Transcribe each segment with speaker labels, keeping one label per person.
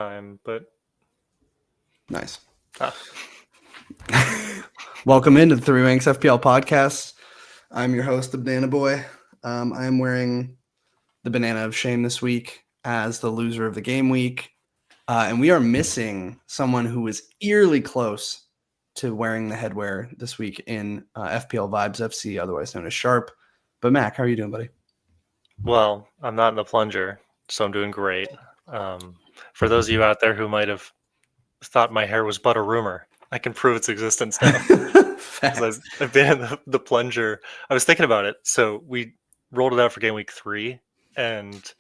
Speaker 1: time, but
Speaker 2: nice.
Speaker 1: Ah.
Speaker 2: Welcome into the Three Wanks FPL podcast. I'm your host, the Banana Boy. I am wearing the banana of shame this week as the loser of the game week. And we are missing someone who was eerily close to wearing the headwear this week in FPL Vibes FC, otherwise known as Sharp. But Mac, how are you doing, buddy?
Speaker 1: Well, I'm not in the plunger, so I'm doing great. For those of you out there who might have thought my hair was but a rumor, I can prove its existence now.
Speaker 2: Facts.
Speaker 1: I've been in the plunger. I was thinking about it. So we rolled it out for game week 3, and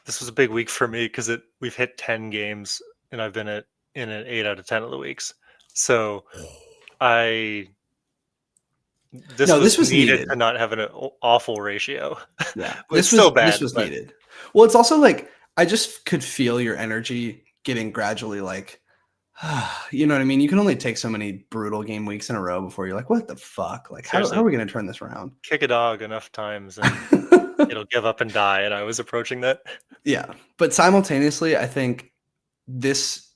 Speaker 1: this was a big week for me because we've hit 10 games, and I've been in an 8 out of 10 of the weeks. So this was needed to not have an awful ratio.
Speaker 2: Yeah,
Speaker 1: It's still bad.
Speaker 2: This was needed. Well, it's also like I just could feel your energy getting gradually like, you know what I mean? You can only take so many brutal game weeks in a row before you're like, what the fuck? Like, how are we going to turn this around?
Speaker 1: Kick a dog enough times and it'll give up and die. And I was approaching that.
Speaker 2: Yeah. But simultaneously, I think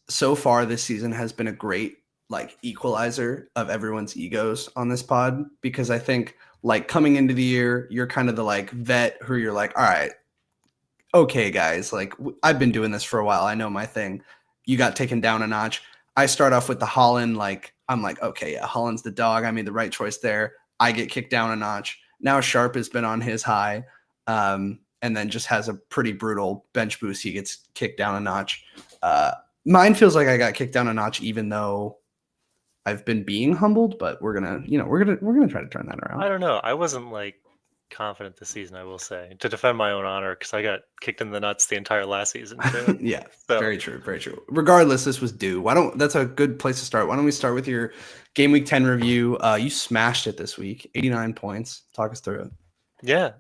Speaker 2: so far this season has been a great like equalizer of everyone's egos on this pod, because I think like coming into the year, you're kind of the like vet who you're like, all right, okay, guys, like I've been doing this for a while. I know my thing. You got taken down a notch. I start off with the Holland. Like, I'm like, okay, yeah, Holland's the dog. I made the right choice there. I get kicked down a notch. Now Sharp has been on his high, and then just has a pretty brutal bench boost. He gets kicked down a notch. Mine feels like I got kicked down a notch, even though I've been being humbled, but we're gonna try to turn that around.
Speaker 1: I don't know. I wasn't like confident this season, I will say, to defend my own honor, because I got kicked in the nuts the entire last season too.
Speaker 2: Yeah, so. Very true. Regardless, this was due. That's a good place to start. Why don't we start with your game week 10 review? You smashed it this week, 89 points. Talk us through it.
Speaker 1: Yeah,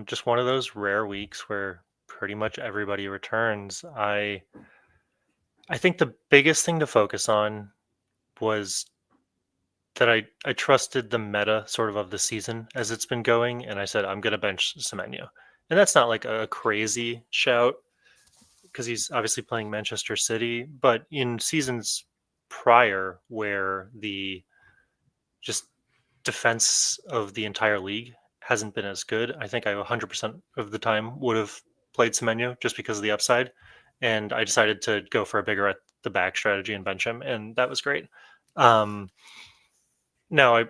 Speaker 1: just one of those rare weeks where pretty much everybody returns. I think the biggest thing to focus on was that I trusted the meta sort of the season as it's been going, and I said I'm going to bench Semenyo. And that's not like a crazy shout because he's obviously playing Manchester City, but in seasons prior where the just defense of the entire league hasn't been as good, I think I 100% of the time would have played Semenyo just because of the upside. And I decided to go for a bigger at the back strategy and bench him, and that was great. Now, I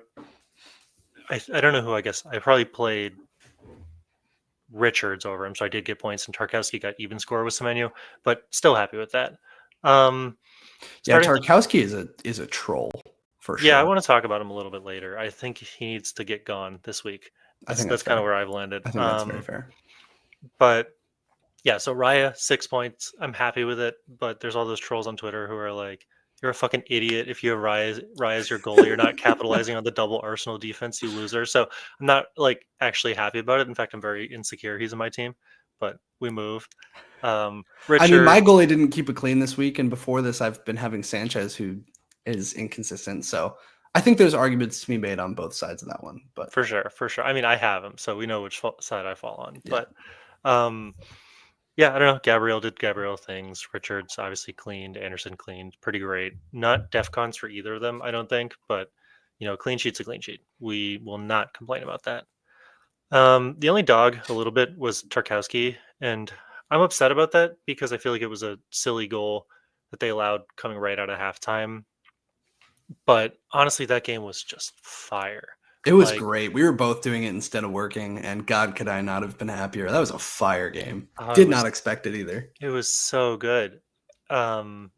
Speaker 1: don't know who. I guess I probably played Richards over him, so I did get points, and Tarkowski got even score with Semenyo, but still happy with that.
Speaker 2: Yeah, Tarkowski is a troll for sure.
Speaker 1: Yeah, I want to talk about him a little bit later. I think he needs to get gone this week. That's kind of where I've landed.
Speaker 2: I think that's very fair.
Speaker 1: But yeah, so Raya 6 points. I'm happy with it, but there's all those trolls on Twitter who are like, you're a fucking idiot if you have Raya as your goalie. You're not capitalizing on the double Arsenal defense, you loser. So I'm not like actually happy about it. In fact, I'm very insecure he's in my team, but we moved.
Speaker 2: Richard, I mean, my goalie didn't keep it clean this week, and before this, I've been having Sanchez, who is inconsistent. So I think there's arguments to be made on both sides of that one. But
Speaker 1: for sure. I mean, I have him, so we know which side I fall on. Yeah. But yeah, I don't know. Gabriel did Gabriel things. Richards obviously cleaned. Anderson cleaned. Pretty great. Not DEFCONs for either of them, I don't think. But, clean sheet's a clean sheet. We will not complain about that. The only dog a little bit was Tarkowski. And I'm upset about that because I feel like it was a silly goal that they allowed coming right out of halftime. But honestly, that game was just fire.
Speaker 2: It was great. We were both doing it instead of working, and God, could I not have been happier. That was a fire game. Did not expect it either.
Speaker 1: It was so good. And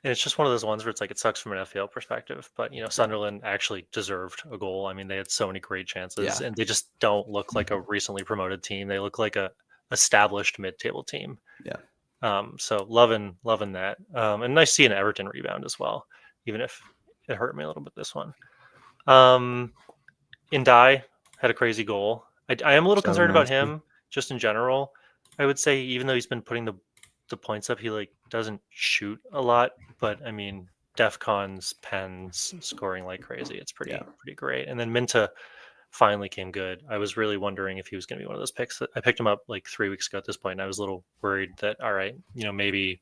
Speaker 1: it's just one of those ones where it's like it sucks from an FPL perspective. But, Sunderland actually deserved a goal. I mean, they had so many great chances, and they just don't look like a recently promoted team. They look like a established mid-table team.
Speaker 2: Yeah.
Speaker 1: So loving that. And nice seeing Everton rebound as well, even if it hurt me a little bit this one. Indai had a crazy goal. I am a little concerned about him just in general. I would say even though he's been putting the points up, he like doesn't shoot a lot. But I mean, DEFCONs, pens, scoring like crazy. It's pretty great. And then Minta finally came good. I was really wondering if he was going to be one of those picks. I picked him up like 3 weeks ago at this point, and I was a little worried that, all right, maybe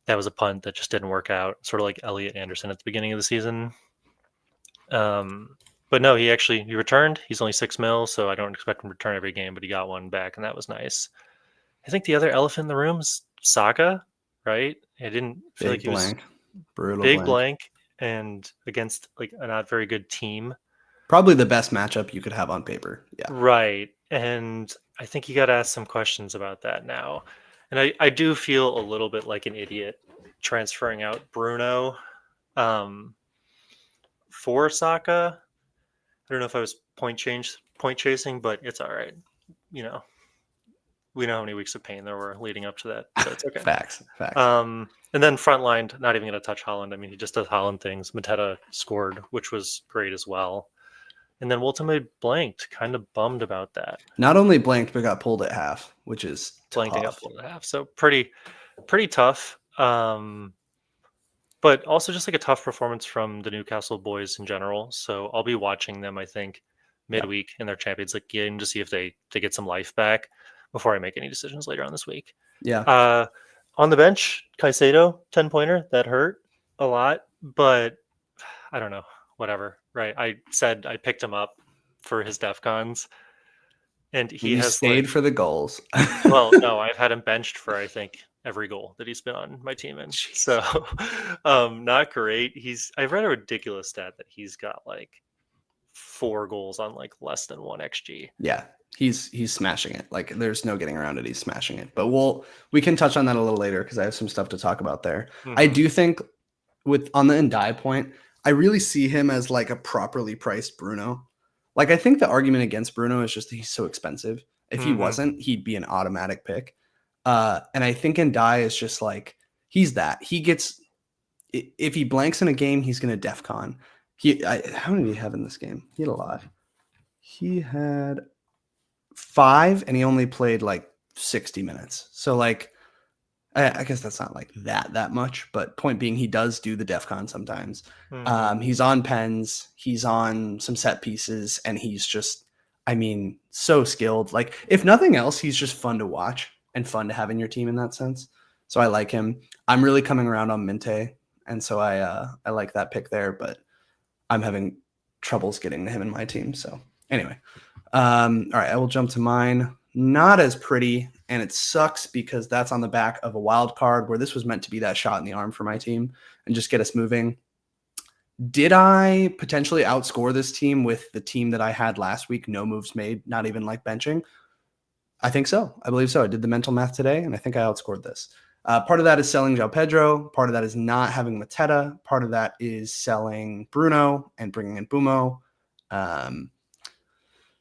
Speaker 1: that was a punt that just didn't work out, sort of like Elliot Anderson at the beginning of the season. But no, he returned. He's only 6 mil, so I don't expect him to return every game, but he got one back, and that was nice. I think the other elephant in the room is Saka, right? I didn't feel like
Speaker 2: Big
Speaker 1: he was
Speaker 2: blank. Brutal
Speaker 1: big
Speaker 2: blank.
Speaker 1: blank and against like a not very good team.
Speaker 2: Probably the best matchup you could have on paper. Yeah.
Speaker 1: Right. And I think you got to ask some questions about that now. And I do feel a little bit like an idiot transferring out Bruno for Saka. I don't know if I was point chasing, but it's all right. You know, we know how many weeks of pain there were leading up to that, so it's okay.
Speaker 2: Facts.
Speaker 1: And then frontline, not even going to touch Holland. I mean, he just does Holland things. Mateta scored, which was great as well. And then ultimately blanked, kind of bummed about that.
Speaker 2: Not only blanked, but got pulled at half, which is
Speaker 1: Blanked and got
Speaker 2: tough.
Speaker 1: pulled at half. So pretty tough. But also just like a tough performance from the Newcastle boys in general. So I'll be watching them, I think, midweek in their Champions League game to see if they get some life back before I make any decisions later on this week.
Speaker 2: Yeah.
Speaker 1: On the bench, Caicedo, 10-pointer, that hurt a lot, but I don't know, whatever, right? I said I picked him up for his DEF CONs, and he has
Speaker 2: stayed for the goals.
Speaker 1: Well, no, I've had him benched for, I think, every goal that he's been on my team in.
Speaker 2: Jeez.
Speaker 1: So, not great. I read a ridiculous stat that he's got like 4 goals on like less than 1 XG.
Speaker 2: Yeah. He's smashing it. Like there's no getting around it. He's smashing it. But we can touch on that a little later because I have some stuff to talk about there. I do think on the Ndai point, I really see him as like a properly priced Bruno. Like I think the argument against Bruno is just that he's so expensive. If he wasn't, he'd be an automatic pick. And I think Ndai is just like he's that. He gets if he blanks in a game, he's gonna DEF CON. How many did he have in this game? He had a lot. He had 5 and he only played like 60 minutes. So like I guess that's not like that much, but point being he does do the DEF CON sometimes. He's on pens, he's on some set pieces, and he's just so skilled. Like if nothing else, he's just fun to watch and fun to have in your team in that sense. So I like him. I'm really coming around on Minte, and so I like that pick there, but I'm having troubles getting to him in my team. So anyway, all right, I will jump to mine. Not as pretty, and it sucks because that's on the back of a wild card where this was meant to be that shot in the arm for my team and just get us moving. Did I potentially outscore this team with the team that I had last week? No moves made, not even like benching. I think so. I believe so. I did the mental math today, and I think I outscored this. Part of that is selling Joao Pedro. Part of that is not having Mateta. Part of that is selling Bruno and bringing in Bumo.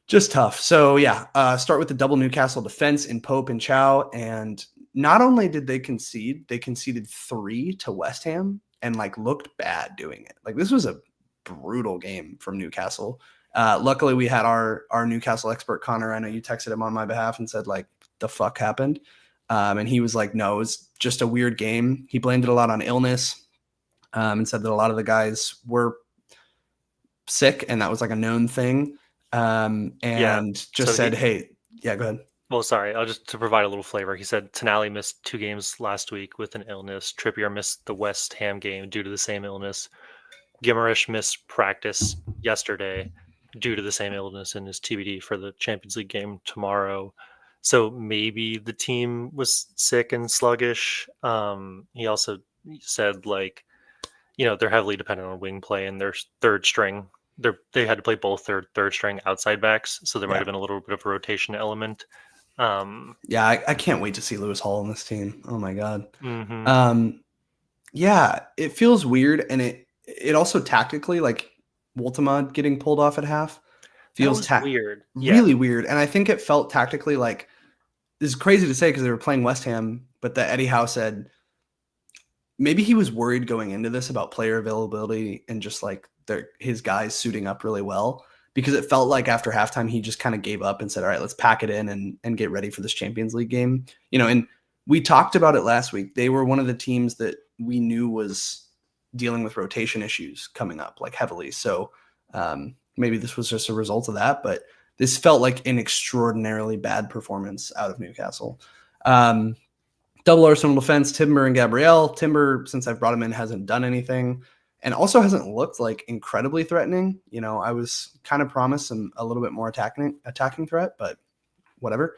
Speaker 2: Just tough. So yeah, start with the double Newcastle defense in Pope and Chow. And not only did they conceded 3 to West Ham and like looked bad doing it. Like this was a brutal game from Newcastle. Luckily we had our Newcastle expert Connor. I know you texted him on my behalf and said like the fuck happened. And he was like, no, it was just a weird game. He blamed it a lot on illness and said that a lot of the guys were sick and that was like a known thing. Said, hey, yeah, go ahead.
Speaker 1: Well, sorry, to provide a little flavor. He said Tonali missed 2 games last week with an illness. Trippier missed the West Ham game due to the same illness. Guimaraes missed practice yesterday due to the same illness in his TBD for the Champions League game tomorrow. So maybe the team was sick and sluggish. He also said like, they're heavily dependent on wing play and their third string. They had to play both their third string outside backs, so there might have been a little bit of a rotation element.
Speaker 2: I can't wait to see Lewis Hall in this team. Oh my god. It feels weird, and it also tactically like Woltemade getting pulled off at half feels
Speaker 1: weird,
Speaker 2: really weird, and I think it felt tactically like this is crazy to say because they were playing West Ham, but that Eddie Howe said maybe he was worried going into this about player availability and just like his guys suiting up really well, because it felt like after halftime he just kind of gave up and said, all right, let's pack it in and get ready for this Champions League game. And we talked about it last week. They were one of the teams that we knew was dealing with rotation issues coming up like heavily. So maybe this was just a result of that, but this felt like an extraordinarily bad performance out of Newcastle. Double Arsenal defense, Timber and Gabriel. Timber, since I've brought him in, hasn't done anything and also hasn't looked like incredibly threatening. I was kind of promised a little bit more attacking threat, but whatever.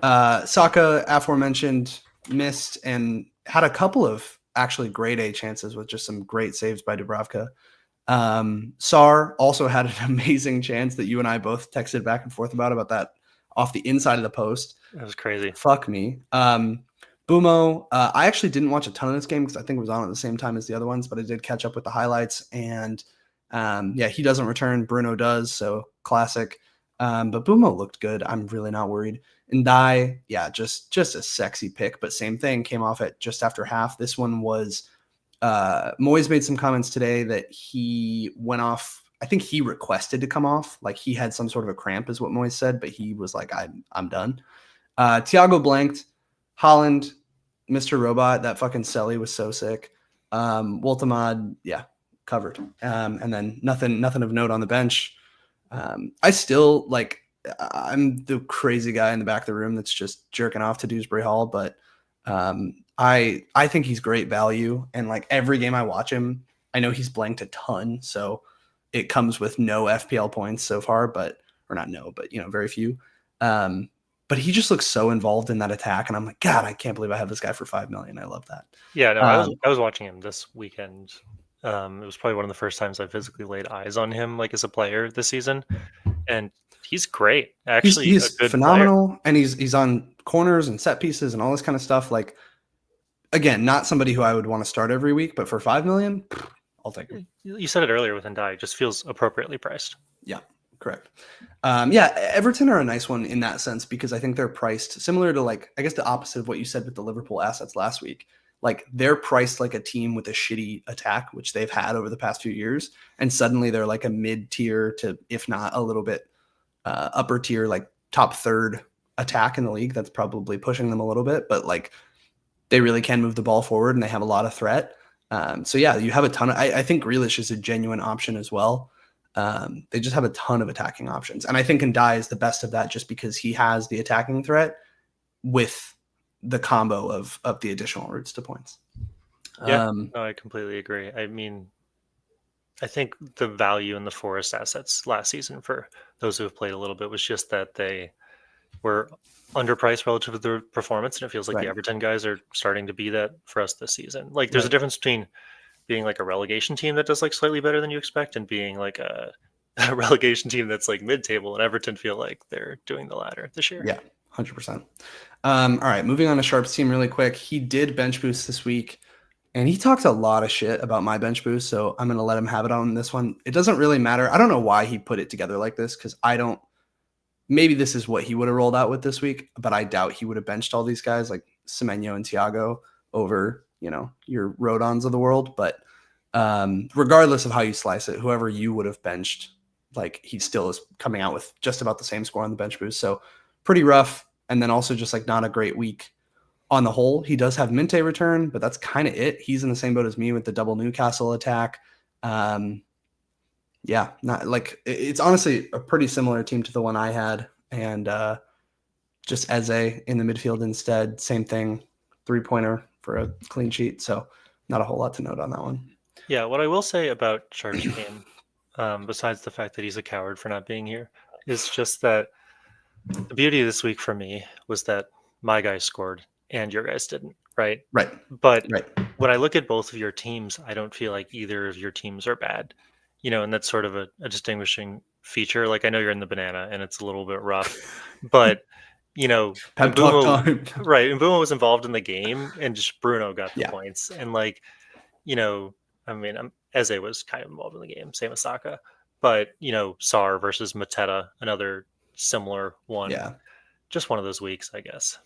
Speaker 2: Saka, aforementioned, missed and had a couple of actually grade A chances with just some great saves by Dubravka. Sar also had an amazing chance that you and I both texted back and forth about that off the inside of the post.
Speaker 1: That was crazy.
Speaker 2: Fuck me. Bumo, I actually didn't watch a ton of this game because I think it was on at the same time as the other ones, but I did catch up with the highlights. And he doesn't return. Bruno does, so classic. But Bumo looked good. I'm really not worried. And Dai, just a sexy pick, but same thing, came off at just after half. This one was Moyes made some comments today that he went off. I think he requested to come off. Like he had some sort of a cramp is what Moyes said, but he was like, I'm done. Thiago blanked. Holland, Mr. Robot, that fucking Selly was so sick. Woltemad, covered. And then nothing of note on the bench. I still I'm the crazy guy in the back of the room that's just jerking off to Dewsbury Hall, but I think he's great value. And like every game I watch him, I know he's blanked a ton, so it comes with no FPL points so far, but very few. But he just looks so involved in that attack, and I'm like, God, I can't believe I have this guy for 5 million. I love that.
Speaker 1: Yeah, no, I was watching him this weekend. It was probably one of the first times I physically laid eyes on him, like as a player this season, and he's great. Actually,
Speaker 2: he's
Speaker 1: a good
Speaker 2: phenomenal,
Speaker 1: player.
Speaker 2: And he's on corners and set pieces and all this kind of stuff. Like, again, not somebody who I would want to start every week, but for 5 million, I'll take him.
Speaker 1: You said it earlier with Ndai, just feels appropriately priced.
Speaker 2: Yeah, correct. Everton are a nice one in that sense because I think they're priced similar to I guess the opposite of what you said with the Liverpool assets last week. Like they're priced like a team with a shitty attack, which they've had over the past few years. And suddenly they're like a mid-tier to, if not a little bit upper tier, like top third attack in the league. That's probably pushing them a little bit, but they really can move the ball forward and they have a lot of threat. You have a ton of, I think Grealish is a genuine option as well. They just have a ton of attacking options. And I think Ndai is the best of that just because he has the attacking threat with the combo of the additional routes to points.
Speaker 1: Yeah, I completely agree. I mean, I think the value in the Forest assets last season for those who have played a little bit was just that they were underpriced relative to their performance. And it feels like the Everton guys are starting to be that for us this season. Like there's a difference between being like a relegation team that does like slightly better than you expect and being like a relegation team that's like mid-table, and Everton feel like they're doing the latter this year.
Speaker 2: Yeah, 100%. All right, moving on to Sharp's team really quick. He did bench boost this week, and he talks a lot of shit about my bench boost, so I'm going to let him have it on this one. It doesn't really matter. I don't know why he put it together like this because maybe this is what he would have rolled out with this week, but I doubt he would have benched all these guys like Semenyo and Thiago over, your Rodons of the world. But regardless of how you slice it, whoever you would have benched, he still is coming out with just about the same score on the bench boost. So pretty rough. And then also just not a great week on the whole. He does have Minte return, but that's kind of it. He's in the same boat as me with the double Newcastle attack. It's honestly a pretty similar team to the one I had, and just Eze in the midfield instead. Same thing, 3-pointer for a clean sheet. So not a whole lot to note on that one.
Speaker 1: Yeah, what I will say about Sharp's game, besides the fact that he's a coward for not being here, is just that the beauty of this week for me was that my guys scored and your guys didn't, right?
Speaker 2: Right.
Speaker 1: But when I look at both of your teams, I don't feel like either of your teams are bad. And that's sort of a distinguishing feature. Like I know you're in the banana and it's a little bit rough, but Mbeumo was involved in the game and just Bruno got the points. And Eze was kind of involved in the game, same as Saka. But, Sar versus Mateta, another similar one.
Speaker 2: Yeah.
Speaker 1: Just one of those weeks, I guess.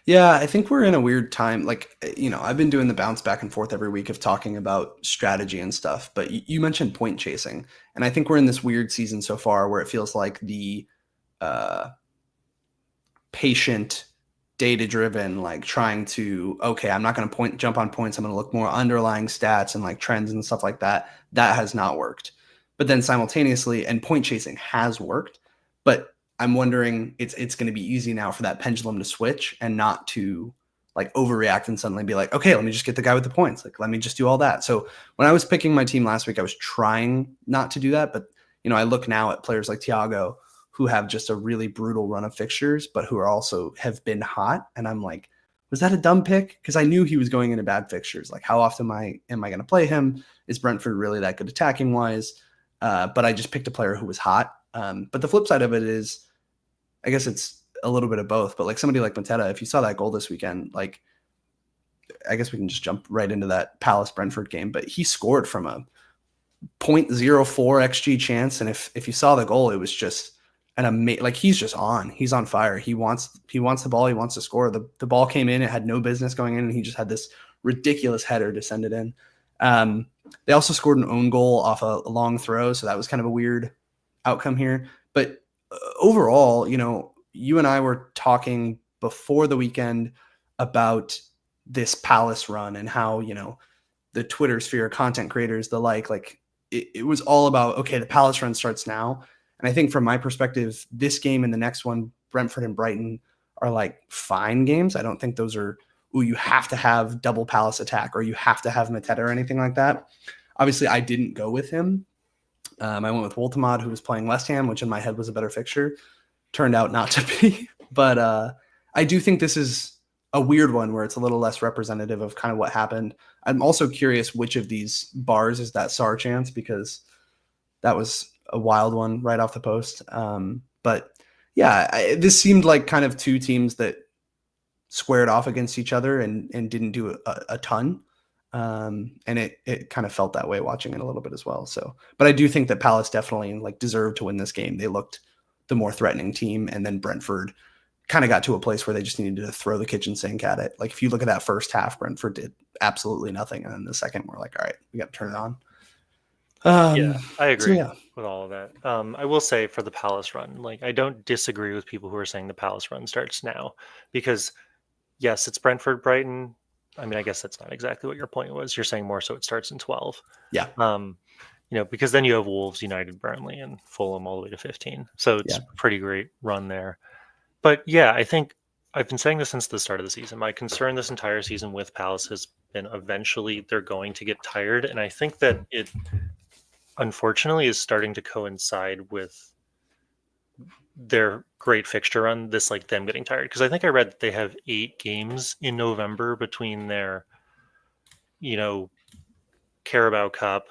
Speaker 2: Yeah, I think we're in a weird time. I've been doing the bounce back and forth every week of talking about strategy and stuff, but you mentioned point chasing. And I think we're in this weird season so far where it feels like the patient, data-driven, trying to, okay, I'm not going to jump on points. I'm going to look more underlying stats and trends and stuff like that. That has not worked. But then simultaneously, and point chasing has worked, but I'm wondering it's going to be easy now for that pendulum to switch and not to like overreact and suddenly be like, okay, let me just get the guy with the points. Like, let me just do all that. So when I was picking my team last week, I was trying not to do that. But, I look now at players like Thiago who have just a really brutal run of fixtures, but who are also have been hot. And I'm like, was that a dumb pick? Because I knew he was going into bad fixtures. Like, how often am I going to play him? Is Brentford really that good attacking wise? But I just picked a player who was hot. But the flip side of it is, I guess it's a little bit of both. But like somebody like Mateta, if you saw that goal this weekend, like I guess we can just jump right into that Palace Brentford game. But he scored from a 0.04 xG chance, and if you saw the goal, it was just like he's just on. He's on fire. He wants the ball. He wants to score. The ball came in. It had no business going in, and he just had this ridiculous header to send it in. They also scored an own goal off a long throw, so that was kind of a weird outcome here. But overall, you and I were talking before the weekend about this Palace run and how, the Twitter sphere, content creators, the like it was all about, okay, the Palace run starts now. And I think from my perspective, this game and the next one, Brentford and Brighton, are like fine games. I don't think those are, you have to have double Palace attack or you have to have Mateta or anything like that. Obviously, I didn't go with him. I went with Woltemade, who was playing West Ham, which in my head was a better fixture. Turned out not to be. But I do think this is a weird one where it's a little less representative of kind of what happened. I'm also curious which of these bars is that SAR chance, because that was a wild one right off the post. But yeah, this seemed like kind of two teams that squared off against each other and didn't do a ton. And it kind of felt that way watching it a little bit as well. So, but I do think that Palace definitely like deserved to win this game. They looked the more threatening team, and then Brentford kind of got to a place where they just needed to throw the kitchen sink at it. Like if you look at that first half, Brentford did absolutely nothing, and then the second, we're like, all right, we got to turn it on.
Speaker 1: Yeah, I agree with all of that. I will say for the Palace run, like I don't disagree with people who are saying the Palace run starts now, because yes, it's Brentford, Brighton. I mean, I guess that's not exactly what your point was. You're saying more so it starts in 12.
Speaker 2: Yeah.
Speaker 1: Because then you have Wolves, United, Burnley, and Fulham all the way to 15. So it's a pretty great run there. But yeah, I think I've been saying this since the start of the season. My concern this entire season with Palace has been eventually they're going to get tired. And I think that it unfortunately is starting to coincide with their great fixture run, this like them getting tired. Because I think I read that they have 8 games in November between their, Carabao Cup,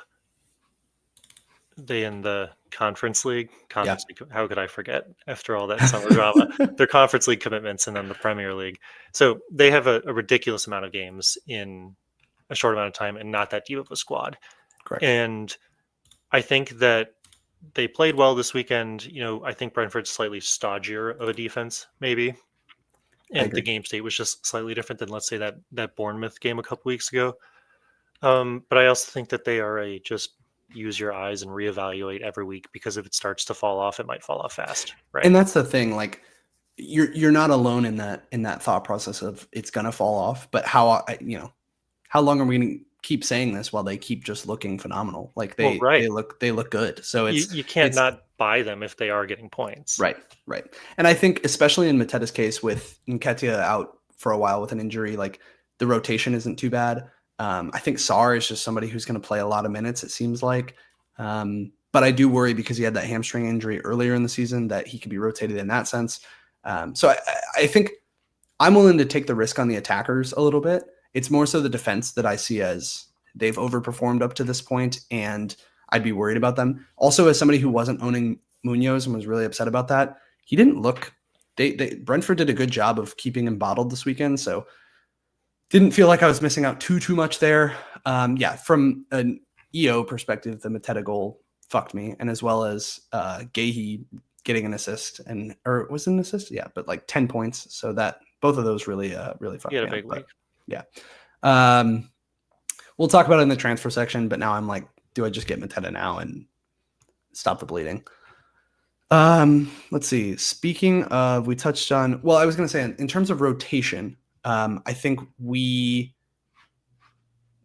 Speaker 1: they in the Conference League. How could I forget after all that summer drama? Their Conference League commitments and then the Premier League. So they have a ridiculous amount of games in a short amount of time and not that deep of a squad.
Speaker 2: Correct.
Speaker 1: And I think that they played well this weekend. I think Brentford's slightly stodgier of a defense, maybe. And the game state was just slightly different than, let's say, that Bournemouth game a couple weeks ago. But I also think that they are just use your eyes and reevaluate every week, because if it starts to fall off, it might fall off fast, right?
Speaker 2: And that's the thing, like you're not alone in that thought process of it's gonna fall off. But how long are we gonna keep saying this while they keep just looking phenomenal? Like they look good. So
Speaker 1: you can't not buy them if they are getting points.
Speaker 2: Right. And I think especially in Mateta's case, with Nketiah out for a while with an injury, like the rotation isn't too bad. I think Sarr is just somebody who's going to play a lot of minutes, it seems like. But I do worry, because he had that hamstring injury earlier in the season, that he could be rotated in that sense. So I think I'm willing to take the risk on the attackers a little bit. It's more so the defense that I see as they've overperformed up to this point, and I'd be worried about them. Also, as somebody who wasn't owning Munoz and was really upset about that, he didn't look – Brentford did a good job of keeping him bottled this weekend, so – didn't feel like I was missing out too much there. From an EO perspective, the Mateta goal fucked me, and as well as Gahey getting an assist, or was it an assist? Yeah, but like 10 points. So that both of those really fucked me.
Speaker 1: He had a big week.
Speaker 2: Yeah. We'll talk about it in the transfer section, but now I'm like, do I just get Mateta now and stop the bleeding? Let's see. Speaking of, we touched on. Well, I was going to say in terms of rotation. I think we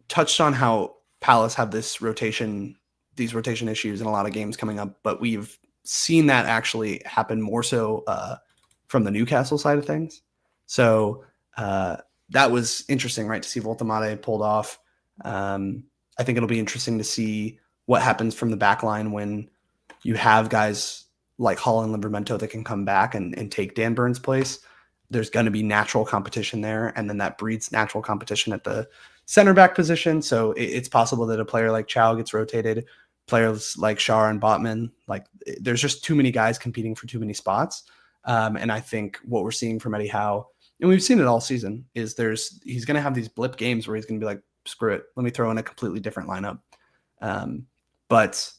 Speaker 2: touched on how Palace have these rotation issues in a lot of games coming up, but we've seen that actually happen more so from the Newcastle side of things. So that was interesting, right? To see Voltemade pulled off. I think it'll be interesting to see what happens from the back line when you have guys like Hall and Livramento that can come back and take Dan Burns' place. There's going to be natural competition there, and then that breeds natural competition at the center back position. So it's possible that a player like Chow gets rotated, players like Shar and Botman, like there's just too many guys competing for too many spots. And I think what we're seeing from Eddie Howe, and we've seen it all season, is he's going to have these blip games where he's going to be like, screw it, let me throw in a completely different lineup. But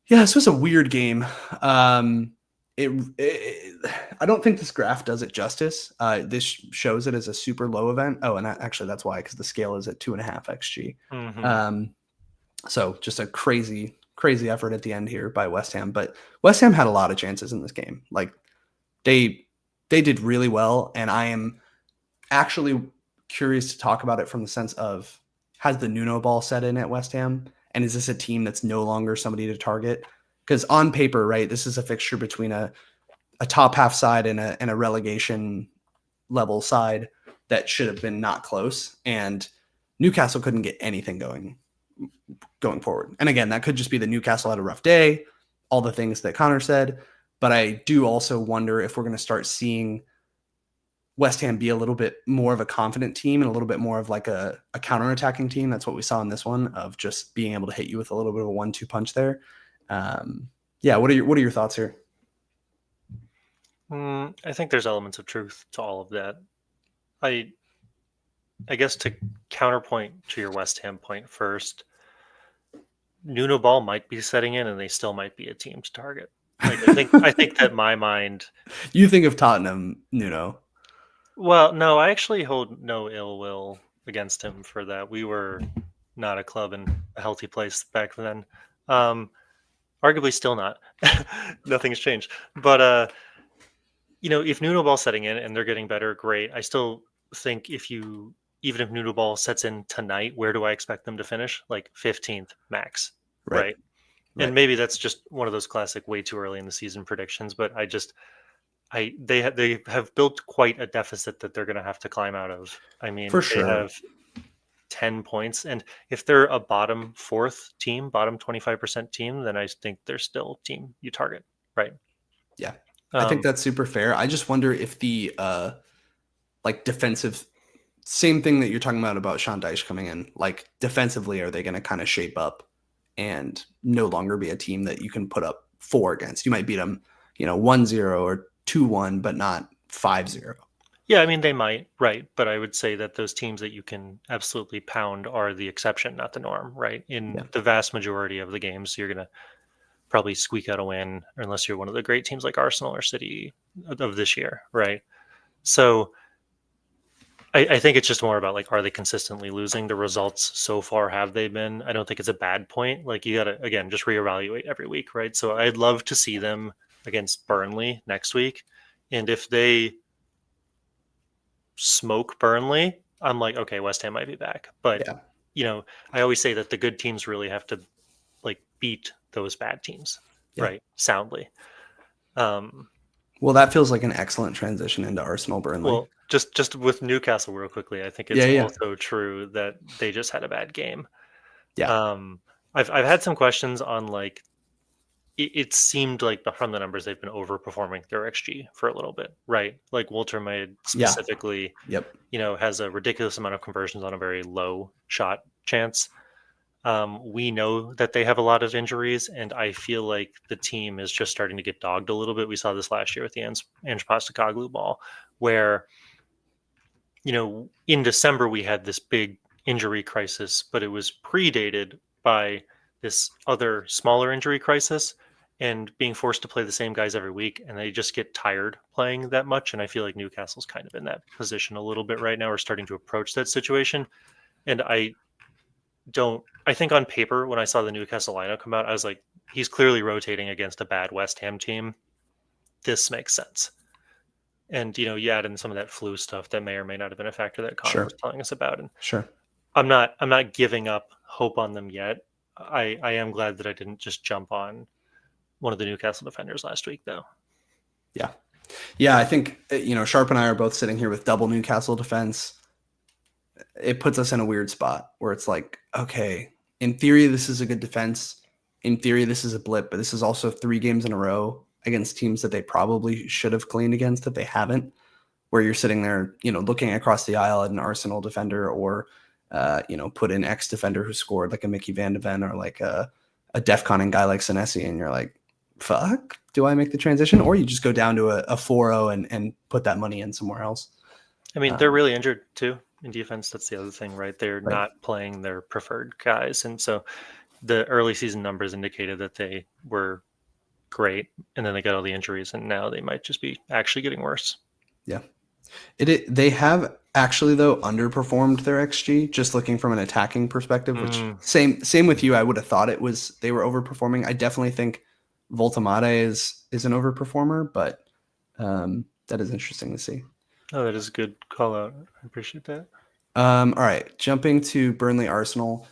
Speaker 2: yeah, this was a weird game. I don't think this graph does it justice. This shows it as a super low event. Oh, and actually that's why, because the scale is at 2.5 XG.
Speaker 1: Mm-hmm.
Speaker 2: So just a crazy effort at the end here by West Ham. But West Ham had a lot of chances in this game. Like they did really well, and I am actually curious to talk about it from the sense of, has the Nuno ball set in at West Ham? And is this a team that's no longer somebody to target? Because on paper, right, this is a fixture between a top half side and a relegation level side that should have been not close. And Newcastle couldn't get anything going forward. And again, that could just be that Newcastle had a rough day, all the things that Connor said. But I do also wonder if we're going to start seeing West Ham be a little bit more of a confident team and a little bit more of like a counterattacking team. That's what we saw in this one, of just being able to hit you with a little bit of a 1-2 punch there. Yeah. What are your thoughts here?
Speaker 1: I think there's elements of truth to all of that. I guess to counterpoint to your West Ham point first, Nuno ball might be setting in, and they still might be a team to target. Like I think that my mind.
Speaker 2: You think of Tottenham, Nuno.
Speaker 1: Well, no, I actually hold no ill will against him for that. We were not a club in a healthy place back then. Arguably still not. Nothing's changed. But if Nuno ball setting in and they're getting better, great. I still think even if Nuno ball sets in tonight, where do I expect them to finish? Like 15th max, right? And maybe that's just one of those classic way too early in the season predictions, but they have built quite a deficit that they're going to have to climb out of. I mean,
Speaker 2: for sure.
Speaker 1: They have 10 points, and if they're a bottom 25% team, then I think they're still a team you target, right?
Speaker 2: Yeah, I think that's super fair. I just wonder if the defensive, same thing that you're talking about Sean Dyche coming in, like defensively, are they going to kind of shape up and no longer be a team that you can put up 4 against? You might beat them, 1-0 or 2-1, but not 5-0.
Speaker 1: Yeah, I mean, they might, right? But I would say that those teams that you can absolutely pound are the exception, not the norm, right? In the vast majority of the games, you're going to probably squeak out a win, unless you're one of the great teams like Arsenal or City of this year, right? So I think it's just more about, like, are they consistently losing? The results so far, have they been? I don't think it's a bad point. Like, you got to, again, just reevaluate every week, right? So I'd love to see them against Burnley next week. And if they smoke Burnley, I'm like, okay, West Ham might be back. But, I always say that the good teams really have to, like, beat those bad teams, right? Soundly.
Speaker 2: Well, that feels like an excellent transition into Arsenal Burnley.
Speaker 1: Well, just with Newcastle real quickly, I think it's also true that they just had a bad game.
Speaker 2: Yeah.
Speaker 1: I've had some questions on, like, it seemed like from the numbers they've been overperforming their XG for a little bit, right? Like Woltermade specifically, has a ridiculous amount of conversions on a very low shot chance. We know that they have a lot of injuries, and I feel like the team is just starting to get dogged a little bit. We saw this last year with the Ange Postecoglou ball, where, in December we had this big injury crisis, but it was predated by this other smaller injury crisis and being forced to play the same guys every week, and they just get tired playing that much. And I feel like Newcastle's kind of in that position a little bit right now. We're starting to approach that situation. And I think on paper, when I saw the Newcastle lineup come out, I was like, he's clearly rotating against a bad West Ham team. This makes sense. And, you add in some of that flu stuff that may or may not have been a factor that Connor was telling us about. And I'm not giving up hope on them yet. I am glad that I didn't just jump on one of the Newcastle defenders last week, though.
Speaker 2: Yeah. I think, Sharp and I are both sitting here with double Newcastle defense. it puts us in a weird spot where it's like, okay, in theory, this is a good defense. In theory, this is a blip, but this is also 3 games in a row against teams that they probably should have cleaned against that they haven't, where you're sitting there, looking across the aisle at an Arsenal defender or, put in X defender who scored like a Mickey Van de Ven or like a DEFCON guy like Senesi, and you're like, fuck, do I make the transition? Or you just go down to a 4-0 and put that money in somewhere else.
Speaker 1: I mean, they're really injured too in defense. That's the other thing, right? They're
Speaker 2: Right.
Speaker 1: not playing their preferred guys. And so the early season numbers indicated that they were great, and then they got all the injuries, and now they might just be actually getting worse.
Speaker 2: Yeah. They have actually, though, underperformed their XG, just looking from an attacking perspective, which same with you. I would have thought they were overperforming. I definitely think Voltamade is an overperformer, but that is interesting to see.
Speaker 1: Oh, that is a good call out. I appreciate that.
Speaker 2: All right, jumping to Burnley Arsenal.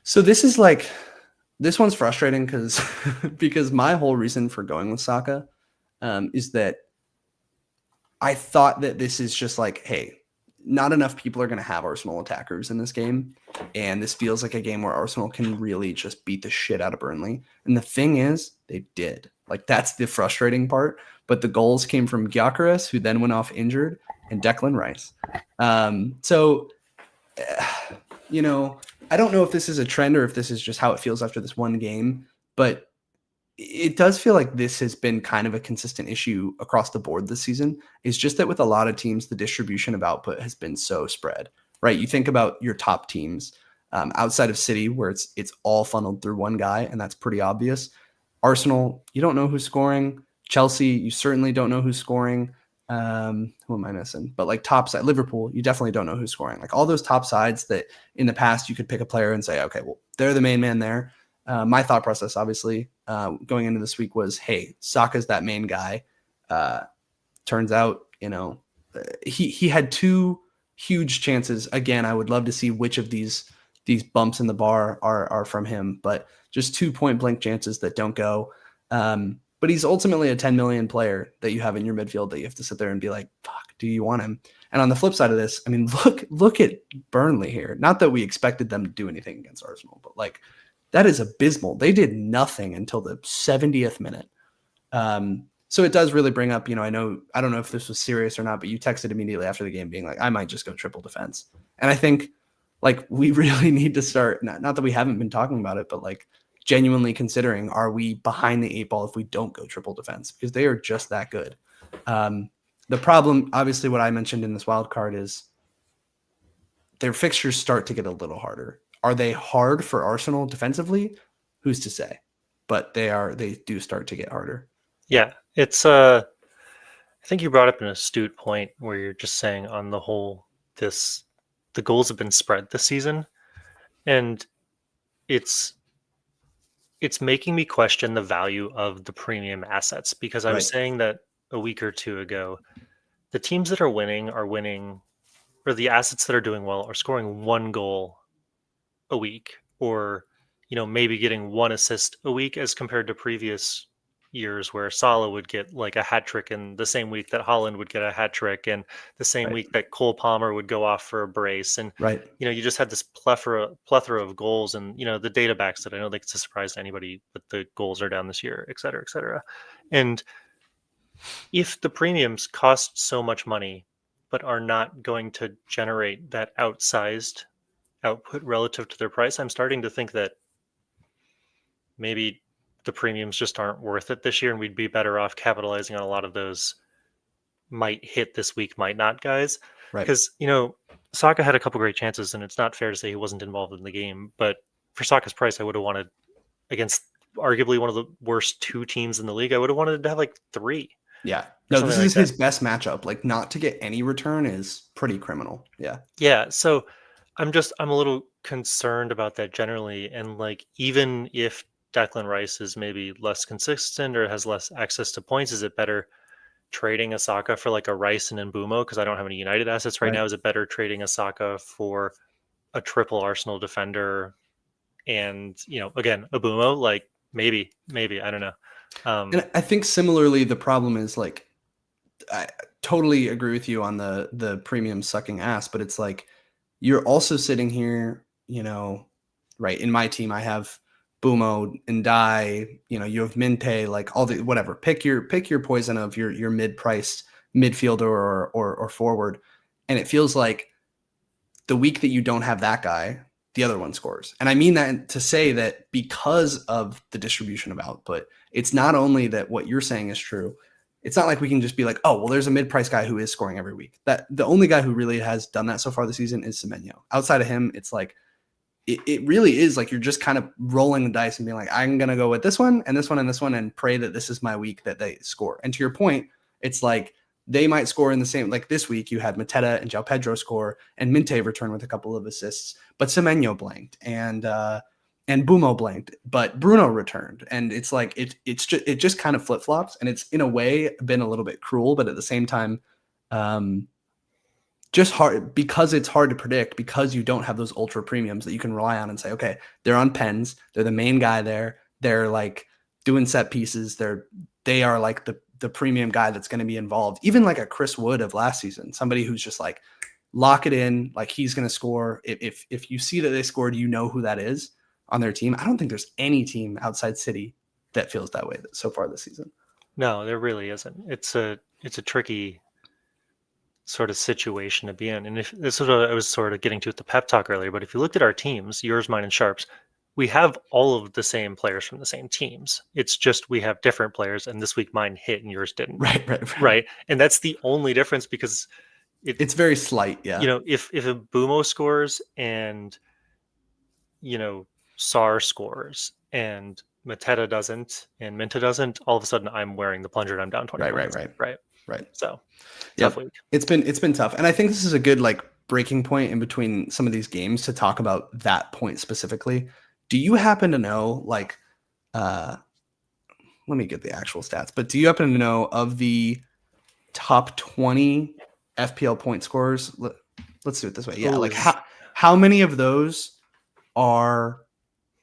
Speaker 2: So this one's frustrating because my whole reason for going with Saka is that I thought that this is just like, hey, not enough people are going to have Arsenal attackers in this game. And this feels like a game where Arsenal can really just beat the shit out of Burnley. And the thing is, they did. Like, that's the frustrating part. But the goals came from Gyökeres, who then went off injured, and Declan Rice. I don't know if this is a trend or if this is just how it feels after this one game, but it does feel like this has been kind of a consistent issue across the board this season. It's just that with a lot of teams, the distribution of output has been so spread, right? You think about your top teams outside of City, where it's all funneled through one guy, and that's pretty obvious. Arsenal, you don't know who's scoring. Chelsea, you certainly don't know who's scoring. Who am I missing? But like top side, Liverpool, you definitely don't know who's scoring. Like all those top sides that in the past you could pick a player and say, okay, well, they're the main man there. My thought process, obviously, going into this week was, hey, Saka's that main guy. Turns out, he had 2 huge chances. Again, I would love to see which of these bumps in the bar are from him, but just 2 point blank chances that don't go. But he's ultimately a 10 million player that you have in your midfield that you have to sit there and be like, fuck, do you want him? And on the flip side of this, I mean, look at Burnley here. Not that we expected them to do anything against Arsenal, but like that is abysmal. They did nothing until the 70th minute. So it does really bring up, I don't know if this was serious or not, but you texted immediately after the game being like, I might just go triple defense. And I think like we really need to start, not that we haven't been talking about it, but like genuinely considering, are we behind the 8 ball if we don't go triple defense? Because they are just that good. The problem, obviously, what I mentioned in this wild card is their fixtures start to get a little harder. Are they hard for Arsenal defensively? Who's to say? But they do start to get harder.
Speaker 1: Yeah, it's I think you brought up an astute point where you're just saying on the whole, the goals have been spread this season, and it's making me question the value of the premium assets, because I was saying that a week or 2 ago, the teams that are winning, or the assets that are doing well are scoring 1 goal a week, or maybe getting 1 assist a week, as compared to previous years where Salah would get like a hat trick in the same week that Holland would get a hat trick, and the same week that Cole Palmer would go off for a brace. And you just had this plethora of goals, and the data backs that. I don't think it's a surprise to anybody, but the goals are down this year, et cetera, et cetera. And if the premiums cost so much money but are not going to generate that outsized output relative to their price, I'm starting to think that maybe the premiums just aren't worth it this year, and we'd be better off capitalizing on a lot of those might hit this week, might not guys. Because, Saka had a couple great chances, and it's not fair to say he wasn't involved in the game. But for Saka's price, I would have wanted, against arguably one of the worst 2 teams in the league, I would have wanted to have like 3.
Speaker 2: Yeah. No, this is his best matchup. Like, not to get any return is pretty criminal. Yeah.
Speaker 1: Yeah. So I'm a little concerned about that generally. And like, even if Declan Rice is maybe less consistent or has less access to points, is it better trading a Saka for like a Rice and Mbumo, because I don't have any United assets right now? Is it better trading a Saka for a triple Arsenal defender and again Mbumo? Like maybe I don't know.
Speaker 2: And I think similarly the problem is like, I totally agree with you on the premium sucking ass, but it's like you're also sitting here, right? In my team, I have Bumo and Dai, you have Minte, like all the whatever. Pick your poison of your mid-priced midfielder or forward. And it feels like the week that you don't have that guy, the other one scores. And I mean that to say that because of the distribution of output, it's not only that what you're saying is true. It's not like we can just be like, oh, well, there's a mid-price guy who is scoring every week. That the only guy who really has done that so far this season is Semenyo. Outside of him, it's like it really is like you're just kind of rolling the dice and being like, I'm gonna go with this one and this one and this one and pray that this is my week that they score. And to your point, it's like they might score in the same, like this week you had Mateta and Joao Pedro score and Minte return with a couple of assists, but Semenyo blanked and Bumo blanked, but Bruno returned. And it's like it just kind of flip-flops, and it's in a way been a little bit cruel, but at the same time, just hard because it's hard to predict, because you don't have those ultra premiums that you can rely on and say, okay, they're on pens, they're the main guy there, they're like doing set pieces, they are like the premium guy that's going to be involved. Even like a Chris Wood of last season, somebody who's just like lock it in, like he's going to score. If you see that they scored, you know who that is on their team. I don't think there's any team outside City that feels that way so far this season.
Speaker 1: No, there really isn't. It's a tricky sort of situation to be in. And if this is what I was sort of getting to with the pep talk earlier, but if you looked at our teams, yours, mine, and Sharp's, we have all of the same players from the same teams. It's just we have different players, and this week mine hit and yours didn't. Right. And that's the only difference, because
Speaker 2: it's very slight. Yeah.
Speaker 1: If a Bumo scores and Sar scores and Mateta doesn't and Minta doesn't, all of a sudden I'm wearing the plunger and I'm down 20 points. Right. So tough week.
Speaker 2: It's been tough. And I think this is a good like breaking point in between some of these games to talk about that point specifically. Do you happen to know, like, let me get the actual stats, but do you happen to know of the top 20 FPL point scorers? Let's do it this way. Yeah. Like how many of those are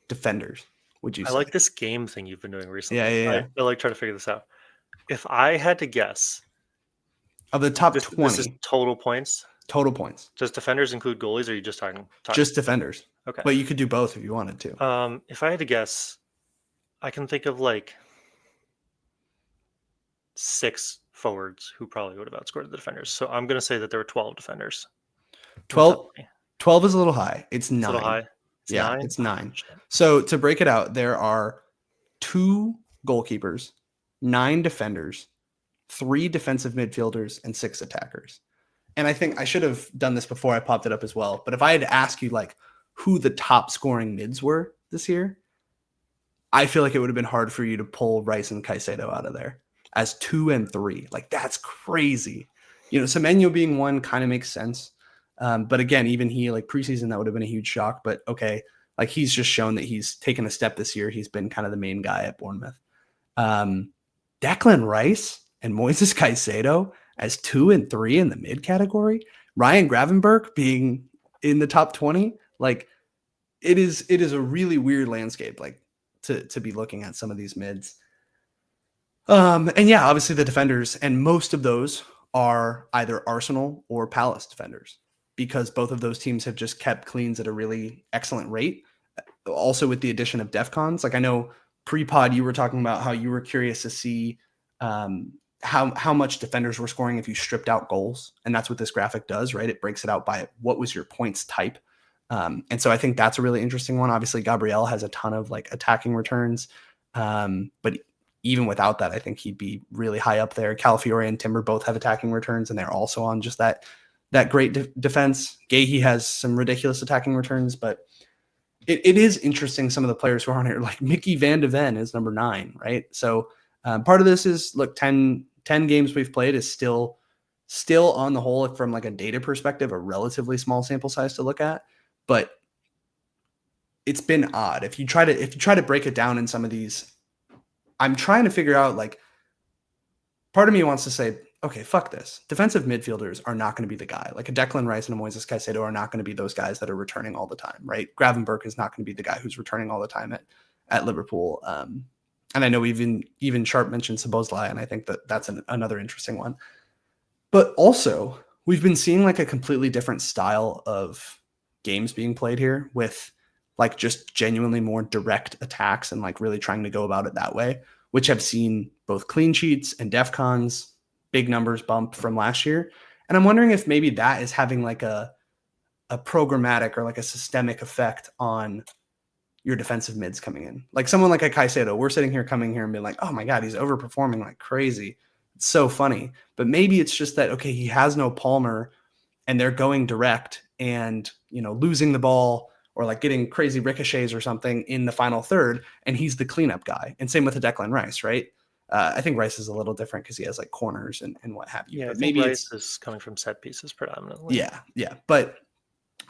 Speaker 2: defenders, would you say?
Speaker 1: I like this game thing you've been doing recently.
Speaker 2: Yeah.
Speaker 1: I like trying to figure this out. If I had to guess,
Speaker 2: of the top 20,
Speaker 1: this is total points.
Speaker 2: Total points.
Speaker 1: Does defenders include goalies, or are you just talking?
Speaker 2: Just defenders.
Speaker 1: Okay.
Speaker 2: But you could do both if you wanted to.
Speaker 1: If I had to guess, I can think of like 6 forwards who probably would have outscored the defenders. So I'm going to say that there were 12 defenders.
Speaker 2: 12 is a little high. It's 9.
Speaker 1: It's a little high.
Speaker 2: It's 9. So to break it out, there are 2 goalkeepers, 9 defenders, 3 defensive midfielders, and 6 attackers. And I think I should have done this before I popped it up as well. But if I had to ask you like who the top scoring mids were this year, I feel like it would have been hard for you to pull Rice and Caicedo out of there as 2 and 3. Like that's crazy. Semenyo being 1 kind of makes sense. But again, even he, like preseason, that would have been a huge shock. But okay, like he's just shown that he's taken a step this year. He's been kind of the main guy at Bournemouth. Declan Rice and Moises Caicedo as 2 and 3 in the mid category. Ryan Gravenberch being in the top 20. Like it is a really weird landscape, like to be looking at some of these mids. And yeah, obviously the defenders, and most of those are either Arsenal or Palace defenders, because both of those teams have just kept cleans at a really excellent rate. Also with the addition of DEFCONs, like I know pre-pod you were talking about how you were curious to see how much defenders were scoring if you stripped out goals. And that's what this graphic does, right? It breaks it out by what was your points type. And so I think that's a really interesting one. Obviously, Gabriel has a ton of like attacking returns. But even without that, I think he'd be really high up there. Calafiore and Timber both have attacking returns, and they're also on just that great defense. Gahey has some ridiculous attacking returns, but it is interesting. Some of the players who are on here, like Mickey Van de Ven is number 9, right? So part of this is, look, 10 games we've played is still on the whole, from like a data perspective, a relatively small sample size to look at, but it's been odd. If you try to break it down in some of these, I'm trying to figure out, like, part of me wants to say, okay, fuck this. Defensive midfielders are not going to be the guy. Like a Declan Rice and a Moises Caicedo are not going to be those guys that are returning all the time, right? Gravenberch is not going to be the guy who's returning all the time at Liverpool. And I know even Sharp mentioned Szoboszlai, and I think that's another interesting one. But also, we've been seeing like a completely different style of games being played here with like just genuinely more direct attacks and like really trying to go about it that way, which have seen both clean sheets and DEFCONs, big numbers bump from last year. And I'm wondering if maybe that is having like a programmatic or like a systemic effect on your defensive mids coming in. Like someone like a Caicedo, we're sitting here coming here and being like, oh my God, he's overperforming like crazy. It's so funny. But maybe it's just that, okay, he has no Palmer and they're going direct and, you know, losing the ball or like getting crazy ricochets or something in the final third, and he's the cleanup guy. And same with the Declan Rice, right? I think Rice is a little different because he has like corners and what have you.
Speaker 1: Yeah,
Speaker 2: But
Speaker 1: I think
Speaker 2: maybe
Speaker 1: Rice
Speaker 2: it's
Speaker 1: is coming from set pieces predominantly.
Speaker 2: yeah. But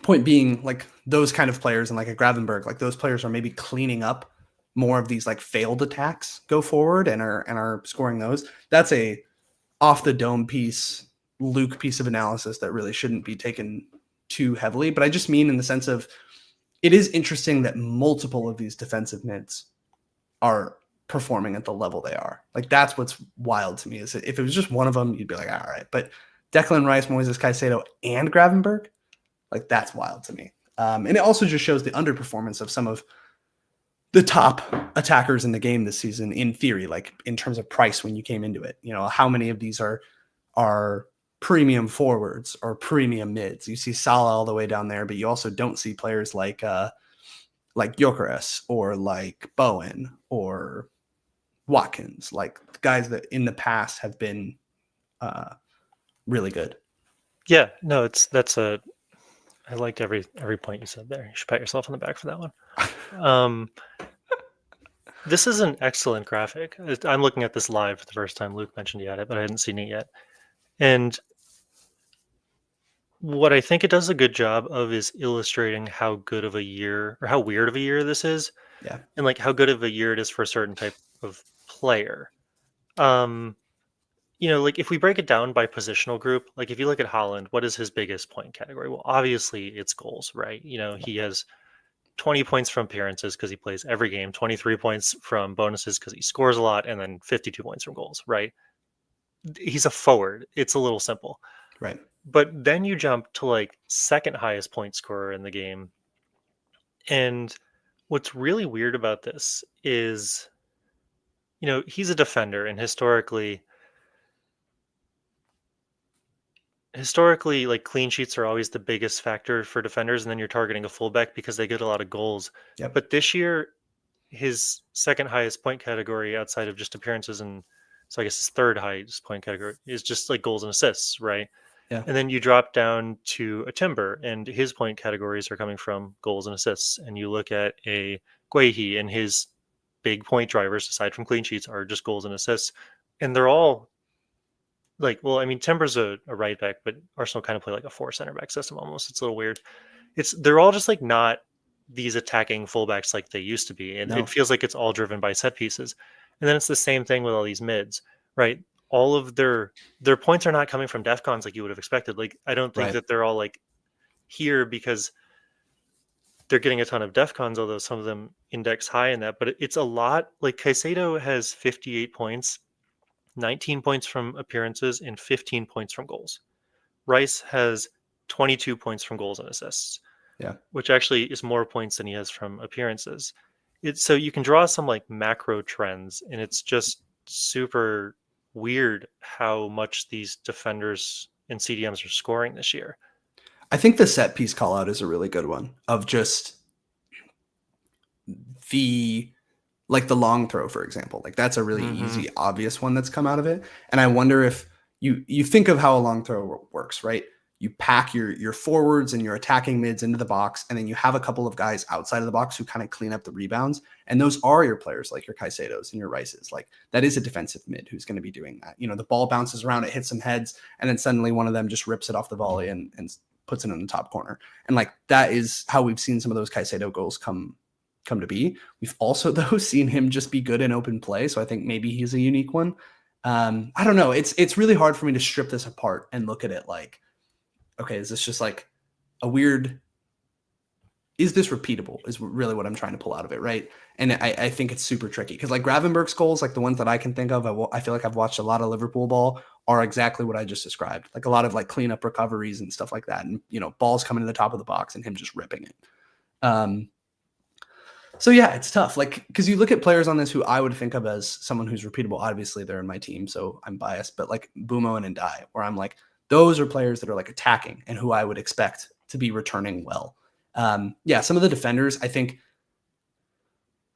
Speaker 2: point being, like those kind of players and like a Gravenberg, like those players are maybe cleaning up more of these like failed attacks go forward and are scoring those. That's a off the dome Luke piece of analysis that really shouldn't be taken too heavily. But I just mean in the sense of it is interesting that multiple of these defensive mids are performing at the level they are. Like that's what's wild to me is if it was just one of them, you'd be like, all right. But Declan Rice, Moises Caicedo, and Gravenberg, like that's wild to me. And it also just shows the underperformance of some of the top attackers in the game this season, in theory, like in terms of price when you came into it. You know, how many of these are premium forwards or premium mids? You see Salah all the way down there, but you also don't see players like Gyökeres or like Bowen or Watkins, like guys that in the past have been really good.
Speaker 1: Yeah, no, I liked every point you said there. You should pat yourself on the back for that one. This is an excellent graphic. I'm looking at this live for the first time. Luke mentioned he had it, but I hadn't seen it yet. And what I think it does a good job of is illustrating how good of a year or how weird of a year this is.
Speaker 2: Yeah.
Speaker 1: And like how good of a year it is for a certain type of player. You know, like if we break it down by positional group, like if you look at Holland, what is his biggest point category? Well, obviously it's goals, right? You know, he has 20 points from appearances because he plays every game, 23 points from bonuses because he scores a lot, and then 52 points from goals, right? He's a forward. It's a little simple.
Speaker 2: Right.
Speaker 1: But then you jump to like second highest point scorer in the game. And what's really weird about this is, you know, he's a defender, and historically like clean sheets are always the biggest factor for defenders, and then you're targeting a fullback because they get a lot of goals.
Speaker 2: Yep.
Speaker 1: But this year his second highest point category outside of just appearances, and so I guess his third highest point category is just like goals and assists, right?
Speaker 2: Yeah.
Speaker 1: And then you drop down to a Timber, and his point categories are coming from goals and assists. And you look at a Guehi, and his big point drivers, aside from clean sheets, are just goals and assists. And they're all like, well, I mean, Timber's a right back, but Arsenal kind of play like a 4 center back system almost. It's a little weird. They're all just like not these attacking fullbacks like they used to be. And
Speaker 2: No.
Speaker 1: it feels like it's all driven by set pieces. And then it's the same thing with all these mids, right? All of their points are not coming from DEFCONs like you would have expected. Like, I don't think
Speaker 2: Right.
Speaker 1: that they're all like here because they're getting a ton of DEFCONs, although some of them index high in that. But it's a lot. Like Caicedo has 58 points, 19 points from appearances, and 15 points from goals. Rice has 22 points from goals and assists.
Speaker 2: Yeah.
Speaker 1: Which actually is more points than he has from appearances. So you can draw some like macro trends, and it's just super weird how much these defenders and CDMs are scoring this year.
Speaker 2: I think the set piece call out is a really good one of just the long throw, for example. Like that's a really easy, obvious one that's come out of it. And I wonder if you think of how a long throw works, right? You pack your forwards and your attacking mids into the box, and then you have a couple of guys outside of the box who kind of clean up the rebounds. And those are your players like your Caicedos and your Rices. Like that is a defensive mid who's going to be doing that. You know, the ball bounces around, it hits some heads, and then suddenly one of them just rips it off the volley and puts it in the top corner. And like that is how we've seen some of those Caicedo goals come to be. We've also though seen him just be good in open play. So I think maybe he's a unique one. I don't know. It's really hard for me to strip this apart and look at it like, okay, is this just like a weird is this repeatable is really what I'm trying to pull out of it, right? And I think it's super tricky because like Gravenberch's goals, like the ones that I can think of, I feel like I've watched a lot of Liverpool ball, are exactly what I just described. Like a lot of like cleanup recoveries and stuff like that. And, balls coming to the top of the box and him just ripping it. So yeah, it's tough. Like, because you look at players on this who I would think of as someone who's repeatable. Obviously, they're in my team, so I'm biased. But like Bumo and Ndai, where I'm like, those are players that are like attacking and who I would expect to be returning well. Yeah, some of the defenders, I think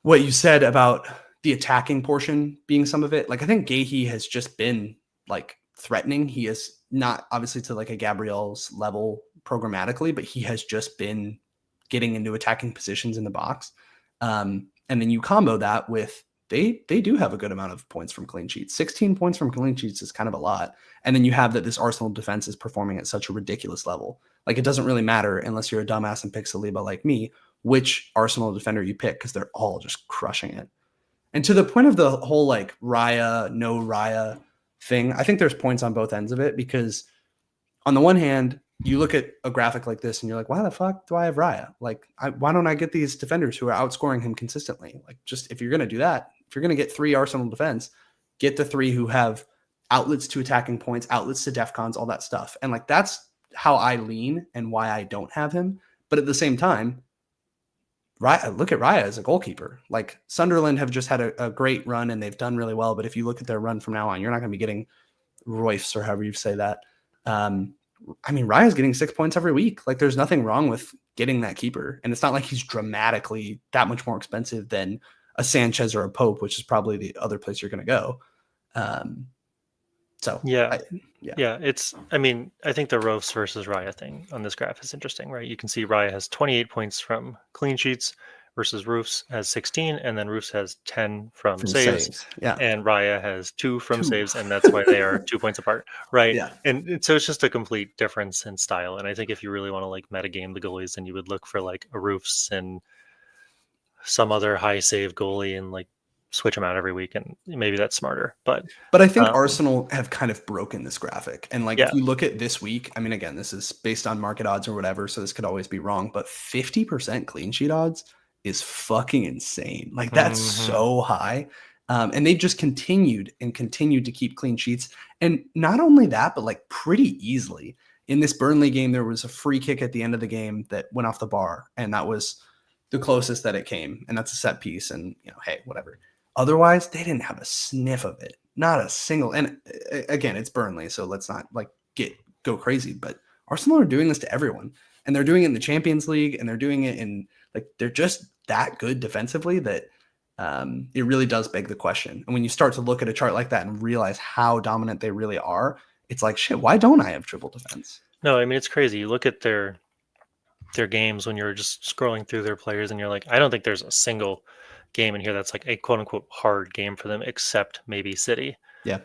Speaker 2: what you said about the attacking portion being some of it, like I think Gahey has just been like threatening. He is not obviously to like a Gabriel's level programmatically, but he has just been getting into attacking positions in the box. And then you combo that with they do have a good amount of points from clean sheets. 16 points from clean sheets is kind of a lot. And then you have that this Arsenal defense is performing at such a ridiculous level. Like it doesn't really matter unless you're a dumbass and pick Saliba like me, which Arsenal defender you pick, because they're all just crushing it. And to the point of the whole like Raya, no Raya thing, I think there's points on both ends of it because on the one hand, you look at a graphic like this and you're like, why the fuck do I have Raya? Like, why don't I get these defenders who are outscoring him consistently? Like, just if you're going to do that, if you're going to get 3 Arsenal defense, get the 3 who have outlets to attacking points, outlets to defcons, all that stuff. And like, that's how I lean and why I don't have him. But at the same time, look at Raya as a goalkeeper. Like Sunderland have just had a great run and they've done really well. But if you look at their run from now on, you're not going to be getting Royfs or however you say that. I mean, Raya's getting 6 points every week. Like there's nothing wrong with getting that keeper. And it's not like he's dramatically that much more expensive than a Sanchez or a Pope, which is probably the other place you're going to go. So
Speaker 1: yeah. I mean, I think the Roofs versus Raya thing on this graph is interesting, right? You can see Raya has 28 points from clean sheets versus Roofs has 16, and then Roofs has 10 from saves.
Speaker 2: Yeah.
Speaker 1: And Raya has 2 from saves, and that's why they are 2 points apart, right?
Speaker 2: Yeah.
Speaker 1: And so it's just a complete difference in style. And I think if you really want to like metagame the goalies, then you would look for like a Roofs and some other high save goalie and like switch them out every week, and maybe that's smarter. But
Speaker 2: I think Arsenal have kind of broken this graphic. And like
Speaker 1: yeah.
Speaker 2: if you look at this week, I mean, again, this is based on market odds or whatever, so this could always be wrong, but 50% clean sheet odds is fucking insane. Like that's so high. And they've just continued to keep clean sheets. And not only that, but like pretty easily. In this Burnley game, there was a free kick at the end of the game that went off the bar, and that was the closest that it came. And that's a set piece. And, hey, whatever. Otherwise, they didn't have a sniff of it. Not a single. And again, it's Burnley, so let's not like go crazy. But Arsenal are doing this to everyone. And they're doing it in the Champions League, and they're doing it in like they're just that good defensively that it really does beg the question. And when you start to look at a chart like that and realize how dominant they really are, it's like, shit, why don't I have triple defense?
Speaker 1: No, I mean, it's crazy. You look at their games when you're just scrolling through their players and you're like, I don't think there's a single game in here that's like a quote unquote hard game for them, except maybe City.
Speaker 2: Yeah.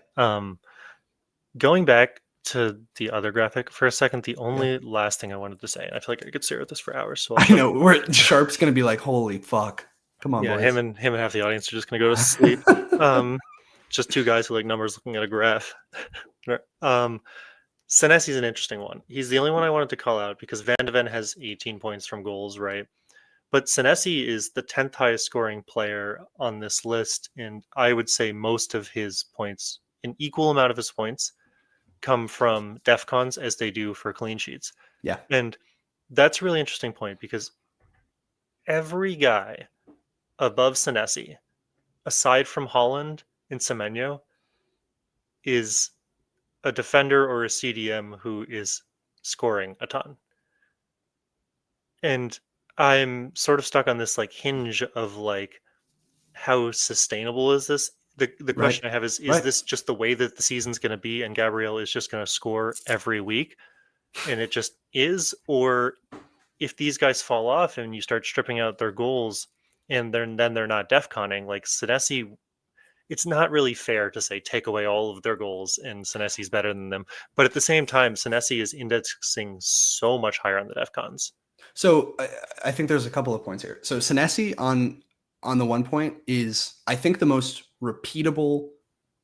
Speaker 1: Going back to the other graphic for a second, the only last thing I wanted to say, and I feel like I could stare at this for hours. So
Speaker 2: I know Sharp's gonna be like, holy fuck. Come on,
Speaker 1: yeah,
Speaker 2: boys.
Speaker 1: him and half the audience are just gonna go to sleep. Just 2 guys who like numbers looking at a graph. Senesi's an interesting one. He's the only one I wanted to call out because Van de Ven has 18 points from goals, right? But Senesi is the 10th highest scoring player on this list, and I would say most of his points, an equal amount of his points, come from defcons as they do for clean sheets.
Speaker 2: Yeah.
Speaker 1: And that's a really interesting point because every guy above Senesi, aside from Holland and Semenyo, is a defender or a CDM who is scoring a ton. And I'm sort of stuck on this like hinge of like how sustainable is this? The question I have is this just the way that the season's going to be and Gabriel is just going to score every week and it just is? Or if these guys fall off and you start stripping out their goals and then they're not defconning, like Senesi, it's not really fair to say take away all of their goals and Senesi's better than them. But at the same time, Senesi is indexing so much higher on the defcons.
Speaker 2: So I think there's a couple of points here. So Senesi on the one point is, I think, the most repeatable,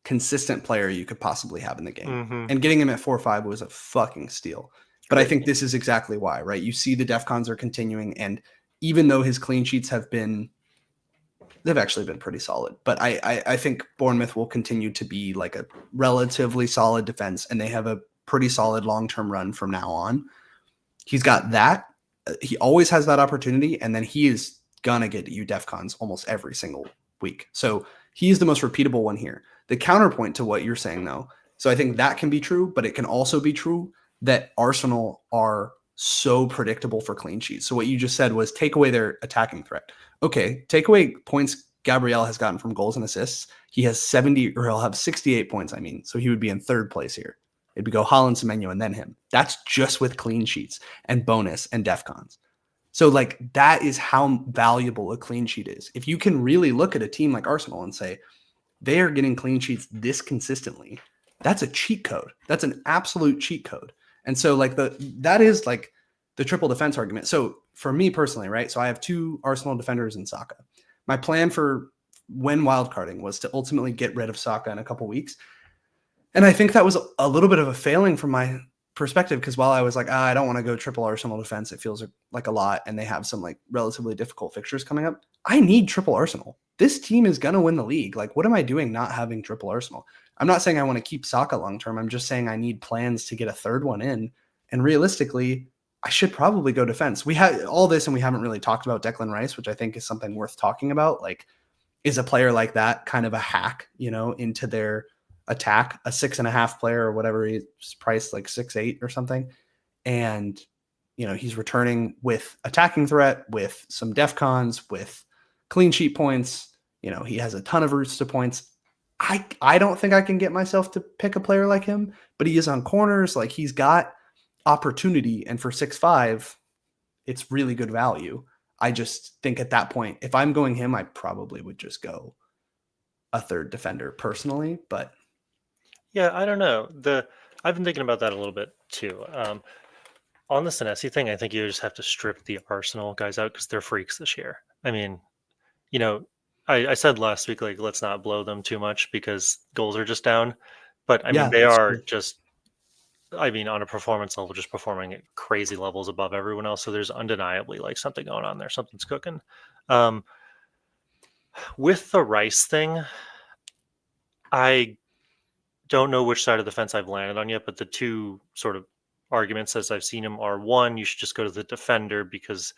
Speaker 2: consistent player you could possibly have in the game. And getting him at 4-5 was a fucking steal. But I think this is exactly why, right? You see the defcons are continuing, and even though his clean sheets they've actually been pretty solid. But I think Bournemouth will continue to be like a relatively solid defense, and they have a pretty solid long-term run from now on. He's got that. He always has that opportunity, and then he is gonna get you DEFCONs almost every single week. So he's the most repeatable one here. The counterpoint to what you're saying, though, so I think that can be true, but it can also be true that Arsenal are so predictable for clean sheets. So what you just said was take away their attacking threat. Okay, take away points Gabriel has gotten from goals and assists. He has 70, or he'll have 68 points, I mean. So he would be in third place here. It'd go Haaland, Semenyo, and then him. That's just with clean sheets and bonus and DEFCONs. So like that is how valuable a clean sheet is. If you can really look at a team like Arsenal and say they are getting clean sheets this consistently, that's a cheat code. That's an absolute cheat code. And so like that is like the triple defense argument. So for me personally, right? So I have 2 Arsenal defenders in Saka. My plan for when wildcarding was to ultimately get rid of Saka in a couple weeks. And I think that was a little bit of a failing from my perspective, because while I was like, I don't want to go triple Arsenal defense, it feels like a lot, and they have some like relatively difficult fixtures coming up. I need triple Arsenal. This team is going to win the league. Like, what am I doing not having triple Arsenal? I'm not saying I want to keep Saka long term. I'm just saying I need plans to get a third one in. And realistically, I should probably go defense. We had all this, and we haven't really talked about Declan Rice, which I think is something worth talking about. Like, is a player like that kind of a hack, into their attack, a 6.5 player or whatever, he's priced like 6.8 or something. And, he's returning with attacking threat, with some DEFCONs, with clean sheet points. He has a ton of routes to points. I don't think I can get myself to pick a player like him, but he is on corners. Like, he's got opportunity. And for 6.5, it's really good value. I just think at that point, if I'm going him, I probably would just go a third defender personally, but
Speaker 1: Yeah, I don't know. I've been thinking about that a little bit too. On the Senesi thing, I think you just have to strip the Arsenal guys out because they're freaks this year. I mean, you know, I said last week, like, let's not blow them too much because goals are just down. But I mean,
Speaker 2: yeah,
Speaker 1: they
Speaker 2: that's
Speaker 1: are
Speaker 2: true.
Speaker 1: just, I mean, on a performance level, just performing at crazy levels above everyone else. So there's undeniably like something going on there. Something's cooking. Um, with the Rice thing, I don't know which side of the fence I've landed on yet, but the two sort of arguments as I've seen them are: one, you should just go to the defender because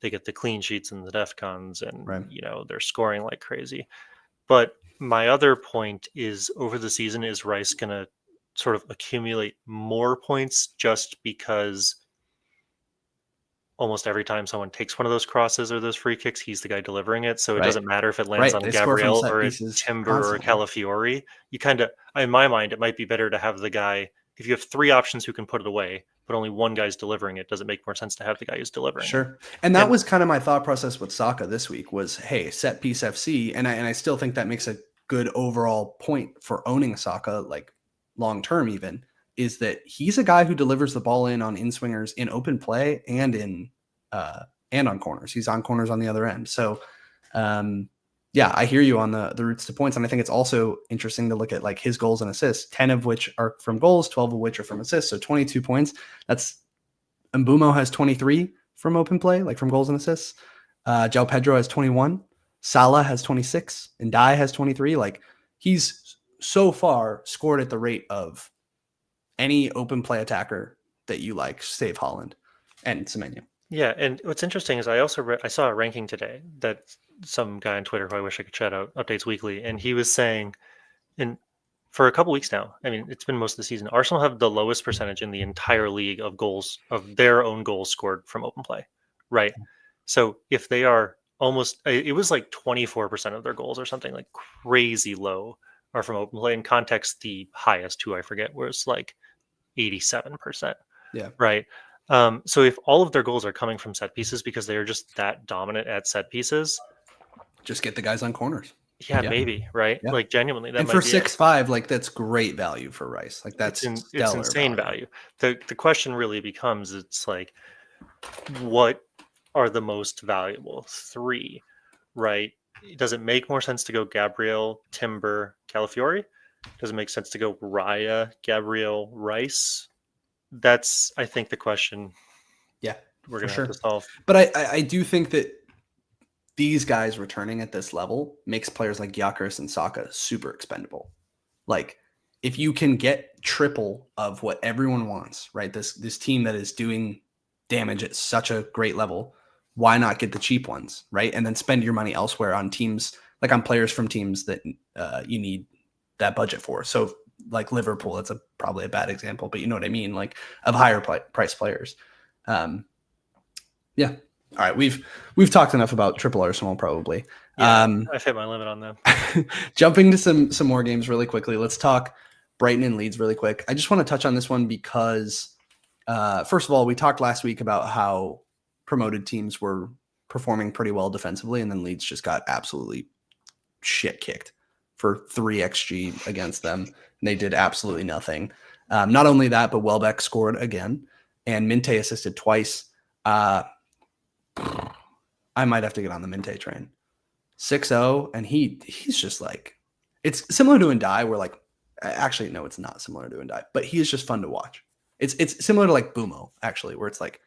Speaker 1: they get the clean sheets and the defcons, and
Speaker 2: Right.
Speaker 1: they're scoring like crazy. But my other point is, over the season, is Rice gonna sort of accumulate more points just because almost every time someone takes one of those crosses or those free kicks, he's the guy delivering it. So it
Speaker 2: Right.
Speaker 1: doesn't matter if it lands
Speaker 2: Right.
Speaker 1: on
Speaker 2: They score from
Speaker 1: Gabriel
Speaker 2: set
Speaker 1: or a
Speaker 2: pieces
Speaker 1: Timber or a
Speaker 2: constantly.
Speaker 1: Calafiori. You kind of, in my mind, it might be better to have the guy, if you have three options who can put it away, but only one guy's delivering it, does it make more sense to have the guy who's delivering it?
Speaker 2: Sure. And that
Speaker 1: And
Speaker 2: was kind of my thought process with Saka this week was, hey, set piece FC. And I still think that makes a good overall point for owning Saka, like long term even, is that he's a guy who delivers the ball in on in swingers in open play and on corners. He's on corners on the other end. So yeah, I hear you on the routes to points. And I think it's also interesting to look at like his goals and assists, 10 of which are from goals, 12 of which are from assists. So 22 points. That's Mbumo has 23 from open play, like from goals and assists. Joao Pedro has 21. Salah has 26. And Dai has 23. Like, he's so far scored at the rate of any open play attacker that you like, save Haaland and Semenyo.
Speaker 1: yeah, and what's interesting is I also I saw a ranking today that some guy on Twitter who I wish I could shout out, updates weekly, and he was saying, and for a couple weeks now, I mean, it's been most of the season, Arsenal have the lowest percentage in the entire league of goals, of their own goals scored from open play, right? So if they are almost, it was like 24% of their goals or something like crazy low are from open play. In context, the highest, who I forget, was like 87%,
Speaker 2: Yeah.
Speaker 1: right? So if all of their goals are coming from set pieces because they are just that dominant at set pieces,
Speaker 2: Just get the guys on corners.
Speaker 1: yeah,
Speaker 2: Yeah.
Speaker 1: maybe, right?
Speaker 2: Yeah.
Speaker 1: Like, genuinely, that
Speaker 2: And for
Speaker 1: might be it.
Speaker 2: 6.5, like, that's great value for Rice. Like, that's
Speaker 1: It's
Speaker 2: stellar
Speaker 1: insane
Speaker 2: value.
Speaker 1: value. The question really becomes, it's like, what are the most valuable three, right? Does it make more sense to go Gabriel, Timber, Calafiori? Does it make sense to go Raya, Gabriel, Rice? That's, I think, the question.
Speaker 2: Yeah.
Speaker 1: we're
Speaker 2: For
Speaker 1: gonna have to
Speaker 2: sure.
Speaker 1: solve.
Speaker 2: But I do think that these guys returning at this level makes players like Gyökeres and Saka super expendable. Like if you can get triple of what everyone wants, right? This team that is doing damage at such a great level, why not get the cheap ones, right? And then spend your money elsewhere on teams, like on players from teams that you need that budget for. So like Liverpool, that's probably a bad example, but you know what I mean, like of higher price players. Yeah. All right, we've talked enough about Triple Arsenal probably.
Speaker 1: Yeah, I've hit my limit on them.
Speaker 2: Jumping to some more games really quickly. Let's talk Brighton and Leeds really quick. I just want to touch on this one because, first of all, we talked last week about how promoted teams were performing pretty well defensively, and then Leeds just got absolutely shit kicked for 3 xG against them. And they did absolutely nothing. Not only that, but Welbeck scored again, and Minte assisted twice. I might have to get on the Minte train. 6-0, and he's just like, it's similar to Ndai, where like, actually no, it's not similar to Ndai, but he is just fun to watch. It's similar to like Bumo actually, where it's like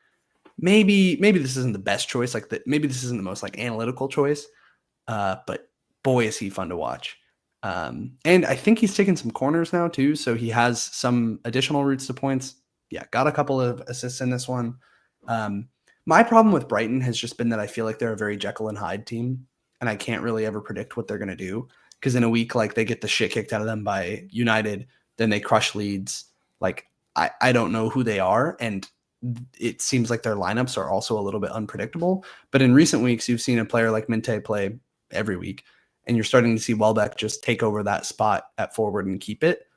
Speaker 2: maybe this isn't the best choice, like maybe this isn't the most like analytical choice, but boy is he fun to watch. And I think he's taken some corners now too, so he has some additional routes to points. Yeah, got a couple of assists in this one. My problem with Brighton has just been that I feel like they're a very Jekyll and Hyde team, and I can't really ever predict what they're going to do, because in a week, like they get the shit kicked out of them by United, then they crush Leeds. Like I don't know who they are, and it seems like their lineups are also a little bit unpredictable. But in recent weeks, you've seen a player like Minte play every week, and you're starting to see Welbeck just take over that spot at forward and keep it.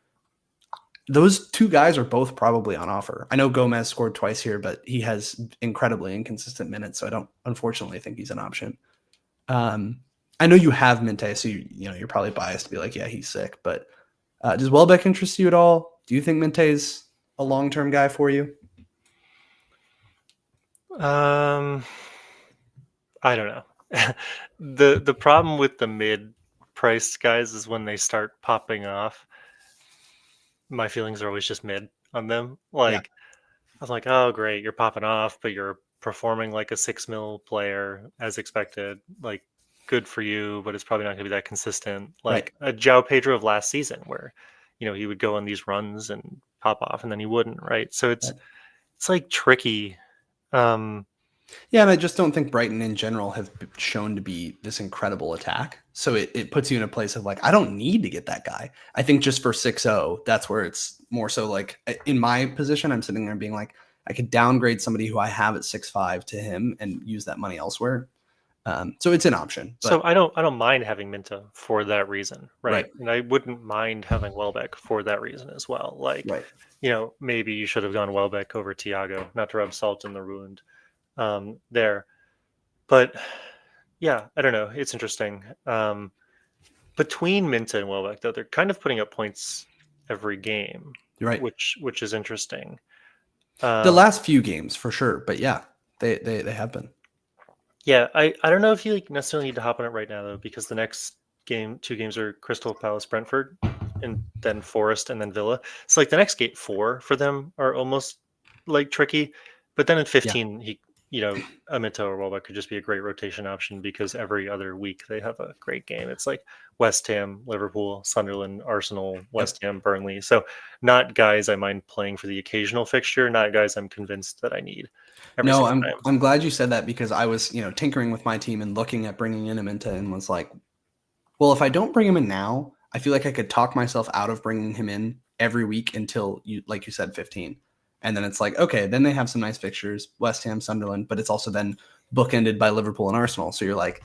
Speaker 2: Those two guys are both probably on offer. I know Gomez scored twice here, but he has incredibly inconsistent minutes, so I don't unfortunately think he's an option. I know you have Minte, so you're probably biased to be like, yeah, he's sick. But does Welbeck interest you at all? Do you think Minte's a long-term guy for you?
Speaker 1: I don't know. The problem with the mid-priced guys is when they start popping off, my feelings are always just mid on them.
Speaker 2: Yeah,
Speaker 1: Like I was like, oh great, you're popping off, but you're performing like a 6 mil player as expected. Like good for you, but it's probably not gonna be that consistent.
Speaker 2: right.
Speaker 1: Like a Joao Pedro of last season where, he would go on these runs and pop off and then he wouldn't, right? So it's like tricky. Um
Speaker 2: Yeah, and I just don't think Brighton in general have shown to be this incredible attack. So it puts you in a place of like, I don't need to get that guy. I think just for 6-0, that's where it's more so like, in my position, I'm sitting there being like, I could downgrade somebody who I have at 6-5 to him and use that money elsewhere. So it's an option.
Speaker 1: so
Speaker 2: But
Speaker 1: I don't mind having Minta for that reason, right?
Speaker 2: right,
Speaker 1: And I wouldn't mind having Welbeck for that reason as well. Like,
Speaker 2: right.
Speaker 1: maybe you should have gone Welbeck over Tiago, not to rub salt in the wound there. But yeah, I don't know. It's interesting. Between Minta and Welbeck, though, they're kind of putting up points every game,
Speaker 2: You're right.
Speaker 1: which is interesting.
Speaker 2: The last few games for sure, but yeah, they have been.
Speaker 1: Yeah, I don't know if you necessarily need to hop on it right now though, because the next two games are Crystal Palace, Brentford, and then Forest, and then Villa. So like the next gate four for them are almost like tricky, but then in
Speaker 2: Yeah,
Speaker 1: 15, Amito or Welbeck could just be a great rotation option because every other week they have a great game. It's like West Ham, Liverpool, Sunderland, Arsenal,
Speaker 2: yep.
Speaker 1: West Ham, Burnley. So not guys I mind playing for the occasional fixture, not guys I'm convinced that I need every
Speaker 2: No,
Speaker 1: single time.
Speaker 2: I'm glad you said that, because I was tinkering with my team and looking at bringing in Aminta and was like, well, if I don't bring him in now, I feel like I could talk myself out of bringing him in every week until like you said, 15. And then it's like, okay, then they have some nice fixtures, West Ham, Sunderland, but it's also then bookended by Liverpool and Arsenal. So you're like,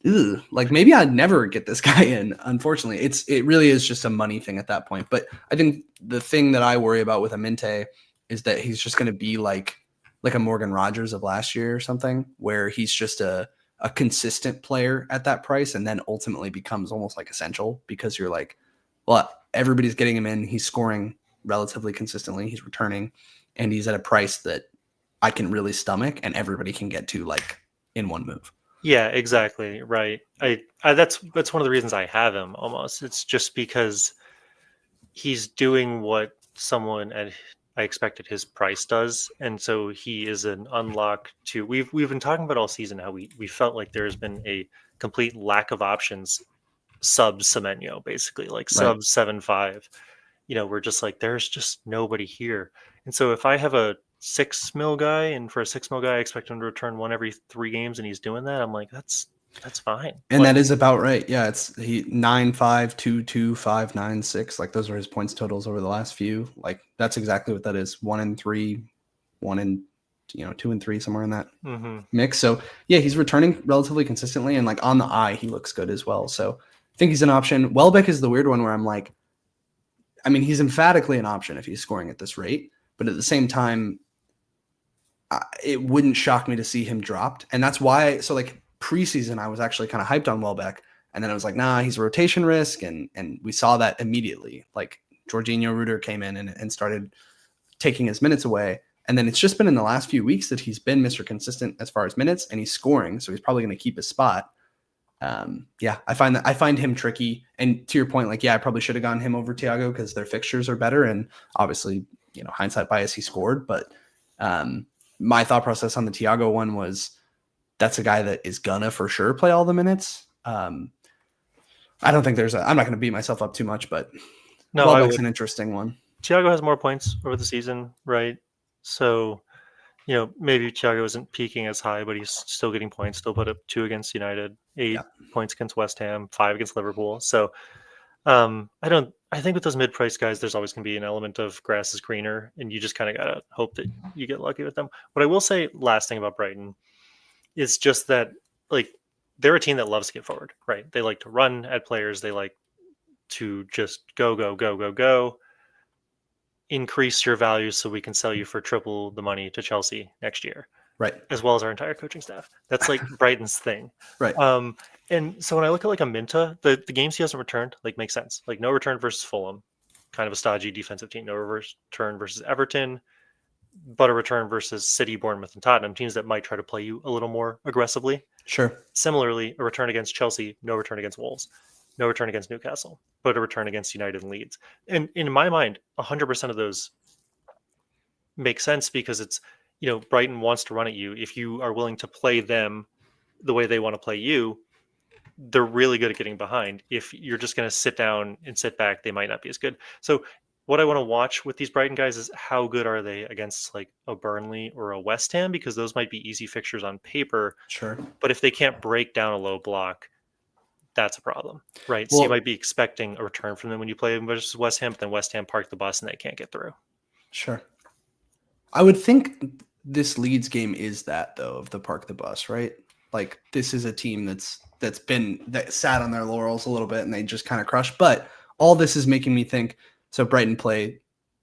Speaker 2: ew, like maybe I'd never get this guy in. Unfortunately, it really is just a money thing at that point. But I think the thing that I worry about with Aminte is that he's just going to be like a Morgan Rogers of last year or something, where he's just a consistent player at that price, and then ultimately becomes almost like essential, because you're like, well, everybody's getting him in. He's scoring relatively consistently. He's returning, and he's at a price that I can really stomach and everybody can get to like in one move.
Speaker 1: Yeah, exactly. Right. That's one of the reasons I have him almost. It's just because he's doing what someone at I expected his price does, and so he is an unlock to. We've been talking about all season how we felt like there's been a complete lack of options sub Semenyo, basically like
Speaker 2: Right.
Speaker 1: sub 7.5. We're just like there's just nobody here, and so if I have a 6 mil guy, and for a 6 mil guy, I expect him to return one every 3 games, and he's doing that. I'm like that's fine,
Speaker 2: And
Speaker 1: but
Speaker 2: that is about right. Yeah, it's he 9-5, 2-2, 5-9-6. Like those are his points totals over the last few. Like that's exactly what that is. 1-3, 2-3, somewhere in that
Speaker 1: mhm.
Speaker 2: mix. So yeah, he's returning relatively consistently, and like on the eye, he looks good as well. So I think he's an option. Welbeck is the weird one where I'm like, I mean, he's emphatically an option if he's scoring at this rate, but at the same time, it wouldn't shock me to see him dropped. And that's why, so like preseason, I was actually kind of hyped on Welbeck. And then I was like, nah, he's a rotation risk. And we saw that immediately. Like Jorginho Ruder came in and started taking his minutes away. And then it's just been in the last few weeks that he's been Mr. Consistent as far as minutes, and he's scoring. So he's probably going to keep his spot. Yeah, I find him tricky. And to your point, like, yeah, I probably should have gone him over Thiago because their fixtures are better. And obviously, hindsight bias, he scored. But my thought process on the Thiago one was that's a guy that is gonna for sure play all the minutes. I don't think I'm not going to beat myself up too much, but
Speaker 1: No, I
Speaker 2: Welbeck's
Speaker 1: would.
Speaker 2: an interesting one.
Speaker 1: Thiago has more points over the season, right? So, maybe Thiago isn't peaking as high, but he's still getting points. Still put up 2 against United, 8
Speaker 2: Yeah.
Speaker 1: points against West Ham, 5 against Liverpool. So, I think with those mid-price guys, there's always going to be an element of grass is greener, and you just kind of gotta hope that you get lucky with them. What I will say, last thing about Brighton, is just that like they're a team that loves to get forward, right? They like to run at players. They like to just go, go, go, go, go. Increase your value so we can sell you for triple the money to Chelsea next year,
Speaker 2: Right.
Speaker 1: as well as our entire coaching staff. That's like Brighton's thing.
Speaker 2: Right.
Speaker 1: And so when I look at like a Minta, the games he hasn't returned like make sense. Like no return versus Fulham, kind of a stodgy defensive team. No return versus Everton, but a return versus City, Bournemouth, and Tottenham, teams that might try to play you a little more aggressively.
Speaker 2: Sure.
Speaker 1: Similarly, a return against Chelsea, no return against Wolves, no return against Newcastle, but a return against United and Leeds. And in my mind, 100% of those make sense because it's, Brighton wants to run at you. If you are willing to play them the way they want to play you, they're really good at getting behind. If you're just going to sit down and sit back, they might not be as good. So what I want to watch with these Brighton guys is how good are they against like a Burnley or a West Ham, because those might be easy fixtures on paper.
Speaker 2: Sure.
Speaker 1: But if they can't break down a low block, that's a problem, right? So you might be expecting a return from them when you play versus West Ham, but then West Ham park the bus and they can't get through.
Speaker 2: Sure. I would think this Leeds game is that though, of the park the bus, right? Like this is a team that sat on their laurels a little bit and they just kind of crushed. But all this is making me think. So Brighton played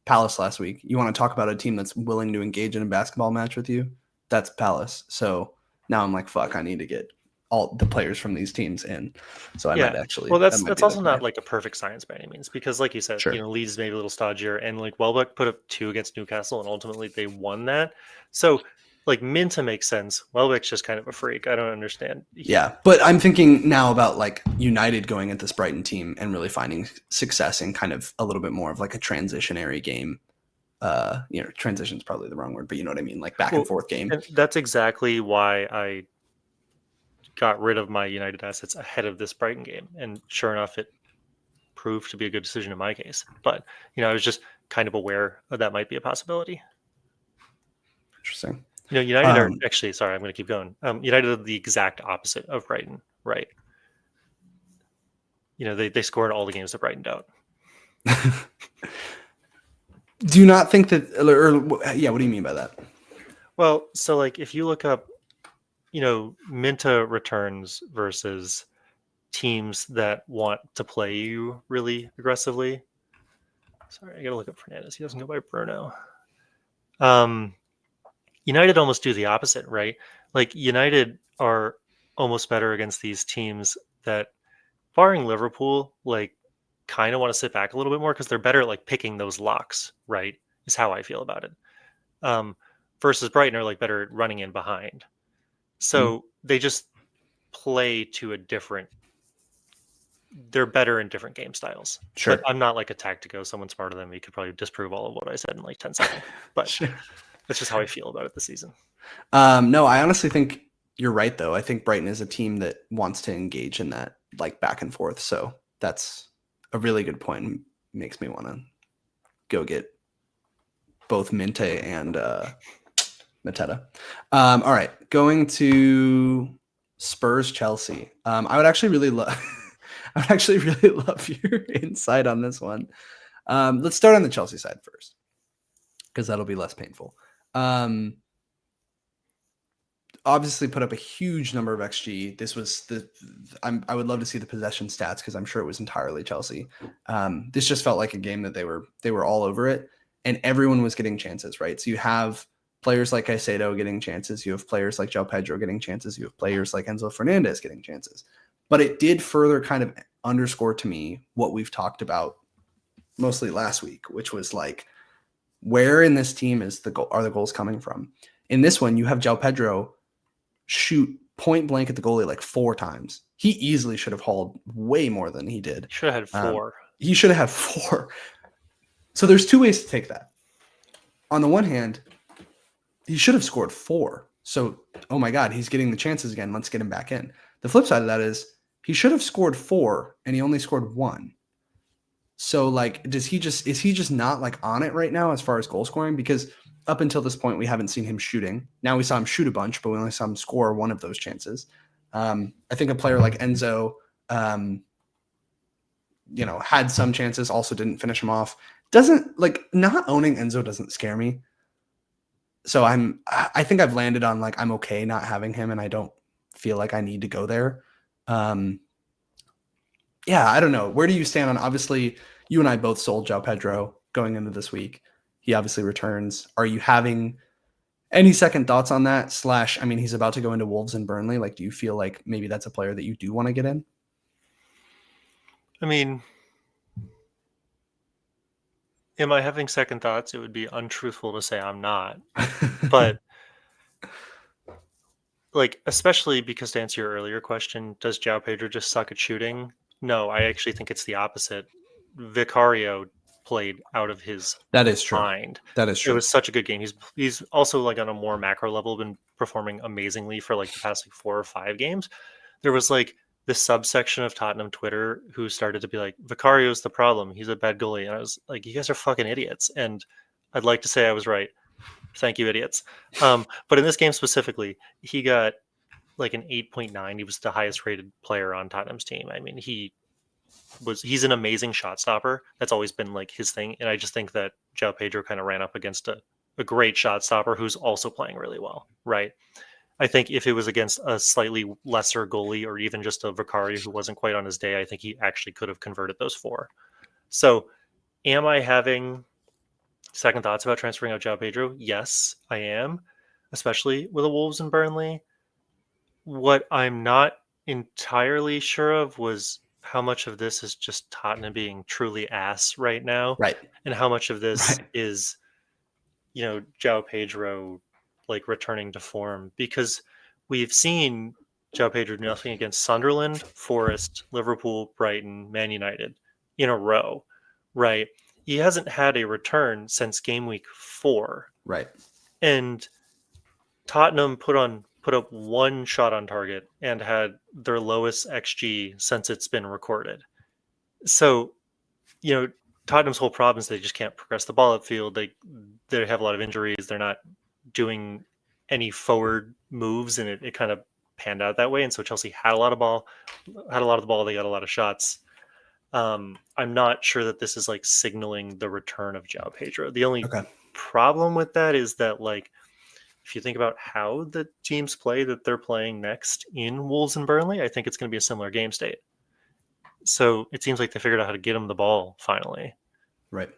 Speaker 2: Palace last week. You want to talk about a team that's willing to engage in a basketball match with you? That's Palace. So now I'm like, fuck, I need to get all the players from these teams in. So I might actually.
Speaker 1: Well, that's also not like a perfect science by any means, because like you said,
Speaker 2: Sure.
Speaker 1: Leeds is maybe a little stodgier, and like Welbeck put up 2 against Newcastle, and ultimately they won that. So like Minta makes sense. Welbeck's just kind of a freak. I don't understand.
Speaker 2: Yeah, but I'm thinking now about like United going at this Brighton team and really finding success in kind of a little bit more of like a transitionary game. Transition's probably the wrong word, but you know what I mean, like back and forth game.
Speaker 1: And that's exactly why I got rid of my United assets ahead of this Brighton game, and sure enough, it proved to be a good decision in my case. But I was just kind of aware that might be a possibility.
Speaker 2: Interesting.
Speaker 1: United are actually, sorry, I'm going to keep going. United are the exact opposite of Brighton, right? They scored all the games that Brighton don't.
Speaker 2: Do you not think that, or yeah, what do you mean by that?
Speaker 1: Well, so like if you look up, Minta returns versus teams that want to play you really aggressively. Sorry, I got to look up Fernandez. He doesn't go by Bruno. United almost do the opposite, right? Like United are almost better against these teams that, barring Liverpool, like kind of want to sit back a little bit more because they're better at like picking those locks, right? Is how I feel about it. Versus Brighton are like better at running in behind. So they just play to a different they're better in different game styles.
Speaker 2: Sure.
Speaker 1: But I'm not like a tactico, someone smarter than me could probably disprove all of what I said in like 10 seconds. But
Speaker 2: Sure.
Speaker 1: that's just how I feel about it this season.
Speaker 2: No, I honestly think you're right, though. I think Brighton is a team that wants to engage in that like back and forth. So that's a really good point. Makes me want to go get both Minte and Mateta. All right, going to Spurs Chelsea. I would actually really love. I would actually really love your insight on this one. Let's start on the Chelsea side first, because that'll be less painful. Obviously put up a huge number of XG. This was I would love to see the possession stats because I'm sure it was entirely Chelsea. This just felt like a game that they were all over it, and everyone was getting chances, right? So you have players like Caicedo getting chances, you have players like Joao Pedro getting chances, you have players like Enzo Fernandez getting chances. But it did further kind of underscore to me what we've talked about mostly last week, which was like, where in this team are the goals coming from? In this one, you have Joao Pedro shoot point blank at the goalie like 4 times. He easily should have hauled way more than he did.
Speaker 1: He should have had 4.
Speaker 2: He should have had 4. So there's 2 ways to take that. On the one hand, he should have scored 4. So, oh my God, he's getting the chances again. Let's get him back in. The flip side of that is he should have scored 4 and he only scored 1. So like, is he just not like on it right now as far as goal scoring? Because up until this point, we haven't seen him shooting. Now we saw him shoot a bunch, but we only saw him score one of those chances. I think a player like Enzo, had some chances, also didn't finish him off. Not owning Enzo doesn't scare me. So I think I've landed on like, I'm okay not having him and I don't feel like I need to go there. I don't know. Where do you stand on, obviously you and I both sold Joao Pedro going into this week. He obviously returns. Are you having any second thoughts on that? / he's about to go into Wolves and Burnley. Like, do you feel like maybe that's a player that you do want to get in?
Speaker 1: I mean, am I having second thoughts? It would be untruthful to say I'm not. But like, especially because to answer your earlier question, does Joao Pedro just suck at shooting? No, I actually think it's the opposite. Vicario played out of his
Speaker 2: that is true.
Speaker 1: mind.
Speaker 2: That is true.
Speaker 1: It was such a good game. He's also like on a more macro level been performing amazingly for like the past like 4 or 5 games. There was like this subsection of Tottenham Twitter who started to be like, Vicario's the problem. He's a bad goalie. And I was like, you guys are fucking idiots. And I'd like to say I was right. Thank you, idiots. But in this game specifically, he got like an 8.9. He was the highest rated player on Tottenham's team. I mean, he's an amazing shot stopper. That's always been like his thing. And I just think that Joao Pedro kind of ran up against a great shot stopper who's also playing really well, right? I think if it was against a slightly lesser goalie or even just a Vicario who wasn't quite on his day, I think he actually could have converted those 4. So am I having second thoughts about transferring out Joao Pedro? Yes, I am, especially with the Wolves and Burnley. What I'm not entirely sure of was how much of this is just Tottenham being truly ass right now,
Speaker 2: right,
Speaker 1: and how much of this is, Joao Pedro like returning to form, because we've seen Joao Pedro do nothing against Sunderland, Forest, Liverpool, Brighton, Man United in a row, right? He hasn't had a return since game week 4,
Speaker 2: right,
Speaker 1: and Tottenham put up 1 shot on target and had their lowest XG since it's been recorded. So, Tottenham's whole problem is they just can't progress the ball upfield. They have a lot of injuries. They're not doing any forward moves, and it kind of panned out that way. And so Chelsea had a lot of the ball. They got a lot of shots. I'm not sure that this is like signaling the return of Joao Pedro. The only problem with that is that like, if you think about how the teams play that they're playing next in Wolves and Burnley, I think it's going to be a similar game state. So it seems like they figured out how to get him the ball finally.
Speaker 2: Right.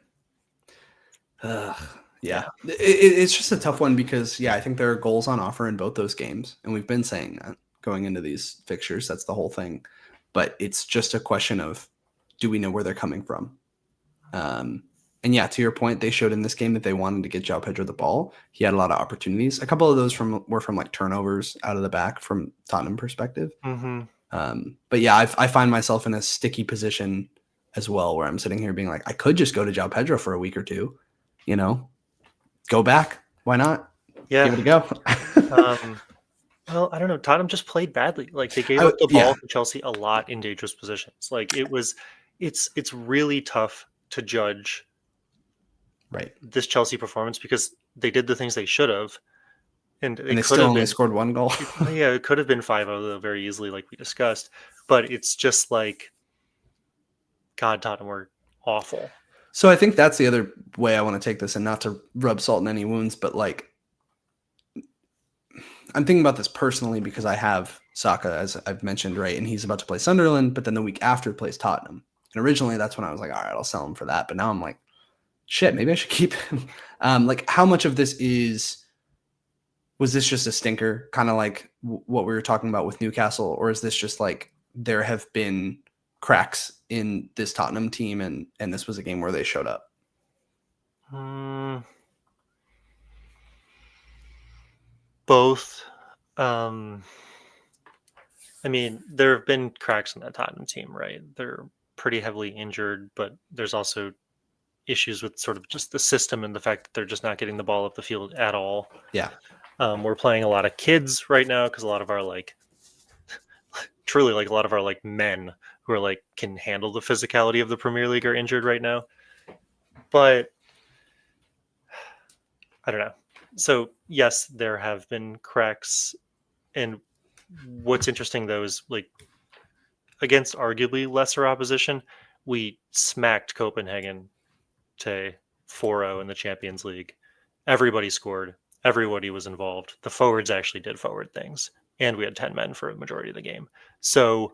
Speaker 2: Yeah. It's just a tough one because, I think there are goals on offer in both those games. And we've been saying that going into these fixtures. That's the whole thing. But it's just a question of, do we know where they're coming from? And to your point, they showed in this game that they wanted to get Joao Pedro the ball. He had a lot of opportunities. A couple of those were from like turnovers out of the back from Tottenham perspective.
Speaker 1: Mm-hmm.
Speaker 2: But yeah, I find myself in a sticky position as well, where I'm sitting here being like, I could just go to Joao Pedro for a week or two, go back. Why not? Give
Speaker 1: Yeah.
Speaker 2: it a go.
Speaker 1: Well, I don't know. Tottenham just played badly. Like they gave up the
Speaker 2: Yeah,
Speaker 1: ball to Chelsea a lot in dangerous positions. Like it's really tough to judge
Speaker 2: right.
Speaker 1: this Chelsea performance because they did the things they should have, and
Speaker 2: And
Speaker 1: it
Speaker 2: they
Speaker 1: could
Speaker 2: still
Speaker 1: have
Speaker 2: only
Speaker 1: been.
Speaker 2: scored one goal.
Speaker 1: Yeah, it could have been 5-0 very easily, like we discussed. But it's just like, God, Tottenham were awful.
Speaker 2: So I think that's the other way I want to take this, and not to rub salt in any wounds, but like I'm thinking about this personally because I have Saka, as I've mentioned, right? And he's about to play Sunderland, but then the week after plays Tottenham. And originally that's when I was like, all right, I'll sell him for that. But now I'm like, shit, maybe I should keep him. Like how much of this was this just a stinker, kind of like what we were talking about with Newcastle? Or is this just like there have been cracks in this Tottenham team and this was a game where they showed up?
Speaker 1: Both. I mean, there have been cracks in that Tottenham team, right? They're pretty heavily injured, but there's also issues with sort of just the system and the fact that they're just not getting the ball up the field at all.
Speaker 2: Yeah.
Speaker 1: We're playing a lot of kids right now because a lot of our like truly like a lot of our like men who are like can handle the physicality of the Premier League are injured right now. But I don't know. So yes, there have been cracks, and what's interesting though is like against arguably lesser opposition, we smacked Copenhagen to 4-0 in the Champions League. Everybody scored. Everybody was involved. The forwards actually did forward things, and we had 10 men for a majority of the game. So,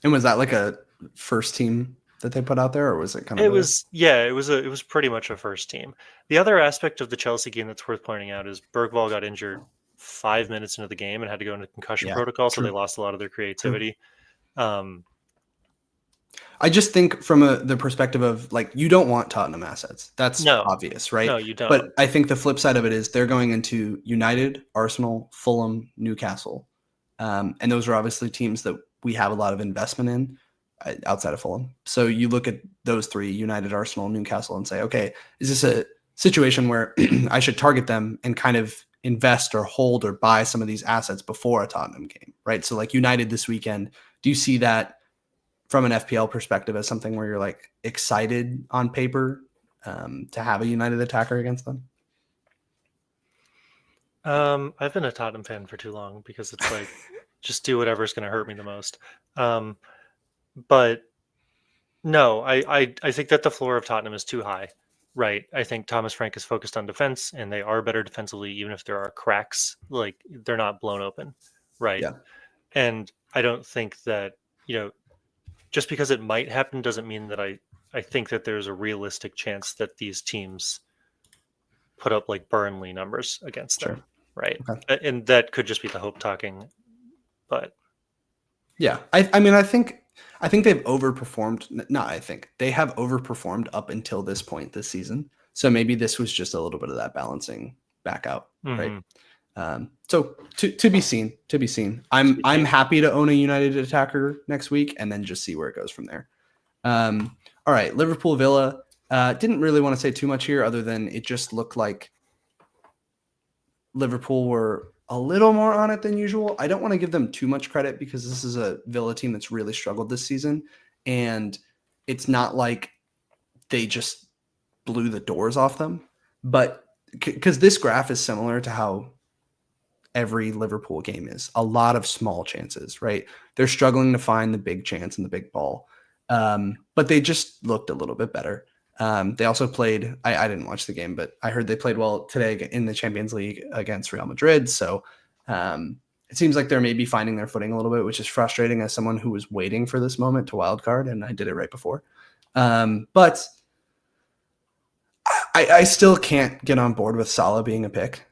Speaker 2: and was that like a first team that they put out there, or was it kind of?
Speaker 1: It was pretty much a first team. The other aspect of the Chelsea game that's worth pointing out is Bergvall got injured 5 minutes into the game and had to go into concussion protocol, so they lost a lot of their creativity.
Speaker 2: I just think from the perspective of like, you don't want Tottenham assets. That's obvious, right?
Speaker 1: No, you don't.
Speaker 2: But I think the flip side of it is they're going into United, Arsenal, Fulham, Newcastle. And those are obviously teams that we have a lot of investment in outside of Fulham. So you look at those three, United, Arsenal, Newcastle, and say, okay, is this a situation where I should target them and kind of invest or hold or buy some of these assets before a Tottenham game, right? So like United this weekend, do you see that from an FPL perspective as something where you're like excited on paper to have a United attacker against them?
Speaker 1: I've been a Tottenham fan for too long because it's like, just do whatever's going to hurt me the most. But no, I think that the floor of Tottenham is too high, right? I think Thomas Frank is focused on defense, and they are better defensively, even if there are cracks. Like they're not blown open, right?
Speaker 2: Yeah.
Speaker 1: And I don't think that just because it might happen doesn't mean that I think that there's a realistic chance that these teams put up like Burnley numbers against them, right? Okay. And that could just be the hope talking, but
Speaker 2: yeah, I mean, I think they've overperformed. No, I think they have overperformed up until this point this season. So maybe this was just a little bit of that balancing back out, right? So to be seen. I'm happy to own a United attacker next week and then just see where it goes from there. All right, Liverpool Villa. Didn't really want to say too much here other than it just looked like Liverpool were a little more on it than usual. I don't want to give them too much credit because this is a Villa team that's really struggled this season. And it's not like they just blew the doors off them. But because this graph is similar to how every Liverpool game is. A lot of small chances, right? They're struggling to find the big chance and the big ball. But they just looked a little bit better. They also played, I didn't watch the game, but I heard they played well today in the Champions League against Real Madrid. So it seems like they're maybe finding their footing a little bit, which is frustrating as someone who was waiting for this moment to wildcard, and I did it right before. But I still can't get on board with Salah being a pick.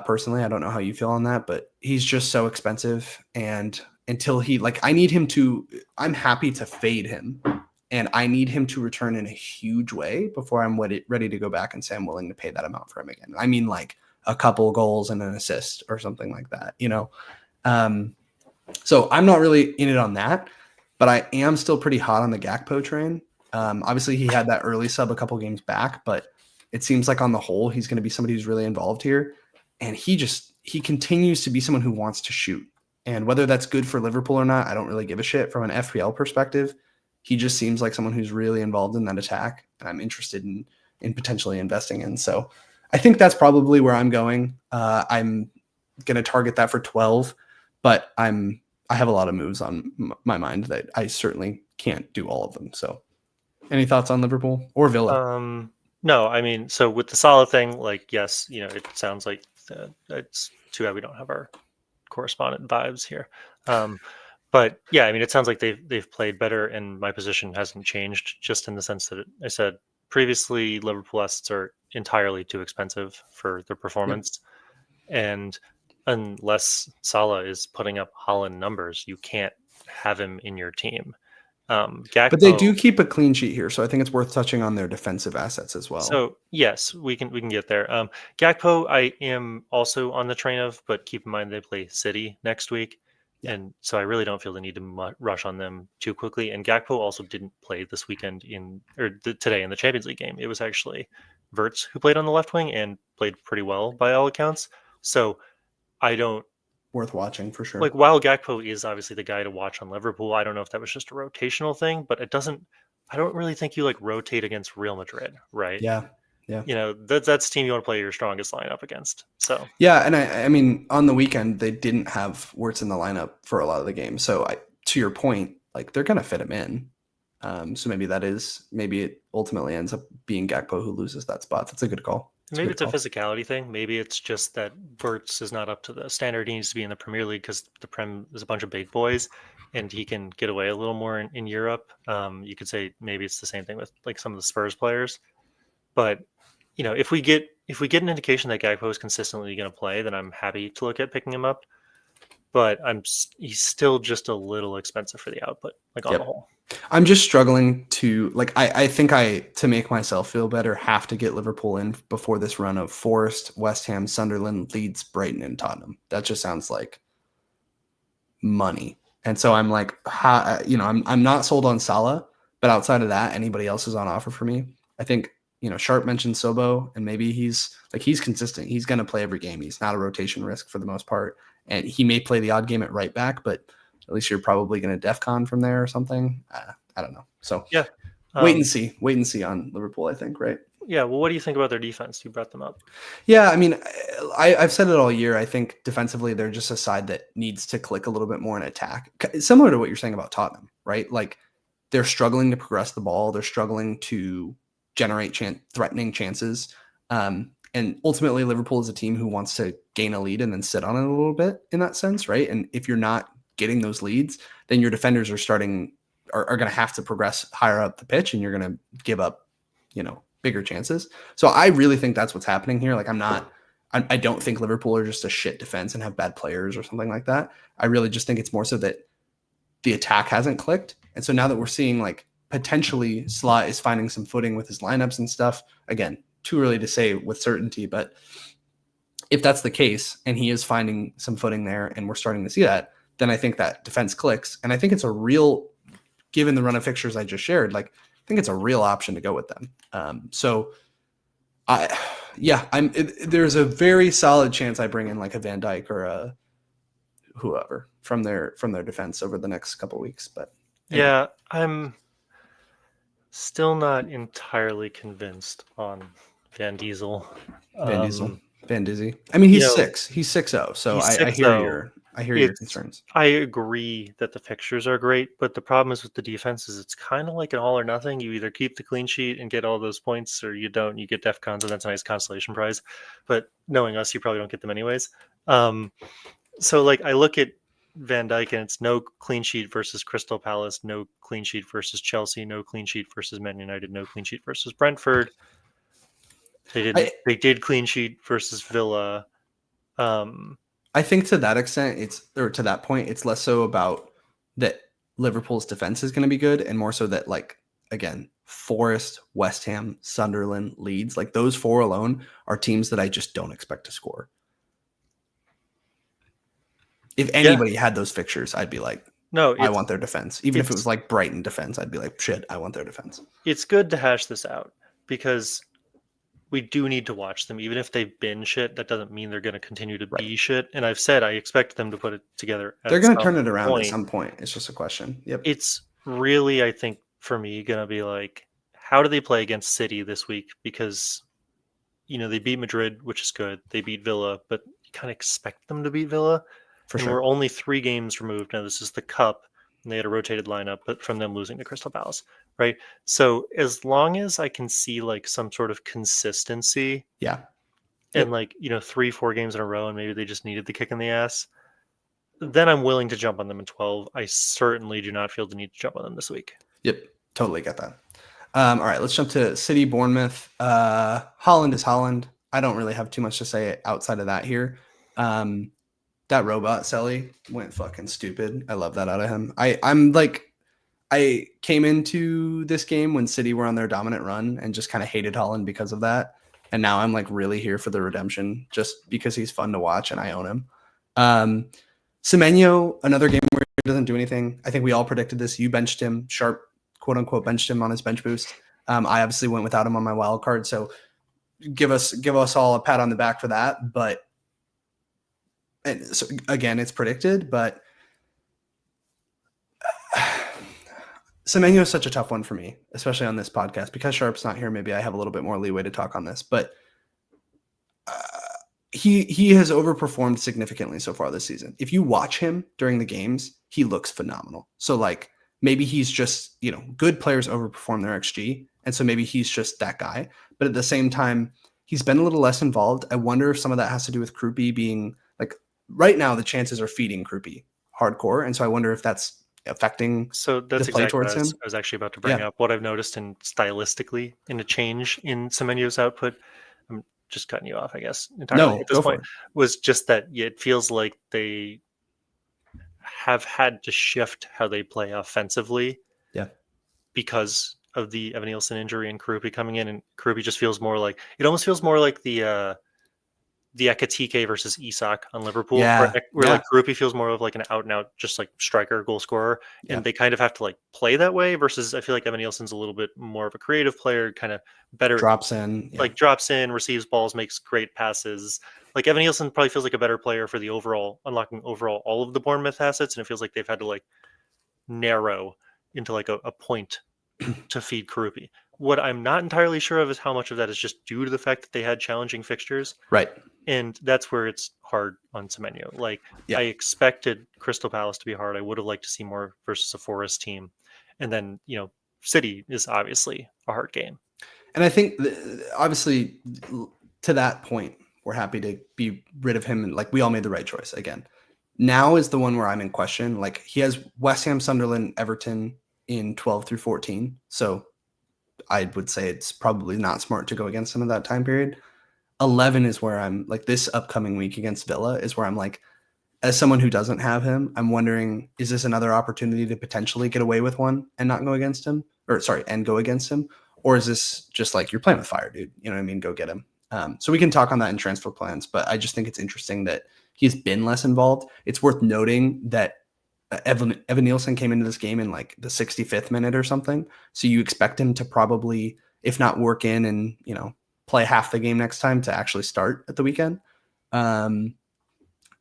Speaker 2: Personally, I don't know how you feel on that, but he's just so expensive. And until I'm happy to fade him. And I need him to return in a huge way before I'm ready to go back and say I'm willing to pay that amount for him again. I mean, like a couple goals and an assist or something like that, So I'm not really in it on that, but I am still pretty hot on the Gakpo train. Obviously, he had that early sub a couple games back, but it seems like on the whole, he's going to be somebody who's really involved here. And he continues to be someone who wants to shoot. And whether that's good for Liverpool or not, I don't really give a shit from an FPL perspective. He just seems like someone who's really involved in that attack, and I'm interested in potentially investing in. So I think that's probably where I'm going. I'm going to target that for 12, but I have a lot of moves on my mind that I certainly can't do all of them. So any thoughts on Liverpool or Villa?
Speaker 1: No, I mean, so with the Salah thing, like, yes, it sounds like it's too bad we don't have our correspondent vibes here. But yeah, I mean, it sounds like they've played better, and my position hasn't changed, just in the sense that I said previously, Liverpool assets are entirely too expensive for their
Speaker 2: Yep.
Speaker 1: performance, and unless Salah is putting up Holland numbers, you can't have him in your team.
Speaker 2: But they
Speaker 1: Gakpo.
Speaker 2: do keep a clean sheet here, so I think it's worth touching on their defensive assets as well.
Speaker 1: So yes, we can get there. Gakpo, I am also on the train of, but keep in mind they play City next week,
Speaker 2: Yeah.
Speaker 1: and so I really don't feel the need to rush on them too quickly. And Gakpo also didn't play this weekend today in the Champions League game. It was actually Verts who played on the left wing and played pretty well by all accounts. So I don't
Speaker 2: Worth watching for sure.
Speaker 1: like, while Gakpo is obviously the guy to watch on Liverpool, I don't know if that was just a rotational thing, but it doesn't. I don't really think you like rotate against Real Madrid, right?
Speaker 2: Yeah. Yeah.
Speaker 1: That's the team you want to play your strongest lineup against. So
Speaker 2: Yeah, and I mean, on the weekend they didn't have Wirtz in the lineup for a lot of the game. So to your point, like they're gonna fit him in. So maybe it ultimately ends up being Gakpo who loses that spot. That's a good call. It's a
Speaker 1: maybe
Speaker 2: good
Speaker 1: it's a
Speaker 2: call.
Speaker 1: physicality thing. Maybe it's just that Verts is not up to the standard he needs to be in the Premier League, because the Prem is a bunch of big boys, and he can get away a little more in Europe. You could say maybe it's the same thing with like some of the Spurs players. But if we get an indication that Gakpo is consistently going to play, then I'm happy to look at picking him up. But he's still just a little expensive for the output, like on the
Speaker 2: Yep.
Speaker 1: whole.
Speaker 2: I'm just struggling to like I think to make myself feel better have to get Liverpool in before this run of Forest, West Ham, Sunderland, Leeds, Brighton, and Tottenham. That just sounds like money. And so I'm like, I'm not sold on Salah, but outside of that, anybody else is on offer for me. I think Sharp mentioned Sobo, and maybe he's consistent. He's going to play every game. He's not a rotation risk for the most part, and he may play the odd game at right back, but at least you're probably going to DEFCON from there or something. I don't know. So
Speaker 1: Yeah.
Speaker 2: wait and see on Liverpool. I think, right?
Speaker 1: Yeah. Well, what do you think about their defense? You brought them up.
Speaker 2: Yeah, I mean, I've said it all year. I think defensively, they're just a side that needs to click a little bit more in attack. Similar to what you're saying about Tottenham, right? Like they're struggling to progress the ball. They're struggling to generate threatening chances. And ultimately, Liverpool is a team who wants to gain a lead and then sit on it a little bit in that sense, right? And if you're not getting those leads, then your defenders are going to have to progress higher up the pitch, and you're going to give up, bigger chances. So I really think that's what's happening here. Like I don't think Liverpool are just a shit defense and have bad players or something like that. I really just think it's more so that the attack hasn't clicked. And so now that we're seeing like potentially Salah is finding some footing with his lineups and stuff, again, too early to say with certainty, but if that's the case and he is finding some footing there and we're starting to see that, then I think that defense clicks. And I think it's a real, given the run of fixtures I just shared, like I think it's a real option to go with them. There's a very solid chance I bring in like a Van Dyke or a whoever from their defense over the next couple of weeks. But anyway.
Speaker 1: Yeah, I'm still not entirely convinced on Van Diesel.
Speaker 2: Van Diesel, Van Dizzy. I mean, he's 6. He's 6-0. So
Speaker 1: He's
Speaker 2: I hear
Speaker 1: 6-0.
Speaker 2: your concerns.
Speaker 1: I agree that the fixtures are great, but the problem is with the defense is it's kind of like an all or nothing. You either keep the clean sheet and get all those points, or you don't. You get DEFCONs, and that's a nice consolation prize. But knowing us, you probably don't get them anyways. So like I look at Van Dijk, and it's no clean sheet versus Crystal Palace, no clean sheet versus Chelsea, no clean sheet versus Man United, no clean sheet versus Brentford. They did clean sheet versus Villa.
Speaker 2: I think to that extent, to that point, it's less so about that Liverpool's defense is going to be good, and more so that, like, again, Forest, West Ham, Sunderland, Leeds, like those 4 alone are teams that I just don't expect to score. If
Speaker 1: Yeah.
Speaker 2: anybody had those fixtures, I'd be like,
Speaker 1: No,
Speaker 2: I want their defense. Even if it was
Speaker 1: it's
Speaker 2: like Brighton defense, I'd be like, shit, I want their defense.
Speaker 1: it's good to hash this out because we do need to watch them. Even if they've been shit, that doesn't mean they're going to continue to
Speaker 2: Right.
Speaker 1: be shit. And I've said I expect them to put it together
Speaker 2: They're
Speaker 1: at
Speaker 2: going to
Speaker 1: some
Speaker 2: turn it around at
Speaker 1: point.
Speaker 2: some point. It's just a question. Yep.
Speaker 1: It's really, I think, for me, going to be like, how do they play against City this week? Because, they beat Madrid, which is good. They beat Villa, but you kind of expect them to beat Villa.
Speaker 2: For
Speaker 1: And
Speaker 2: sure.
Speaker 1: we're only 3 games removed. Now, this is the Cup, and they had a rotated lineup, but from them losing to Crystal Palace, right? So as long as I can see like some sort of consistency
Speaker 2: Yeah.
Speaker 1: and
Speaker 2: Yep.
Speaker 1: 3-4 games in a row, and maybe they just needed the kick in the ass, then I'm willing to jump on them in 12. I certainly do not feel the need to jump on them this week.
Speaker 2: Yep. Totally get that. All right, let's jump to City, Bournemouth. Holland is Holland. I don't really have too much to say outside of that here. That robot Selly went fucking stupid. I love that out of him. I came into this game when City were on their dominant run and just kind of hated Holland because of that. And now I'm like really here for the redemption just because he's fun to watch and I own him. Semenyo, another game where he doesn't do anything. I think we all predicted this. You benched him. Sharp, quote unquote, benched him on his bench boost. I obviously went without him on my wild card. So give us all a pat on the back for that. But and so again, it's predicted, but Semenyo is such a tough one for me, especially on this podcast. Because Sharp's not here, maybe I have a little bit more leeway to talk on this. But he has overperformed significantly so far this season. If you watch him during the games, he looks phenomenal. So like maybe he's just, good players overperform their XG. And so maybe he's just that guy. But at the same time, he's been a little less involved. I wonder if some of that has to do with Krupi being like right now, the chances are feeding Krupi hardcore. And so I wonder if that's affecting
Speaker 1: So that's
Speaker 2: the play
Speaker 1: exactly
Speaker 2: towards
Speaker 1: what
Speaker 2: him.
Speaker 1: I was actually about to bring up. What I've noticed in stylistically in a change in Semenyo's output, I'm just cutting you off, I guess, entirely
Speaker 2: No,
Speaker 1: at this
Speaker 2: go for
Speaker 1: point,
Speaker 2: it.
Speaker 1: was just that it feels like they have had to shift how they play offensively
Speaker 2: Yeah.
Speaker 1: because of the Evan Nielsen injury and Krupi coming in, and Krupi just feels more like it almost feels more like the Ekatike versus Isak on Liverpool,
Speaker 2: Yeah.
Speaker 1: where
Speaker 2: Yeah.
Speaker 1: like Krupi feels more of like an out and out, just like striker, goal scorer,
Speaker 2: Yeah.
Speaker 1: and they kind of have to like play that way. Versus, I feel like Evan Nielsen's a little bit more of a creative player, kind of better,
Speaker 2: Drops in. Yeah.
Speaker 1: like drops in, receives balls, makes great passes. Like Evan Nielsen probably feels like a better player for the overall unlocking overall all of the Bournemouth assets, and it feels like they've had to like narrow into like a point to feed Krupi. What I'm not entirely sure of is how much of that is just due to the fact that they had challenging fixtures.
Speaker 2: Right.
Speaker 1: And that's where it's hard on Semenyo. Like
Speaker 2: Yeah.
Speaker 1: I expected Crystal Palace to be hard. I would have liked to see more versus a Forest team. And then, City is obviously a hard game.
Speaker 2: And I think obviously to that point, we're happy to be rid of him. And like we all made the right choice again. Now is the one where I'm in question. Like he has West Ham, Sunderland, Everton in 12 through 14. So I would say it's probably not smart to go against him in that time period. 11 is where I'm like this upcoming week against Villa is where I'm like, as someone who doesn't have him, I'm wondering, is this another opportunity to potentially get away with one and not go against him? And go against him? Or is this just like you're playing with fire, dude? You know what I mean? Go get him. So we can talk on that in transfer plans, but I just think it's interesting that he's been less involved. It's worth noting that Evan Nielsen came into this game in like the 65th minute or something. So you expect him to probably, if not work in and, play half the game next time to actually start at the weekend.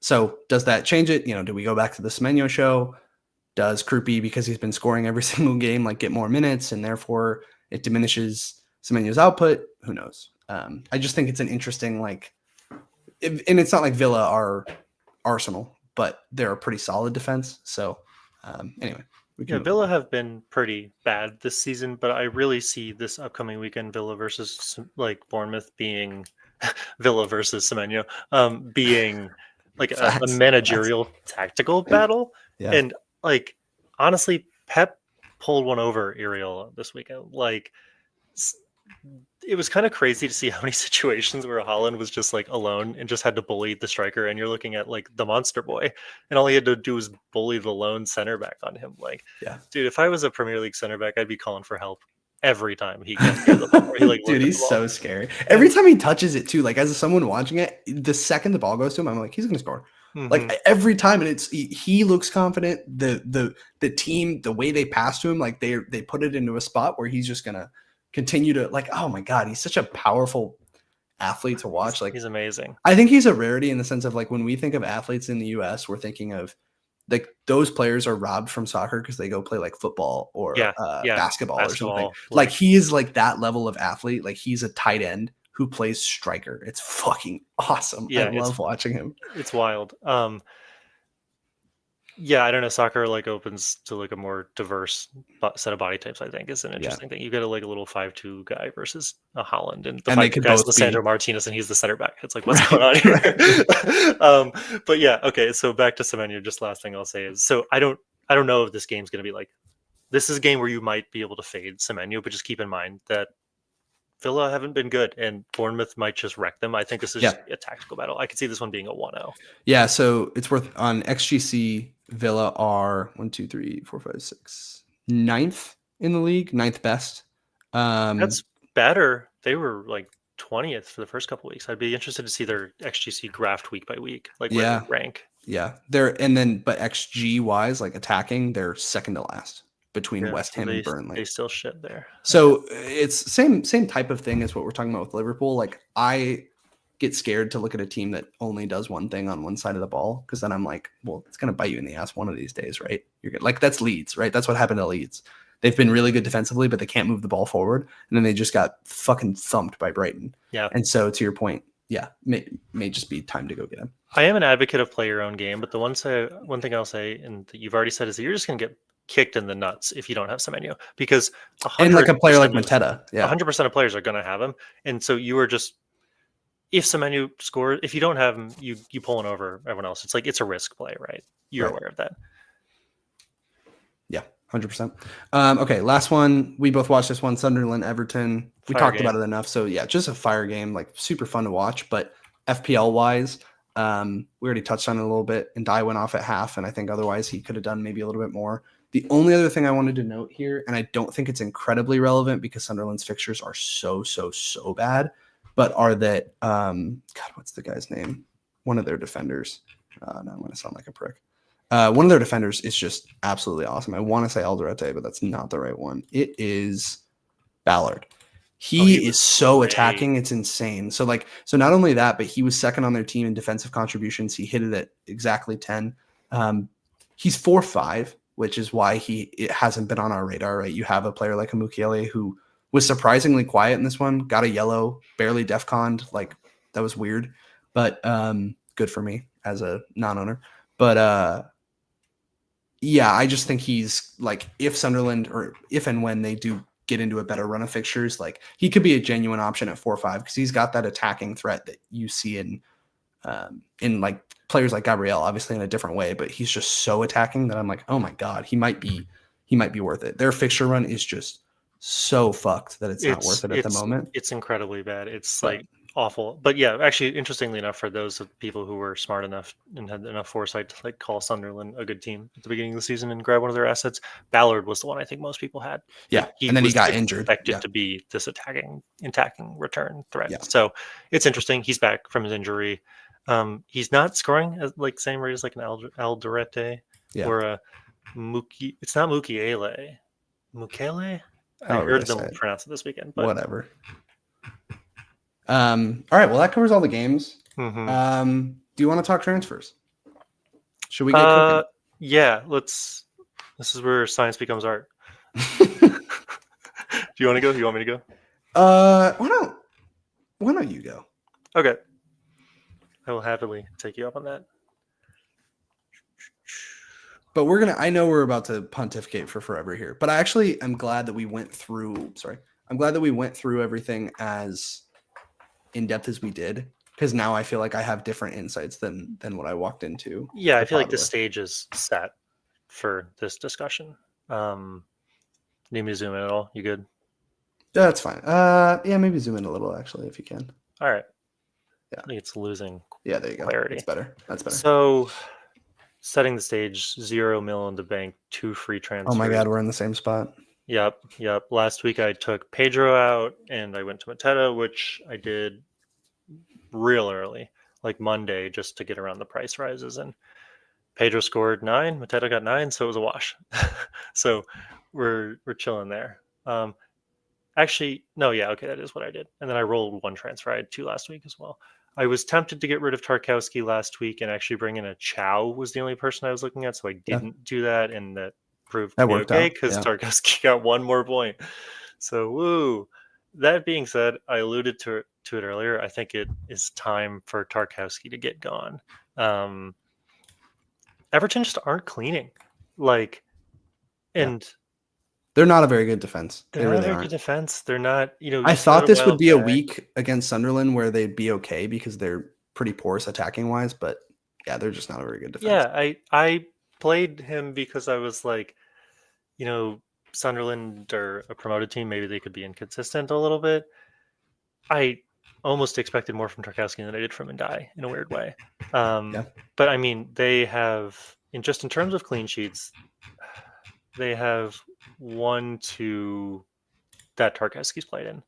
Speaker 2: So does that change it? Do we go back to the Semenyo show? Does Krupi, because he's been scoring every single game, like get more minutes and therefore it diminishes Semenyo's output? Who knows? I just think it's an interesting, and it's not like Villa are Arsenal, but they're a pretty solid defense. So anyway.
Speaker 1: Villa have been pretty bad this season, but I really see this upcoming weekend Villa versus like Bournemouth being Villa versus Semenyo being like a managerial tactical battle.
Speaker 2: Yeah.
Speaker 1: And like honestly, Pep pulled one over Iriel this weekend. Like it was kind of crazy to see how many situations where Holland was just like alone and just had to bully the striker, and you're looking at like the monster boy, and all he had to do was bully the lone center back on him. Like, dude, if I was a Premier League center back, I'd be calling for help every time he gets the ball. He, like,
Speaker 2: dude, he's so scary. Every time he touches it too, like as someone watching it, the second the ball goes to him, I'm like, he's gonna score.
Speaker 1: Mhm.
Speaker 2: Like every time, and he looks confident. The team, the way they pass to him, like they put it into a spot where he's just gonna continue to like. Oh my god, he's such a powerful athlete to watch. Like
Speaker 1: He's amazing.
Speaker 2: I think he's a rarity in the sense of like when we think of athletes in the U.S., we're thinking of like those players are robbed from soccer because they go play like football or
Speaker 1: Yeah.
Speaker 2: basketball or something.
Speaker 1: Basketball,
Speaker 2: Like he is like that level of athlete. Like he's a tight end who plays striker. It's fucking awesome. I
Speaker 1: yeah,
Speaker 2: love watching him.
Speaker 1: it's wild. Yeah, I don't know. Soccer like opens to like a more diverse set of body types. I think is an
Speaker 2: Yeah,
Speaker 1: interesting thing. You get a like a little 5'2" guy versus a Holland, and the
Speaker 2: and they
Speaker 1: 5'2"
Speaker 2: could
Speaker 1: guy's
Speaker 2: both be
Speaker 1: Lissandro Martinez, and he's the center back. It's like what's going
Speaker 2: right,
Speaker 1: on
Speaker 2: right.
Speaker 1: here? But yeah, okay. So back to Semenyo. Just last thing I'll say is, so I don't know if this game's going to be like this is a game where you might be able to fade Semenyo, but just keep in mind that Villa haven't been good, and Bournemouth might just wreck them. I think this is
Speaker 2: Yeah,
Speaker 1: just a tactical battle. I could see this one being a 1-0.
Speaker 2: yeah. So it's worth on XGC. Villa are 1, 2, 3, 4, 5, 6, ninth in the league, ninth best.
Speaker 1: That's better. They were like 20th for the first couple weeks. I'd be interested to see their XGC graphed week by week, like where they
Speaker 2: Yeah,
Speaker 1: rank.
Speaker 2: yeah. They're and then but XG wise, like attacking, they're second to last between
Speaker 1: Yeah,
Speaker 2: West
Speaker 1: so
Speaker 2: Ham and
Speaker 1: they
Speaker 2: Burnley.
Speaker 1: still shit there. Okay.
Speaker 2: So it's same type of thing as what we're talking about with Liverpool. Like I get scared to look at a team that only does one thing on one side of the ball because then I'm like, well, it's gonna bite you in the ass one of these days, right? You're good. Like that's Leeds, right? That's what happened to Leeds. They've been really good defensively, but they can't move the ball forward, and then they just got fucking thumped by Brighton.
Speaker 1: Yeah.
Speaker 2: And so, to your point, yeah, may just be time to go get him.
Speaker 1: I am an advocate of play your own game, but one thing I'll say, and that you've already said, is that you're just gonna get kicked in the nuts if you don't have Semenyo because
Speaker 2: And like a player like
Speaker 1: 100% of
Speaker 2: Mateta, yeah,
Speaker 1: 100% of players are gonna have him. And so you are just if Semenyo scores, if you don't have him, you pulling over everyone else. It's like it's a risk play, right? You're
Speaker 2: right.
Speaker 1: aware of that.
Speaker 2: Yeah, 100%. Okay, last one. We both watched this one, Sunderland, Everton. We
Speaker 1: Fire
Speaker 2: talked
Speaker 1: game.
Speaker 2: about it enough. So yeah, just a fire game, like super fun to watch. But FPL wise, we already touched on it a little bit. And Dye went off at half, and I think otherwise he could have done maybe a little bit more. The only other thing I wanted to note here, and I don't think it's incredibly relevant because Sunderland's fixtures are so bad, but are that God, what's the guy's name? One of their defenders. Now I'm going to sound like a prick. One of their defenders is just absolutely awesome. I want to say Alderete, but that's not the right one. It is Ballard. He is so attacking. It's insane. So not only that, but he was second on their team in defensive contributions. He hit it at exactly 10. He's 4-5, which is why it hasn't been on our radar, right? You have a player like a Mukiele who was surprisingly quiet in this one, got a yellow, barely defconned. Like that was weird, but good for me as a non-owner. But yeah, I just think he's like if Sunderland or if and when they do get into a better run of fixtures, like he could be a genuine option at 4-5 because he's got that attacking threat that you see in like players like Gabriel, obviously in a different way, but he's just so attacking that I'm like, oh my god, he might be worth it. Their fixture run is just so fucked that it's not worth it at the moment.
Speaker 1: It's incredibly bad. It's
Speaker 2: But
Speaker 1: like awful. But yeah, actually, interestingly enough, for those of people who were smart enough and had enough foresight to like call Sunderland a good team at the beginning of the season and grab one of their assets, Ballard was the one I think most people had.
Speaker 2: yeah,
Speaker 1: Like, he
Speaker 2: and then he
Speaker 1: was
Speaker 2: got injured.
Speaker 1: expected
Speaker 2: Yeah,
Speaker 1: to be this attacking return threat.
Speaker 2: yeah,
Speaker 1: So it's interesting. He's back from his injury. He's not scoring at like same rate as like an Alderete
Speaker 2: yeah.
Speaker 1: or a Muki. It's not Mukiele. Mukele. I
Speaker 2: However
Speaker 1: heard
Speaker 2: they
Speaker 1: them
Speaker 2: say it.
Speaker 1: pronounce it this weekend, but
Speaker 2: Whatever. All right. Well, that covers all the games.
Speaker 1: mhm.
Speaker 2: Do you want to talk transfers? Should we get cooking?
Speaker 1: Yeah, let's. This is where science becomes art. Do you want to go? You want me to go?
Speaker 2: Why don't you go?
Speaker 1: Okay. I will happily take you up on that.
Speaker 2: But I know we're about to pontificate for forever here, but I actually am glad that we went through, I'm glad that we went through everything as in depth as we did, because now I feel like I have different insights than what I walked into.
Speaker 1: Yeah, I feel like
Speaker 2: pod
Speaker 1: the
Speaker 2: with.
Speaker 1: stage is set for this discussion. Need me to zoom in at all? You good?
Speaker 2: Yeah, that's fine. Yeah, maybe zoom in a little actually, if you can.
Speaker 1: All right.
Speaker 2: Yeah.
Speaker 1: I think it's losing
Speaker 2: Yeah, there you go.
Speaker 1: clarity.
Speaker 2: That's better.
Speaker 1: So, setting the stage, 0 mil in the bank, 2 free transfers.
Speaker 2: Oh my god, we're in the same spot.
Speaker 1: Yep. Last week I took Pedro out and I went to Mateta, which I did real early. like Monday just to get around the price rises, and Pedro scored 9, Mateta got 9, so it was a wash. So we're chilling there. Actually, no, yeah, okay, that is what I did. And then I rolled one transfer. I had 2 last week as well. I was tempted to get rid of Tarkowski last week and actually bring in a Chow was the only person I was looking at, so I
Speaker 2: Yeah,
Speaker 1: didn't do that, and that proved to
Speaker 2: that
Speaker 1: be
Speaker 2: worked
Speaker 1: okay
Speaker 2: out.
Speaker 1: because
Speaker 2: Yeah.
Speaker 1: Tarkowski got one more point. So woo. That being said, I alluded to it earlier. I think it is time for Tarkowski to get gone. Um, Everton just aren't cleaning. Like,
Speaker 2: Yeah.
Speaker 1: and
Speaker 2: They're not a very good defense.
Speaker 1: they're
Speaker 2: They
Speaker 1: not a
Speaker 2: really
Speaker 1: very good
Speaker 2: aren't.
Speaker 1: defense. They're not,
Speaker 2: I
Speaker 1: you said it
Speaker 2: thought
Speaker 1: a
Speaker 2: this would
Speaker 1: while
Speaker 2: be a
Speaker 1: back.
Speaker 2: week against Sunderland where they'd be okay because they're pretty porous attacking wise, but yeah, they're just not a very good defense.
Speaker 1: Yeah, I played him because I was like, you know, Sunderland or a promoted team, maybe they could be inconsistent a little bit. I almost expected more from Tarkowski than I did from Ndai in a weird way.
Speaker 2: Yeah.
Speaker 1: But I mean, they have in terms of clean sheets, they have 1, 2 that Tarkowski's played in.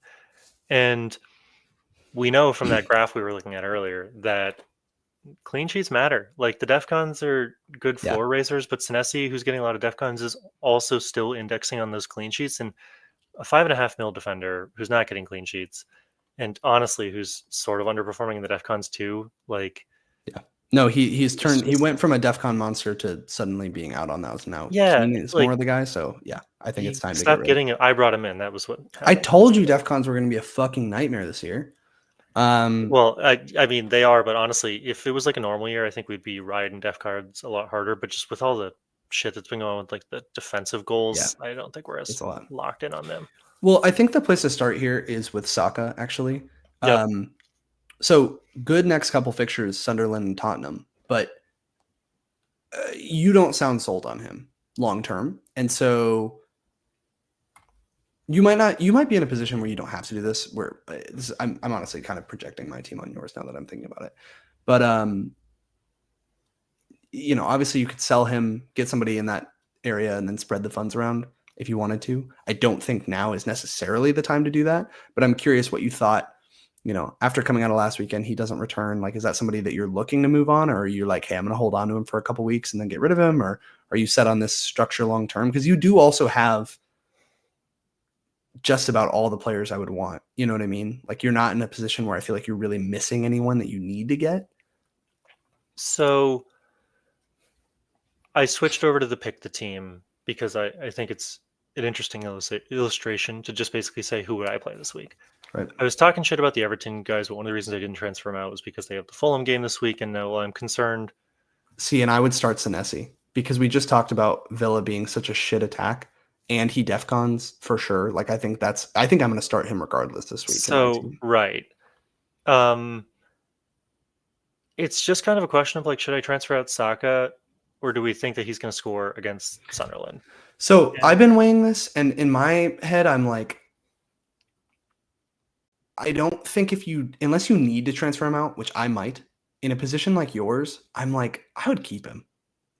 Speaker 1: And we know from that graph we were looking at earlier that clean sheets matter. Like the DEFCONs are good
Speaker 2: Yeah.
Speaker 1: floor raisers, but Senesi, who's getting a lot of DEFCONs, is also still indexing on those clean sheets. And a 5.5 mil defender who's not getting clean sheets, and honestly, who's sort of underperforming in the DEFCONs too, like
Speaker 2: Yeah. No,
Speaker 1: it's
Speaker 2: he
Speaker 1: just
Speaker 2: went from a DEFCON monster to suddenly being out on those. Now
Speaker 1: yeah,
Speaker 2: Keane is more
Speaker 1: like
Speaker 2: the guy, so yeah, I think it's
Speaker 1: he
Speaker 2: time to get
Speaker 1: stopped
Speaker 2: rid.
Speaker 1: getting it. I brought him in. That was what
Speaker 2: I
Speaker 1: happened.
Speaker 2: told you DEFCONs were going to be a fucking nightmare this year.
Speaker 1: Well, I mean they are, but honestly, if it was like a normal year, I think we'd be riding def cards a lot harder. But just with all the shit that's been going on with like the defensive
Speaker 2: Yeah,
Speaker 1: goals, I don't think we're
Speaker 2: it's
Speaker 1: as
Speaker 2: a lot.
Speaker 1: locked in on them.
Speaker 2: Well, I think the place to start here is with Saka, actually.
Speaker 1: Yep.
Speaker 2: So good next couple fixtures, Sunderland and Tottenham, but you don't sound sold on him long term, and so you might not. You might be in a position where you don't have to do this. Where I'm honestly kind of projecting my team on yours now that I'm thinking about it, but obviously you could sell him, get somebody in that area, and then spread the funds around if you wanted to. I don't think now is necessarily the time to do that, but I'm curious what you thought. After coming out of last weekend, he doesn't return. Like, is that somebody that you're looking to move on, or are you like, hey, I'm going to hold on to him for a couple weeks and then get rid of him, or are you set on this structure long term? Because you do also have just about all the players I would want. You know what I mean? Like, you're not in a position where I feel like you're really missing anyone that you need to get.
Speaker 1: So I switched over to the pick the team because I think it's an interesting illustration to just basically say who would I play this week.
Speaker 2: Right.
Speaker 1: I was talking shit about the Everton guys, but one of the reasons I didn't transfer them out was because they have the Fulham game this week, and well, I'm concerned.
Speaker 2: See, and I would start Senesi because we just talked about Villa being such a shit attack, and he defcons for sure. Like, I think I'm going to start him regardless this week in my
Speaker 1: So
Speaker 2: team.
Speaker 1: right, it's just kind of a question of like, should I transfer out Saka, or do we think that he's going to score against Sunderland?
Speaker 2: So
Speaker 1: And
Speaker 2: I've been weighing this, and in my head, I'm like, I don't think unless you need to transfer him out, which I might, in a position like yours, I'm like, I would keep him.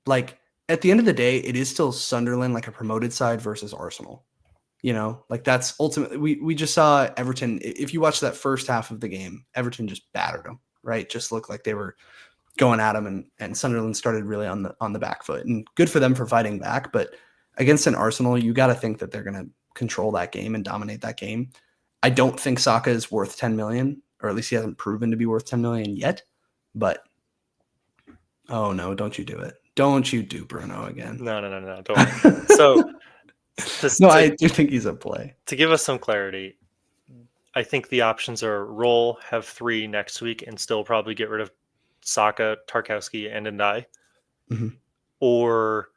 Speaker 2: Like, at the end of the day, it is still Sunderland, like a promoted side versus Arsenal. Like that's ultimately, we just saw Everton. If you watch that first half of the game, Everton just battered them, right? Just looked like they were going at them, and Sunderland started really on the back foot. And good for them for fighting back, but against an Arsenal, you got to think that they're going to control that game and dominate that game. I don't think Saka is worth 10 million, or at least he hasn't proven to be worth 10 million yet. But oh no, don't you do it. Don't you do Bruno again.
Speaker 1: No, don't worry. So
Speaker 2: no, I do think he's a play.
Speaker 1: To give us some clarity, I think the options are roll, have 3 next week, and still probably get rid of Saka, Tarkowski, and Ndai, or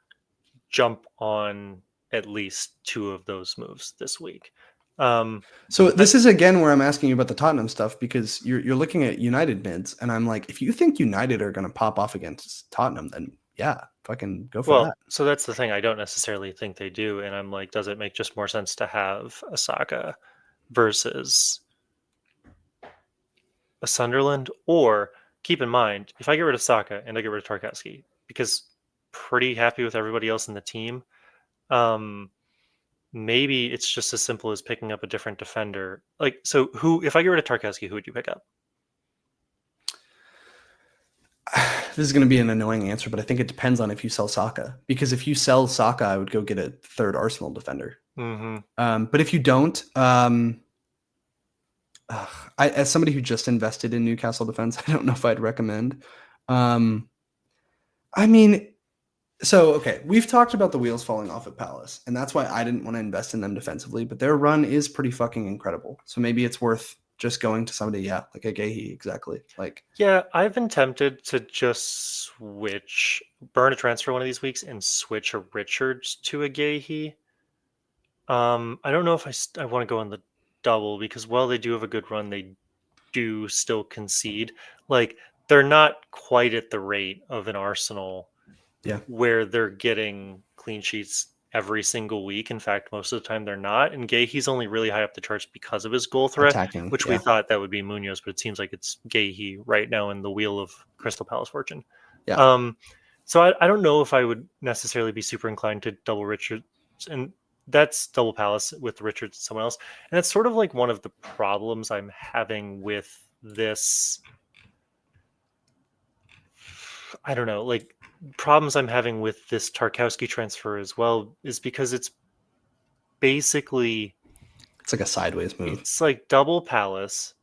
Speaker 1: jump on at least 2 of those moves this week.
Speaker 2: So this is again where I'm asking you about the Tottenham stuff, because you're looking at United mids, and I'm like, if you think United are going to pop off against Tottenham, then yeah, fucking go for that.
Speaker 1: So that's the thing. I don't necessarily think they do, and I'm like, does it make just more sense to have a Saka versus a Sunderland? Or keep in mind, if I get rid of Saka and I get rid of Tarkowski, because pretty happy with everybody else in the team, maybe it's just as simple as picking up a different defender. Like, so if I get rid of Tarkowski, who would you pick up?
Speaker 2: This is going to be an annoying answer, but I think it depends on if you sell Saka. Because if you sell Saka, I would go get a third Arsenal defender.
Speaker 1: Mm-hmm.
Speaker 2: But if you don't, as somebody who just invested in Newcastle defense, I don't know if I'd recommend. Um, I mean, so okay, we've talked about the wheels falling off at Palace, and that's why I didn't want to invest in them defensively. But their run is pretty fucking incredible. So maybe it's worth just going to somebody, yeah, like a Gahey, exactly. Like,
Speaker 1: Yeah, I've been tempted to just burn a transfer one of these weeks and switch a Richards to a Gahey. I don't know if I want to go on the double because while they do have a good run, they do still concede. Like they're not quite at the rate of an Arsenal
Speaker 2: yeah,
Speaker 1: where they're getting clean sheets every single week. In fact, most of the time they're not. And Gahey's only really high up the charts because of his goal threat,
Speaker 2: attacking,
Speaker 1: which we
Speaker 2: yeah,
Speaker 1: thought that would be Munoz, but it seems like it's Gahey right now in the wheel of Crystal Palace fortune.
Speaker 2: yeah.
Speaker 1: Um, so I don't know if I would necessarily be super inclined to double Richards, and that's double Palace with Richards and someone else. And that's sort of like one of the problems I'm having with this. I don't know, like problems I'm having with this Tarkowski transfer as well is because basically
Speaker 2: It's like a sideways move.
Speaker 1: it's like double Palace,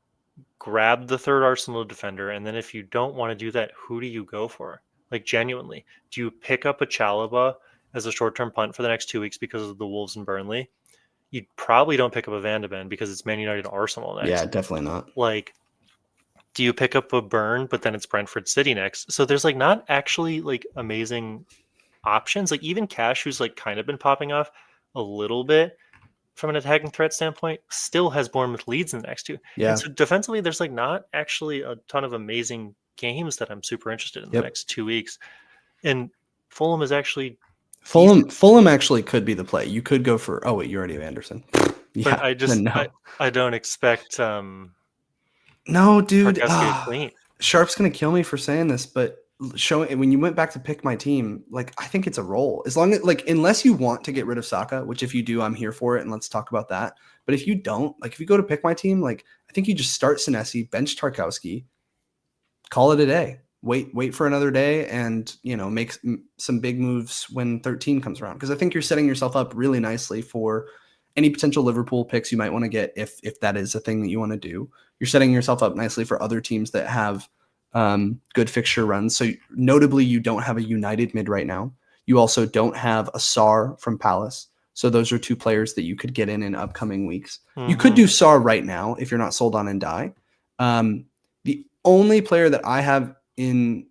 Speaker 1: grab the third Arsenal defender, and then if you don't want to do that, who do you go for? Like genuinely, do you pick up a Chalobah as a short-term punt for the next 2 weeks because of the Wolves and Burnley? You probably don't pick up a Van de Ven because it's Man United Arsenal
Speaker 2: Yeah,
Speaker 1: next.
Speaker 2: definitely not.
Speaker 1: Like, do you pick up a Burn, but then it's Brentford City next? So there's like not actually like amazing options. Like even Cash, who's like kind of been popping off a little bit from an attacking threat standpoint, still has Bournemouth leads in the next two. And
Speaker 2: Yeah.
Speaker 1: so defensively, there's like not actually a ton of amazing games that I'm super interested in the
Speaker 2: Yep.
Speaker 1: next 2 weeks. And Fulham is actually decent,
Speaker 2: Fulham actually could be the play. You could go for. Oh wait, you already have Anderson.
Speaker 1: but
Speaker 2: Yeah.
Speaker 1: I
Speaker 2: Then
Speaker 1: just
Speaker 2: no.
Speaker 1: I don't expect
Speaker 2: No, dude.
Speaker 1: Tarkowski to clean.
Speaker 2: Sharp's gonna kill me for saying this, but showing when you went back to pick my team, like I think it's a roll. As long as like unless you want to get rid of Saka, which if you do, I'm here for it, and let's talk about that. But if you don't, like if you go to pick my team, like I think you just start Senesi, bench Tarkowski, call it a day. Wait for another day, and make some big moves when 13 comes around. Because I think you're setting yourself up really nicely for any potential Liverpool picks you might want to get if that is a thing that you want to do. You're setting yourself up nicely for other teams that have good fixture runs. So notably, you don't have a United mid right now. You also don't have a Sar from Palace. So those are two players that you could get in upcoming weeks. You could
Speaker 1: Mm-hmm.
Speaker 2: do Sar right now if you're not sold on Ndai. The only player that I have in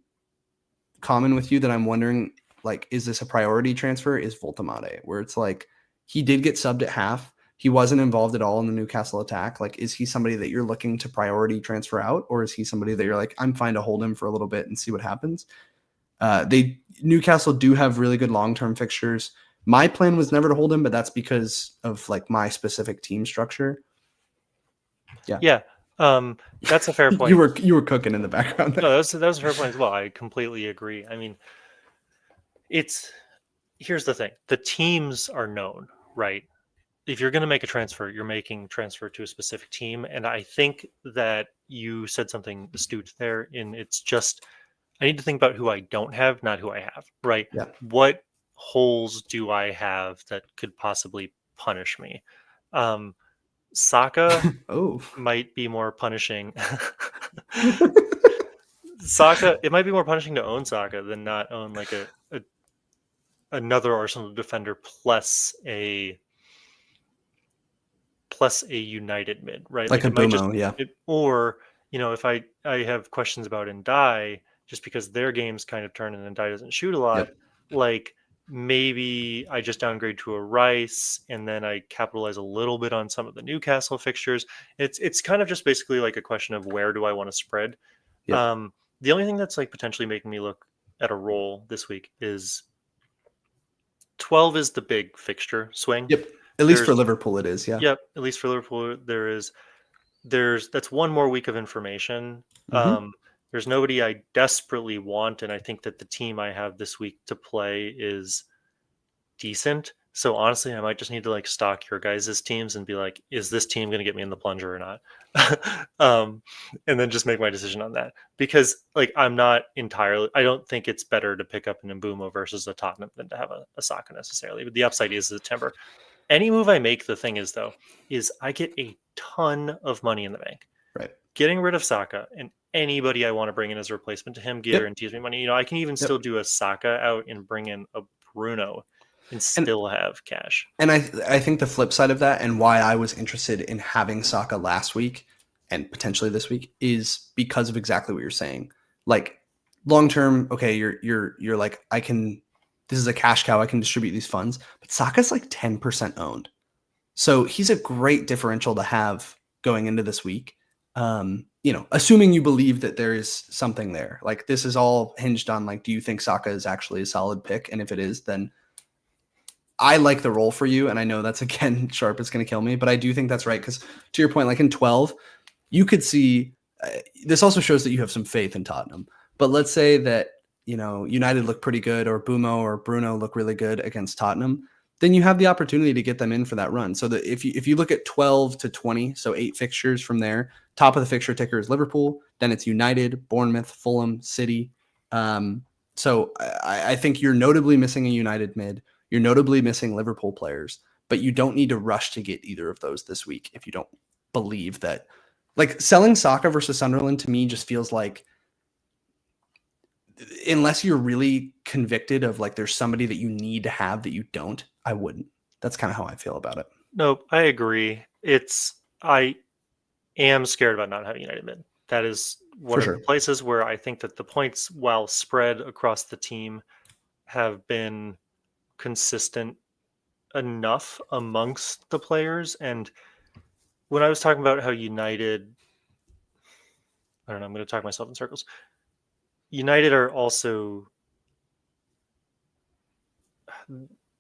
Speaker 2: common with you that I'm wondering, like, is this a priority transfer? Is Voltamade, where it's like he did get subbed at half. He wasn't involved at all in the Newcastle attack. Like, is he somebody that you're looking to priority transfer out, or is he somebody that you're like, I'm fine to hold him for a little bit and see what happens? Newcastle do have really good long-term fixtures. My plan was never to hold him, but that's because of like my specific team structure.
Speaker 1: Yeah. That's a fair
Speaker 2: you
Speaker 1: point.
Speaker 2: were cooking in the background there.
Speaker 1: No, that was a fair point as well. I completely agree. I mean, here's the thing: the teams are known, right? If you're going to make a transfer, you're making transfer to a specific team, and I think that you said something astute there. In it's just I need to think about who I don't have, not who I have, right?
Speaker 2: Yeah.
Speaker 1: What holes do I have that could possibly punish me? Saka
Speaker 2: Oh.
Speaker 1: might be more punishing. It might be more punishing to own Saka than not own like a another Arsenal defender plus a United mid, right?
Speaker 2: Like
Speaker 1: Like
Speaker 2: a
Speaker 1: it might just
Speaker 2: Bumo, yeah.
Speaker 1: or if I have questions about Ndai just because their games kind of turn and Ndai doesn't shoot a lot,
Speaker 2: Yep.
Speaker 1: like maybe I just downgrade to a Rice and then I capitalize a little bit on some of the Newcastle fixtures. It's kind of just basically like a question of where do I want to spread.
Speaker 2: Yep.
Speaker 1: The only thing that's like potentially making me look at a roll this week is 12 is the big fixture swing.
Speaker 2: Yep. At least for
Speaker 1: There's
Speaker 2: Liverpool it is, yeah.
Speaker 1: Yep, at least for Liverpool there's that's one more week of information.
Speaker 2: Mm-hmm.
Speaker 1: There's nobody I desperately want, and I think that the team I have this week to play is decent. So honestly, I might just need to like stock your guys' teams and be like, is this team going to get me in the plunger or not? um, and then just make my decision on that. Because like I'm not entirely, I don't think it's better to pick up an Mbumo versus a Tottenham than to have a Saka necessarily. But the upside is the timber. Any move I make, the thing is though, is I get a ton of money in the bank.
Speaker 2: Right.
Speaker 1: Getting rid of Saka and anybody I want to bring in as a replacement to him
Speaker 2: Yep.
Speaker 1: guarantees me money. You know, I can even
Speaker 2: Yep.
Speaker 1: still do a Saka out and bring in a Bruno and
Speaker 2: And
Speaker 1: still have cash.
Speaker 2: And I think the flip side of that, and why I was interested in having Saka last week and potentially this week, is because of exactly what you're saying. Like long term, okay, you're like, I can, this is a cash cow, I can distribute these funds, but Saka's like 10% owned, so he's a great differential to have going into this week. You know, assuming you believe that there is something there. Like this is all hinged on like, do you think Saka is actually a solid pick? And if it is, then I like the role for you, and I know that's again sharp. It's going to kill me, but I do think that's right because to your point, like in 12, you could see this also shows that you have some faith in Tottenham. But let's say that you know United look pretty good, or Bumo or Bruno look really good against Tottenham, then you have the opportunity to get them in for that run. So that if you look at 12 to 20, so 8 fixtures from there, top of the fixture ticker is Liverpool, then it's United, Bournemouth, Fulham, City. So I think you're notably missing a United mid. You're notably missing Liverpool players, but you don't need to rush to get either of those this week if you don't believe that. Like selling Saka versus Sunderland to me just feels like, unless you're really convicted of like there's somebody that you need to have that you don't, I wouldn't. That's kind of how I feel about it.
Speaker 1: Nope, I agree. I am scared about not having United mid. That is one
Speaker 2: For
Speaker 1: of
Speaker 2: sure.
Speaker 1: the places where I think that the points, while spread across the team, have been consistent enough amongst the players. And when I was talking about how United, I don't know, I'm going to talk myself in circles. United are also,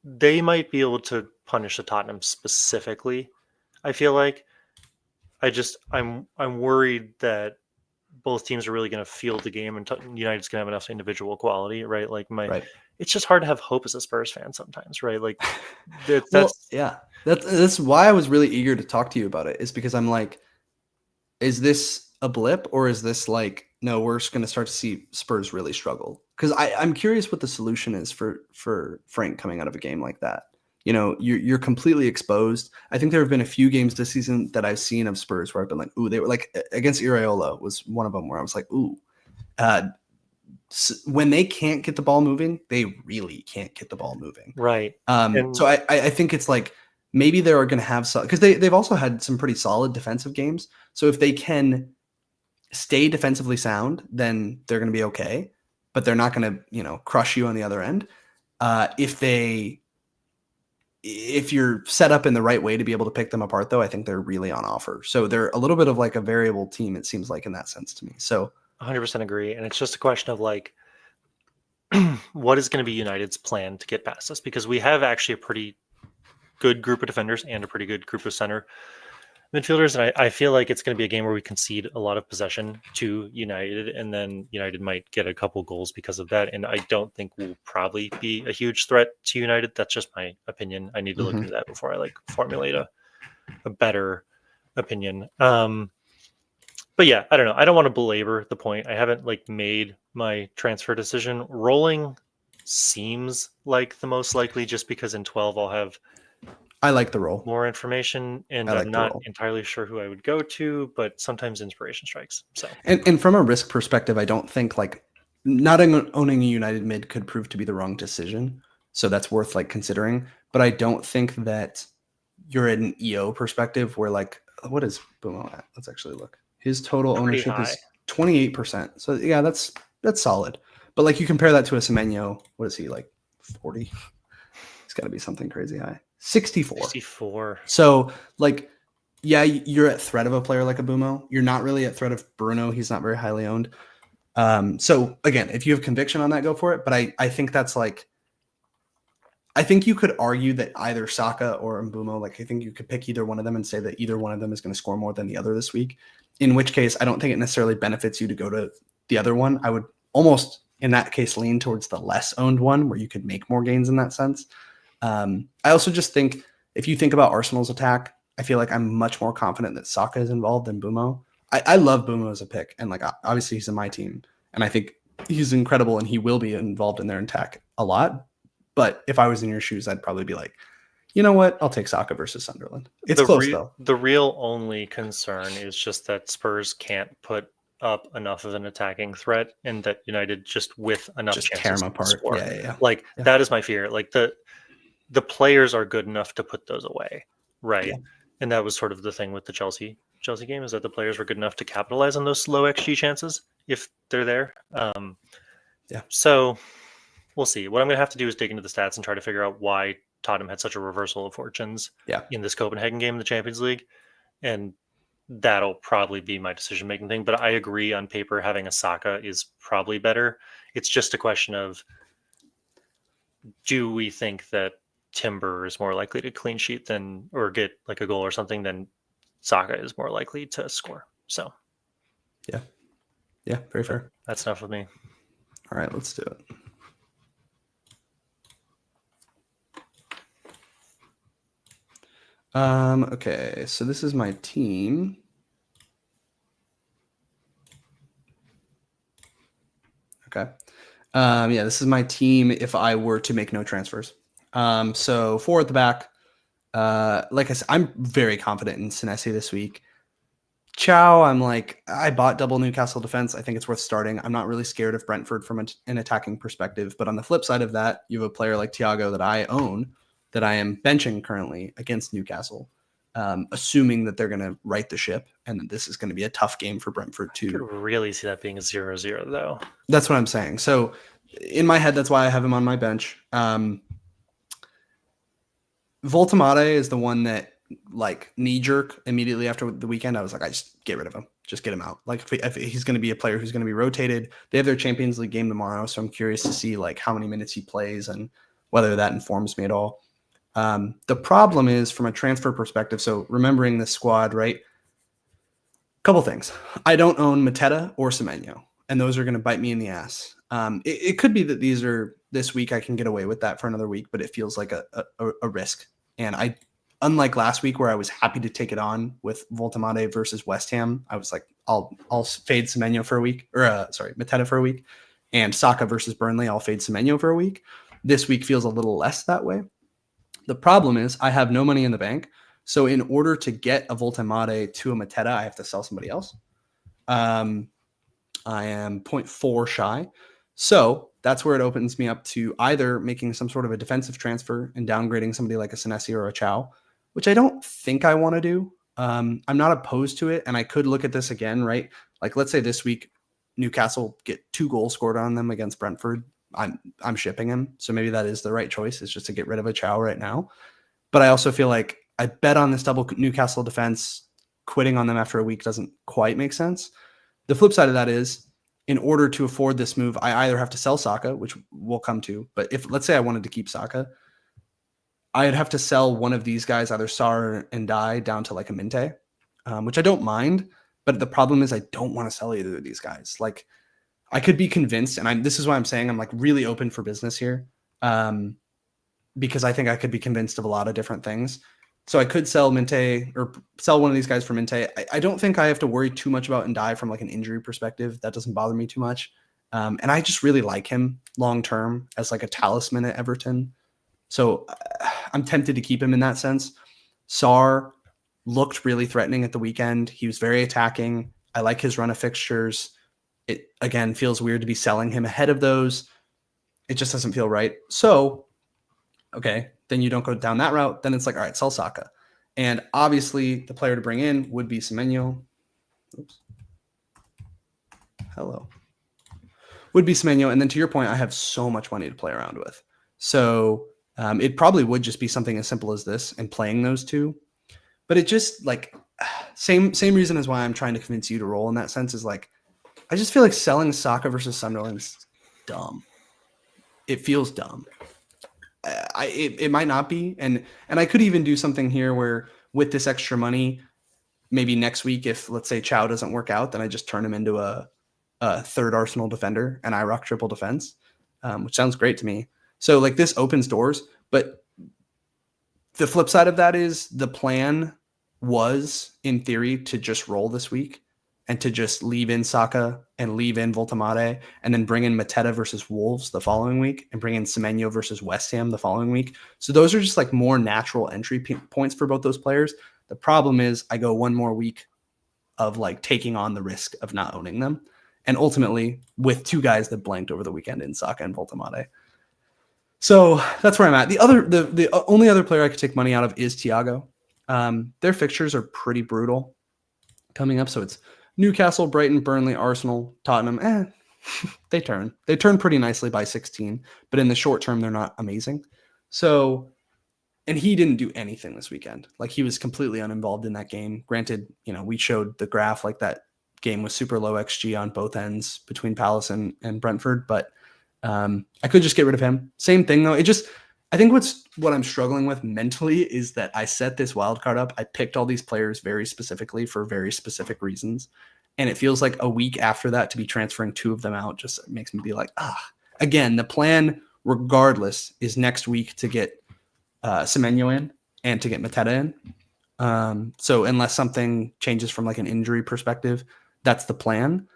Speaker 1: they might be able to punish a Tottenham specifically. I feel like I'm worried that both teams are really going to field the game, and United's going to have enough individual quality, right? Like
Speaker 2: Right.
Speaker 1: it's just hard to have hope as a Spurs fan sometimes, right? Like
Speaker 2: Well,
Speaker 1: that's
Speaker 2: yeah. That's why I was really eager to talk to you about it, is because I'm like, is this a blip, or is this like, no, we're just going to start to see Spurs really struggle? Because I'm curious what the solution is for Frank coming out of a game like that. You know, you're completely exposed. I think there have been a few games this season that I've seen of Spurs where I've been like, ooh, they were like against Iraola was one of them where I was like, ooh, when they can't get the ball moving, they really can't get the ball moving.
Speaker 1: right.
Speaker 2: So I think it's like maybe they're going to have some, because they've also had some pretty solid defensive games. So if they can stay defensively sound, then they're going to be okay. But they're not going to, you know, crush you on the other end. If you're set up in the right way to be able to pick them apart, though, I think they're really on offer. So they're a little bit of like a variable team, it seems like, in that sense to me. So
Speaker 1: 100% agree. And it's just a question of like, what is going to be United's plan to get past us? Because we have actually a pretty good group of defenders and a pretty good group of center midfielders. And I feel like it's going to be a game where we concede a lot of possession to United, and then United might get a couple goals because of that. And I don't think we'll probably be a huge threat to United. That's just my opinion. I need to look into that before I like formulate a better opinion. But yeah, I don't know. I don't want to belabor the point. I haven't like made my transfer decision. Rolling seems like the most likely, just because in 12 I'll have
Speaker 2: I like the role.
Speaker 1: more information, and I'm not entirely sure who I would go to, but sometimes inspiration strikes. So
Speaker 2: And from a risk perspective, I don't think like not owning a United mid could prove to be the wrong decision. So that's worth like considering. But I don't think that you're at an EO perspective where like, what is Bumo at? Let's actually look. His total ownership is 28%. So yeah, that's solid. But like you compare that to a Semenyo, what is he, like 40? It's got to be something crazy high. 64. So like, yeah, you're at threat of a player like a Bumo. You're not really at threat of Bruno. He's not very highly owned. So again, if you have conviction on that, go for it. But I think that's like, I think you could argue that either Saka or Mbumo, like I think you could pick either one of them and say that either one of them is going to score more than the other this week. In which case, I don't think it necessarily benefits you to go to the other one. I would almost, in that case, lean towards the less owned one where you could make more gains in that sense. I also just think if you think about Arsenal's attack, I feel like I'm much more confident that Saka is involved than Bumo. I love Bumo as a pick, and like obviously he's in my team, and I think he's incredible, and he will be involved in their attack a lot. But if I was in your shoes, I'd probably be like, you know what? I'll take Saka versus Sunderland. It's close though.
Speaker 1: The real only concern is just that Spurs can't put up enough of an attacking threat, and that United just with enough
Speaker 2: Just tear
Speaker 1: chances
Speaker 2: them
Speaker 1: to
Speaker 2: apart.
Speaker 1: score.
Speaker 2: Yeah.
Speaker 1: Like that is my fear. Like the players are good enough to put those away, right?
Speaker 2: Yeah.
Speaker 1: And that was sort of the thing with the Chelsea game, is that the players were good enough to capitalize on those low XG chances if they're there.
Speaker 2: Yeah.
Speaker 1: So we'll see. What I'm going to have to do is dig into the stats and try to figure out why Tottenham had such a reversal of fortunes in this Copenhagen game in the Champions League, and that'll probably be my decision-making thing. But I agree, on paper, having a Saka is probably better. It's just a question of, do we think that Timber is more likely to clean sheet than, or get like a goal or something, than Saka is more likely to score? So
Speaker 2: yeah, very fair.
Speaker 1: That's enough with me.
Speaker 2: All right, let's do it. Okay, so this is my team. Okay. Yeah, this is my team if I were to make no transfers. So 4 at the back. Like I said, I'm very confident in Senesi this week. Chow, I bought double Newcastle defense. I think it's worth starting. I'm not really scared of Brentford from an attacking perspective. But on the flip side of that, you have a player like Thiago that I own, that I am benching currently against Newcastle, assuming that they're going to right the ship and that this is going to be a tough game for Brentford too.
Speaker 1: I could really see that being a 0-0 though.
Speaker 2: That's what I'm saying. So in my head, that's why I have him on my bench. Voltamade is the one that, like, knee jerk immediately after the weekend, I was like, I just get rid of him. Just get him out. Like, if he's going to be a player who's going to be rotated, they have their Champions League game tomorrow. So I'm curious to see like how many minutes he plays and whether that informs me at all. The problem is from a transfer perspective. So remembering this squad, right? Couple things. I don't own Mateta or Semenyo, and those are going to bite me in the ass. It could be that these are this week. I can get away with that for another week, but it feels like a risk. And unlike last week where I was happy to take it on with Voltamade versus West Ham, I was like, I'll fade Semenyo for a week, or Mateta for a week, and Saka versus Burnley, I'll fade Semenyo for a week. This week feels a little less that way. The problem is I have no money in the bank. So in order to get a Voltamade to a Mateta, I have to sell somebody else. I am 0.4 shy. So that's where it opens me up to either making some sort of a defensive transfer and downgrading somebody like a Senesi or a Chow, which I don't think I want to do. I'm not opposed to it. And I could look at this again, right? Like, let's say this week, Newcastle get 2 goals scored on them against Brentford. I'm shipping him. So maybe that is the right choice, is just to get rid of a Chow right now. But I also feel like I bet on this double Newcastle defense. Quitting on them after a week doesn't quite make sense. The flip side of that is, in order to afford this move, I either have to sell Saka, which we'll come to. But if, let's say I wanted to keep Saka, I'd have to sell one of these guys, either Sar and Dai, down to like a Minte, which I don't mind. But the problem is I don't want to sell either of these guys. Like, I could be convinced, and this is why I'm saying I'm like really open for business here, because I think I could be convinced of a lot of different things. So I could sell Minte, or sell one of these guys for Minte. I don't think I have to worry too much about Ndai from like an injury perspective. That doesn't bother me too much. And I just really like him long-term as like a talisman at Everton. So I'm tempted to keep him in that sense. Sar looked really threatening at the weekend. He was very attacking. I like his run of fixtures. It, again, feels weird to be selling him ahead of those. It just doesn't feel right. So, okay, then you don't go down that route. Then it's like, all right, sell Saka. And obviously the player to bring in would be Semenyo. Oops. Hello. Would be Semenyo. And then to your point, I have so much money to play around with. So it probably would just be something as simple as this and playing those two. But it just, like, same reason as why I'm trying to convince you to roll in that sense, is like, I just feel like selling Saka versus Sunderland is dumb. It feels dumb. It might not be, and I could even do something here where with this extra money, maybe next week, if let's say Chow doesn't work out, then I just turn him into a third Arsenal defender and I rock triple defense, which sounds great to me. So like, this opens doors, but the flip side of that is the plan was, in theory, to just roll this week and to just leave in Saka and leave in Voltemade and then bring in Mateta versus Wolves the following week and bring in Semenyo versus West Ham the following week. So those are just like more natural entry points for both those players. The problem is I go one more week of like taking on the risk of not owning them. And ultimately with two guys that blanked over the weekend in Saka and Voltemade. So that's where I'm at. The only other player I could take money out of is Thiago. Their fixtures are pretty brutal coming up. So it's Newcastle, Brighton, Burnley, Arsenal, Tottenham. They turn pretty nicely by 16, but in the short term, they're not amazing. So, and he didn't do anything this weekend. Like he was completely uninvolved in that game. Granted, we showed the graph like that game was super low XG on both ends between Palace and Brentford, but I could just get rid of him. Same thing though. I think what I'm struggling with mentally is that I set this wild card up. I picked all these players very specifically for very specific reasons. And it feels like a week after that to be transferring two of them out just makes me be like, again, the plan regardless is next week to get Semenyo in and to get Mateta in. So unless something changes from like an injury perspective, that's the plan.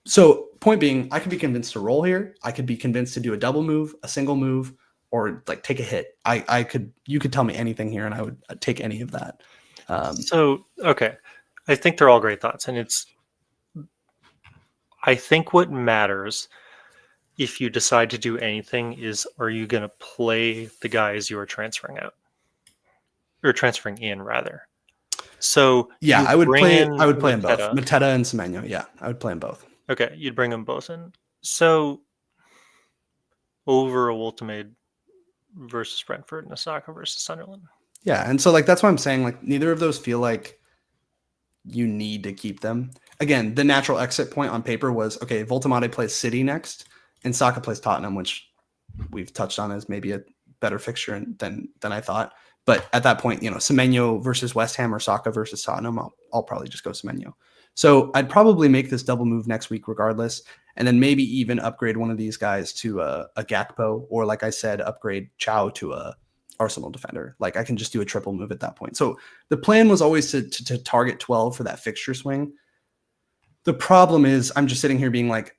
Speaker 2: So point being, I could be convinced to roll here. I could be convinced to do a double move, a single move, or like take a hit. You could tell me anything here and I would take any of that.
Speaker 1: Okay. I think they're all great thoughts. And I think what matters if you decide to do anything is, are you going to play the guys you are transferring out? Or transferring in, rather. So
Speaker 2: yeah, I would play them both. Mateta and Semenyo. Yeah, I would play them both.
Speaker 1: Okay, you'd bring them both in. So over a Woltemade versus Brentford and a Saka versus Sunderland.
Speaker 2: Yeah, and so like that's why I'm saying like neither of those feel like you need to keep them. Again, the natural exit point on paper was okay. Voltemade plays City next, and Saka plays Tottenham, which we've touched on as maybe a better fixture than I thought. But at that point, Semenyo versus West Ham or Saka versus Tottenham, I'll probably just go Semenyo. So I'd probably make this double move next week regardless, and then maybe even upgrade one of these guys to a Gakpo, or like I said, upgrade Joao to a Arsenal defender. Like I can just do a triple move at that point. So the plan was always to target 12 for that fixture swing. The problem is I'm just sitting here being like,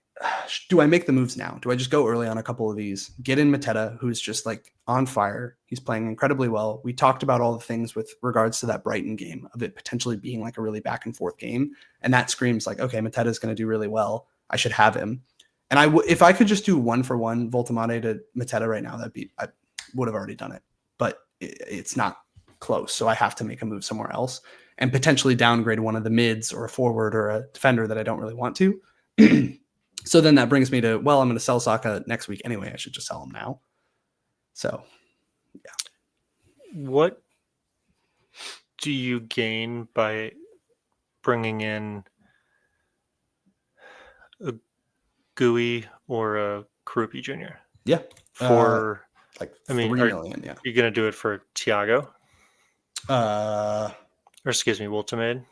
Speaker 2: do I make the moves now? Do I just go early on a couple of these, get in Mateta, who's just like on fire? He's playing incredibly well. We talked about all the things with regards to that Brighton game of it potentially being like a really back and forth game. And that screams like, okay, Mateta is going to do really well. I should have him. And if I could just do 1-for-1 Voltemade to Mateta right now, I would have already done it, but it's not close. So I have to make a move somewhere else and potentially downgrade one of the mids or a forward or a defender that I don't really want to. So then that brings me to, I'm going to sell Saka next week anyway. I should just sell him now. So, yeah.
Speaker 1: What do you gain by bringing in a GUI or a Karupi Jr.?
Speaker 2: Yeah.
Speaker 1: For
Speaker 2: like 3 million, yeah.
Speaker 1: You're going to do it for Thiago?
Speaker 2: Or
Speaker 1: excuse me, Woltemade?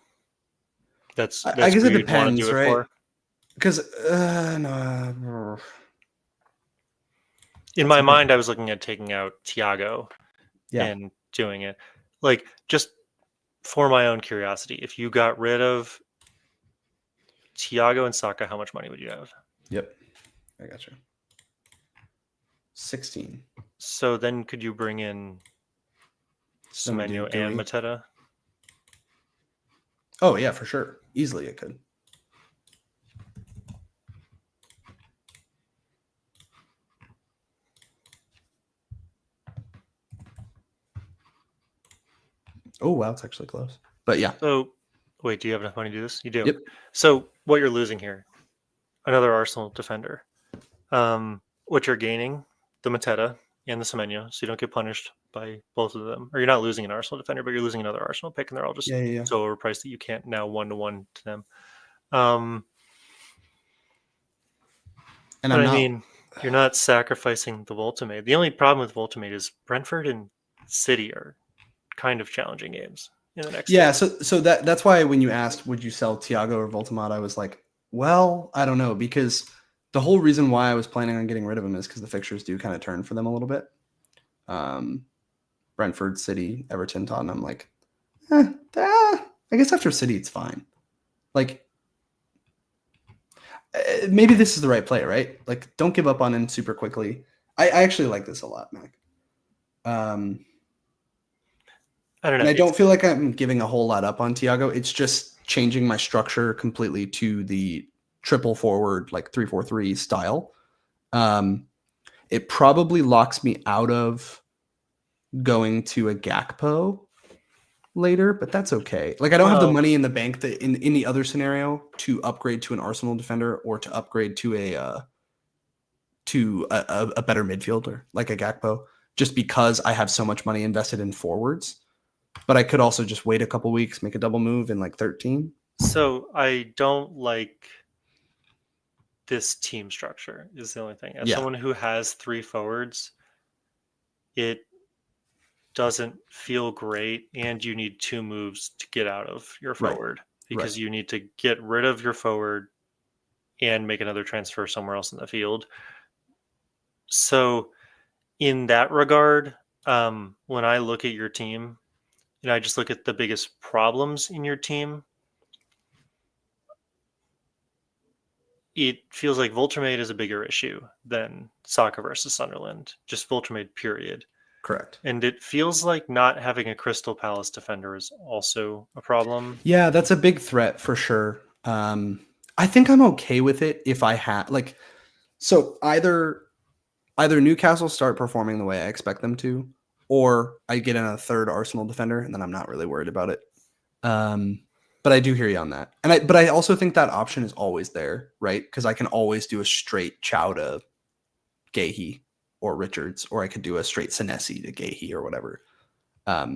Speaker 1: That's
Speaker 2: I guess it depends, right?
Speaker 1: For?
Speaker 2: Because no.
Speaker 1: In my mind, I was looking at taking out Thiago and doing it. Like, just for my own curiosity, if you got rid of Thiago and Saka, how much money would you have?
Speaker 2: Yep. I got you. 16.
Speaker 1: So then could you bring in Semenyo and Mateta?
Speaker 2: Oh, yeah, for sure. Easily it could. Oh, wow, it's actually close. But yeah.
Speaker 1: So, wait, do you have enough money to do this? You do.
Speaker 2: Yep.
Speaker 1: So, what you're losing here, another Arsenal defender. What you're gaining, the Mateta and the Semenyo, so you don't get punished by both of them. Or you're not losing an Arsenal defender, but you're losing another Arsenal pick, and they're all just so overpriced that you can't now 1-to-1 to them. And I mean, you're not sacrificing the Voltemade. The only problem with Voltemade is Brentford and City are kind of challenging games in the next
Speaker 2: game. So that's why when you asked would you sell Thiago or Voltemade, I was like, well, I don't know, because the whole reason why I was planning on getting rid of him is because the fixtures do kind of turn for them a little bit. Brentford, City, Everton, Tottenham. Like, I guess after City, it's fine. Like, maybe this is the right play, right? Like, don't give up on him super quickly. I actually like this a lot, Mac.
Speaker 1: I don't
Speaker 2: And
Speaker 1: know.
Speaker 2: I don't feel like I'm giving a whole lot up on Thiago. It's just changing my structure completely to the triple forward, like 3-4-3 style. It probably locks me out of going to a Gakpo later, but that's okay. Like I don't have the money in the bank that in the other scenario to upgrade to an Arsenal defender or to upgrade to a better midfielder like a Gakpo, just because I have so much money invested in forwards. But I could also just wait a couple weeks, make a double move in like 13.
Speaker 1: So I don't like this team structure is the only thing. As someone who has 3 forwards, it doesn't feel great, and you need 2 moves to get out of your forward because you need to get rid of your forward and make another transfer somewhere else in the field. So in that regard, when I look at your team, and I just look at the biggest problems in your team, it feels like Voltermade is a bigger issue than Saka versus Sunderland. Just Voltermade, period.
Speaker 2: Correct.
Speaker 1: And it feels like not having a Crystal Palace defender is also a problem.
Speaker 2: Yeah, that's a big threat for sure. I think I'm okay with it if I have like so either Newcastle start performing the way I expect them to, or I get in a third Arsenal defender, and then I'm not really worried about it. But I do hear you on that, but I also think that option is always there, right? Because I can always do a straight Chow to Gahey or Richards, or I could do a straight Senesi to Gahey or whatever.
Speaker 1: But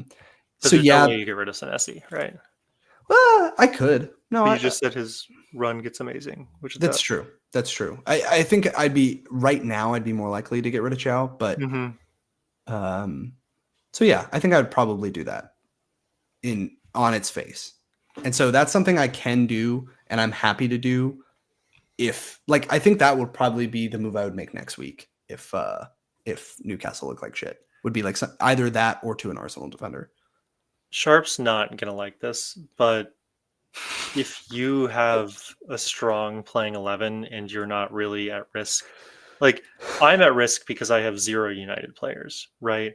Speaker 1: so there's no way you get rid of Senesi, right?
Speaker 2: I could. No,
Speaker 1: but you just said his run gets amazing, which is
Speaker 2: that's true. That's true. I think I'd be more likely to get rid of Chow, but so yeah, I think I'd probably do that on its face. And so that's something I can do and I'm happy to do if like I think that would probably be the move I would make next week if Newcastle looked like shit. Would be like either that or to an Arsenal defender.
Speaker 1: Sharp's not going to like this, but if you have a strong playing 11 and you're not really at risk, like I'm at risk because I have 0 United players, right?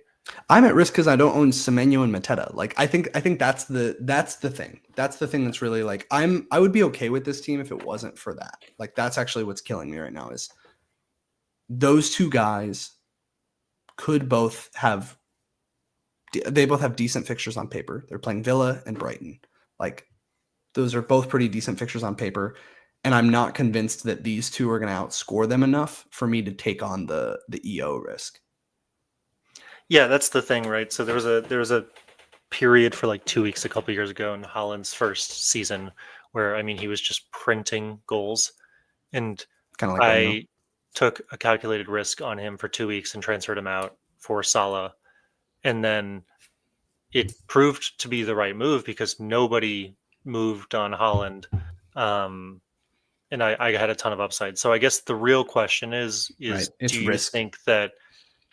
Speaker 2: I'm at risk because I don't own Semenyo and Mateta. Like I think that's the thing. That's the thing that's really like I would be okay with this team if it wasn't for that. Like that's actually what's killing me right now is those 2 guys could both have decent fixtures on paper. They're playing Villa and Brighton. Like those are both pretty decent fixtures on paper. And I'm not convinced that these 2 are going to outscore them enough for me to take on the EO risk.
Speaker 1: Yeah, that's the thing, right? So there was a period for like 2 weeks a couple years ago in Haaland's first season where I mean he was just printing goals, and
Speaker 2: kind of like
Speaker 1: I took a calculated risk on him for 2 weeks and transferred him out for Salah, and then it proved to be the right move because nobody moved on Haaland, and I had a ton of upside. So I guess the real question is do you think that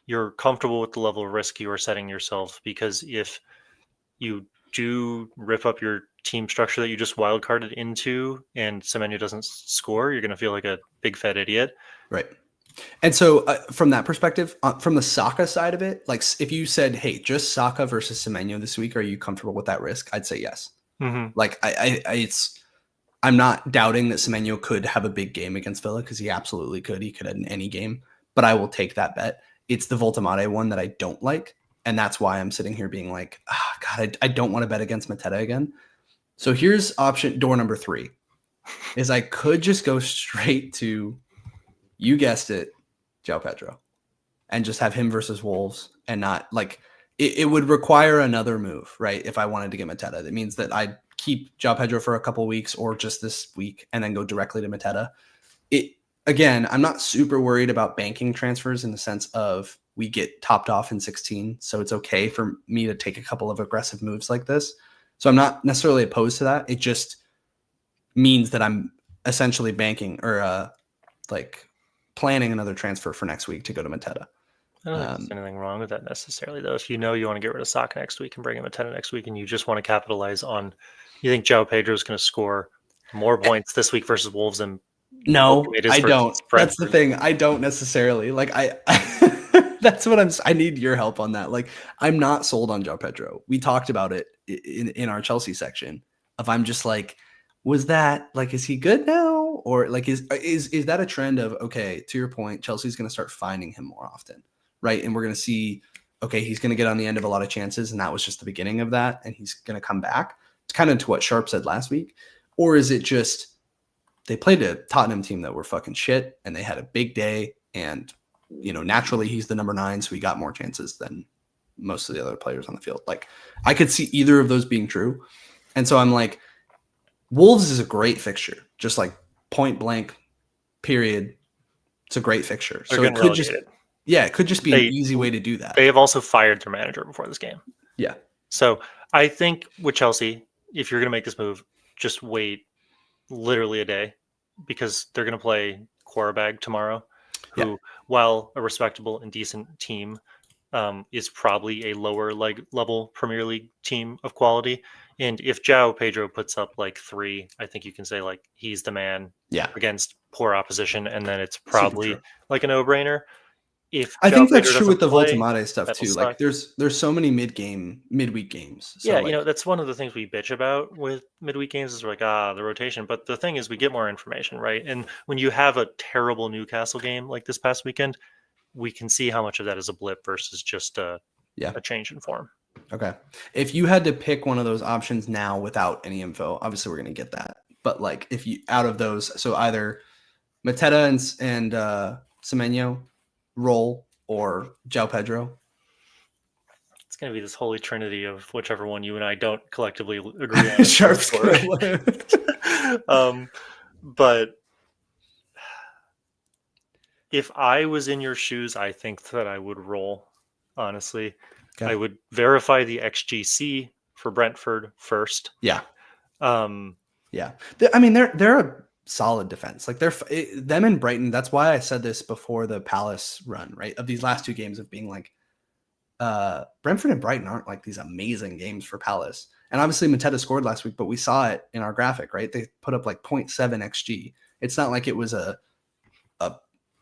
Speaker 1: you're comfortable with the level of risk you are setting yourself? Because if you do rip up your team structure that you just wildcarded into and Semenyo doesn't score, you're going to feel like a big fat idiot.
Speaker 2: Right. And so from that perspective, from the Saka side of it, like if you said, hey, just Saka versus Semenyo this week, are you comfortable with that risk? I'd say yes.
Speaker 1: Mm-hmm.
Speaker 2: Like I'm not doubting that Semenyo could have a big game against Villa because he absolutely could. He could in any game, but I will take that bet. It's the Voltemade one that I don't like. And that's why I'm sitting here being like, God, I don't want to bet against Mateta again. So here's door number 3 is I could just go straight to, you guessed it, Joao Pedro, and just have him versus Wolves and not like it would require another move, right? If I wanted to get Mateta, that means that I'd keep Joao Pedro for a couple weeks or just this week and then go directly to Mateta. Again, I'm not super worried about banking transfers in the sense of we get topped off in 16. So it's okay for me to take a couple of aggressive moves like this. So I'm not necessarily opposed to that. It just means that I'm essentially banking or like planning another transfer for next week to go to Mateta.
Speaker 1: I don't think there's anything wrong with that necessarily, though. If you know you want to get rid of Saka next week and bring him a 10 next week, and you just want to capitalize on, you think Joao Pedro is going to score more points this week versus Wolves and
Speaker 2: No, I don't.
Speaker 1: versus
Speaker 2: That's the
Speaker 1: Brentford.
Speaker 2: thing. I don't necessarily like. That's what I need your help on that. Like, I'm not sold on Joao Pedro. We talked about it in our Chelsea section. If I'm just like, was that like, is he good now, or like, is that a trend of, okay? To your point, Chelsea's going to start finding him more often, right? And we're going to see, okay, he's going to get on the end of a lot of chances, and that was just the beginning of that, and he's going to come back. It's kind of to what Sharp said last week, or is it just they played a Tottenham team that were fucking shit and they had a big day, and naturally he's the number 9, so he got more chances than most of the other players on the field. Like, I could see either of those being true. And so I'm like, Wolves is a great fixture, just like point blank, period. It's a great fixture.
Speaker 1: They're
Speaker 2: So it
Speaker 1: getting
Speaker 2: could just,
Speaker 1: relegated.
Speaker 2: it could just be an easy way to do that.
Speaker 1: They have also fired their manager before this game.
Speaker 2: Yeah.
Speaker 1: So I think with Chelsea, if you're going to make this move, just wait literally a day, because they're going to play Quarabag tomorrow, who, while a respectable and decent team, is probably a lower level Premier League team of quality. And if Joao Pedro puts up like 3, I think you can say like he's the man against poor opposition, and then it's probably like a no-brainer. If
Speaker 2: I
Speaker 1: Joao
Speaker 2: think that's
Speaker 1: Pedro
Speaker 2: true with the
Speaker 1: play,
Speaker 2: Voltemade stuff too. Like, there's so many midweek games. So
Speaker 1: yeah, that's one of the things we bitch about with midweek games is we're like, the rotation. But the thing is, we get more information, right? And when you have a terrible Newcastle game like this past weekend, we can see how much of that is a blip versus just a change in form.
Speaker 2: Okay. If you had to pick one of those options now without any info, obviously we're going to get that. But like, if you, out of those, so either Mateta and Semenyo roll, or Joao Pedro.
Speaker 1: It's going to be this holy trinity of whichever one you and I don't collectively agree on.
Speaker 2: Sharp's
Speaker 1: but if I was in your shoes, I think that I would roll, honestly. Okay. I would verify the XGC for Brentford first.
Speaker 2: Yeah.
Speaker 1: Yeah.
Speaker 2: I mean, they're a solid defense. Like, them and Brighton. That's why I said this before the Palace run, right? Of these last 2 games of being like, Brentford and Brighton aren't like these amazing games for Palace. And obviously Mateta scored last week, but we saw it in our graphic, right? They put up like 0.7 XG. It's not like it was a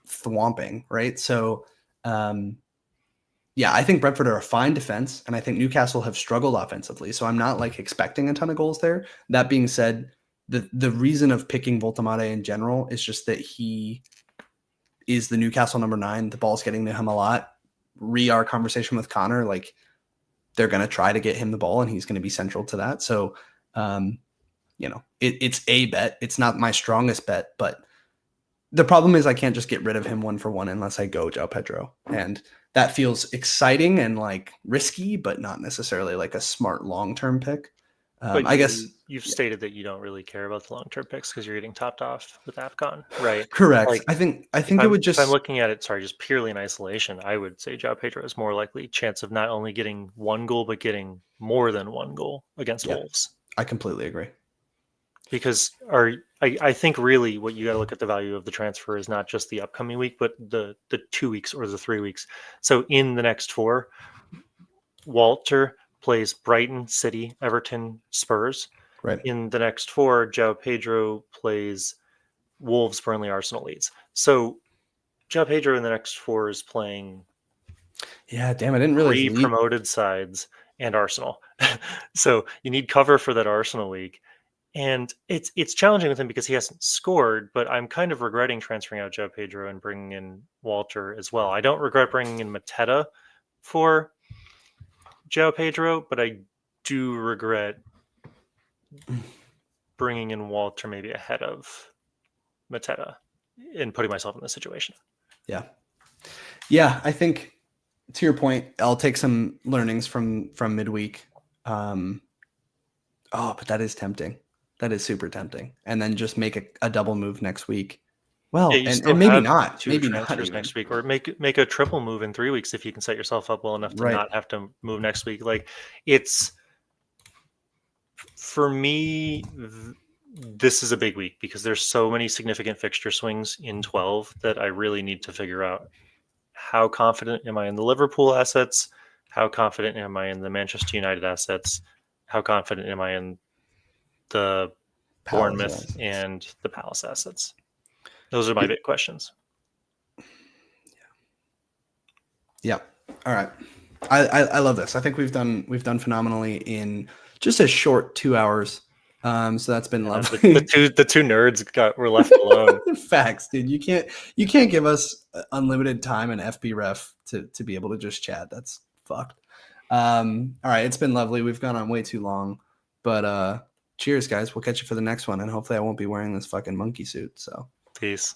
Speaker 2: thwomping, right? So, I think Brentford are a fine defense, and I think Newcastle have struggled offensively. So I'm not like expecting a ton of goals there. That being said, the reason of picking Voltemade in general is just that he is the Newcastle number 9. The ball's getting to him a lot. Our conversation with Connor, like, they're going to try to get him the ball, and he's going to be central to that. So, it's a bet. It's not my strongest bet, but the problem is I can't just get rid of him 1-for-1 unless I go Joao Pedro. And that feels exciting and like risky, but not necessarily like a smart long-term pick. I guess
Speaker 1: you've stated that you don't really care about the long-term picks because you're getting topped off with AFCON, right?
Speaker 2: Correct. Like, I think it would just.
Speaker 1: If I'm looking at it, just purely in isolation, I would say Joao Pedro is more likely chance of not only getting 1 goal but getting more than 1 goal against Wolves.
Speaker 2: I completely agree.
Speaker 1: Because I think really what you got to look at the value of the transfer is not just the upcoming week, but the 2 weeks or the 3 weeks. So in the next 4, Walter plays Brighton, City, Everton, Spurs.
Speaker 2: Right.
Speaker 1: In the next 4, Joao Pedro plays Wolves, Burnley, Arsenal, Leeds. So Joao Pedro in the next 4 is playing.
Speaker 2: Yeah, damn! I didn't really
Speaker 1: promoted sides and Arsenal. So you need cover for that Arsenal week. And it's challenging with him because he hasn't scored, but I'm kind of regretting transferring out Joao Pedro and bringing in Walter as well. I don't regret bringing in Mateta for Joao Pedro, but I do regret bringing in Walter maybe ahead of Mateta and putting myself in this situation.
Speaker 2: Yeah, I think to your point, I'll take some learnings from midweek. But that is tempting. That is super tempting. And then just make a double move next week. Well, and maybe not.
Speaker 1: 2 transfers next week, or make a triple move in 3 weeks if you can set yourself up well enough to not have to move next week. Like, it's, for me, this is a big week because there's so many significant fixture swings in 12 that I really need to figure out how confident am I in the Liverpool assets? How confident am I in the Manchester United assets? How confident am I in the
Speaker 2: Palace
Speaker 1: Bournemouth
Speaker 2: assets.
Speaker 1: and the Palace assets? Those are my big questions.
Speaker 2: Yeah. All right. I love this. I think we've done phenomenally in just a short 2 hours. So that's been lovely.
Speaker 1: The two nerds were left alone.
Speaker 2: Facts, dude. You can't give us unlimited time in FB Ref to be able to just chat. That's fucked. All right, it's been lovely. We've gone on way too long, but cheers, guys. We'll catch you for the next one, and hopefully I won't be wearing this fucking monkey suit. So
Speaker 1: Peace.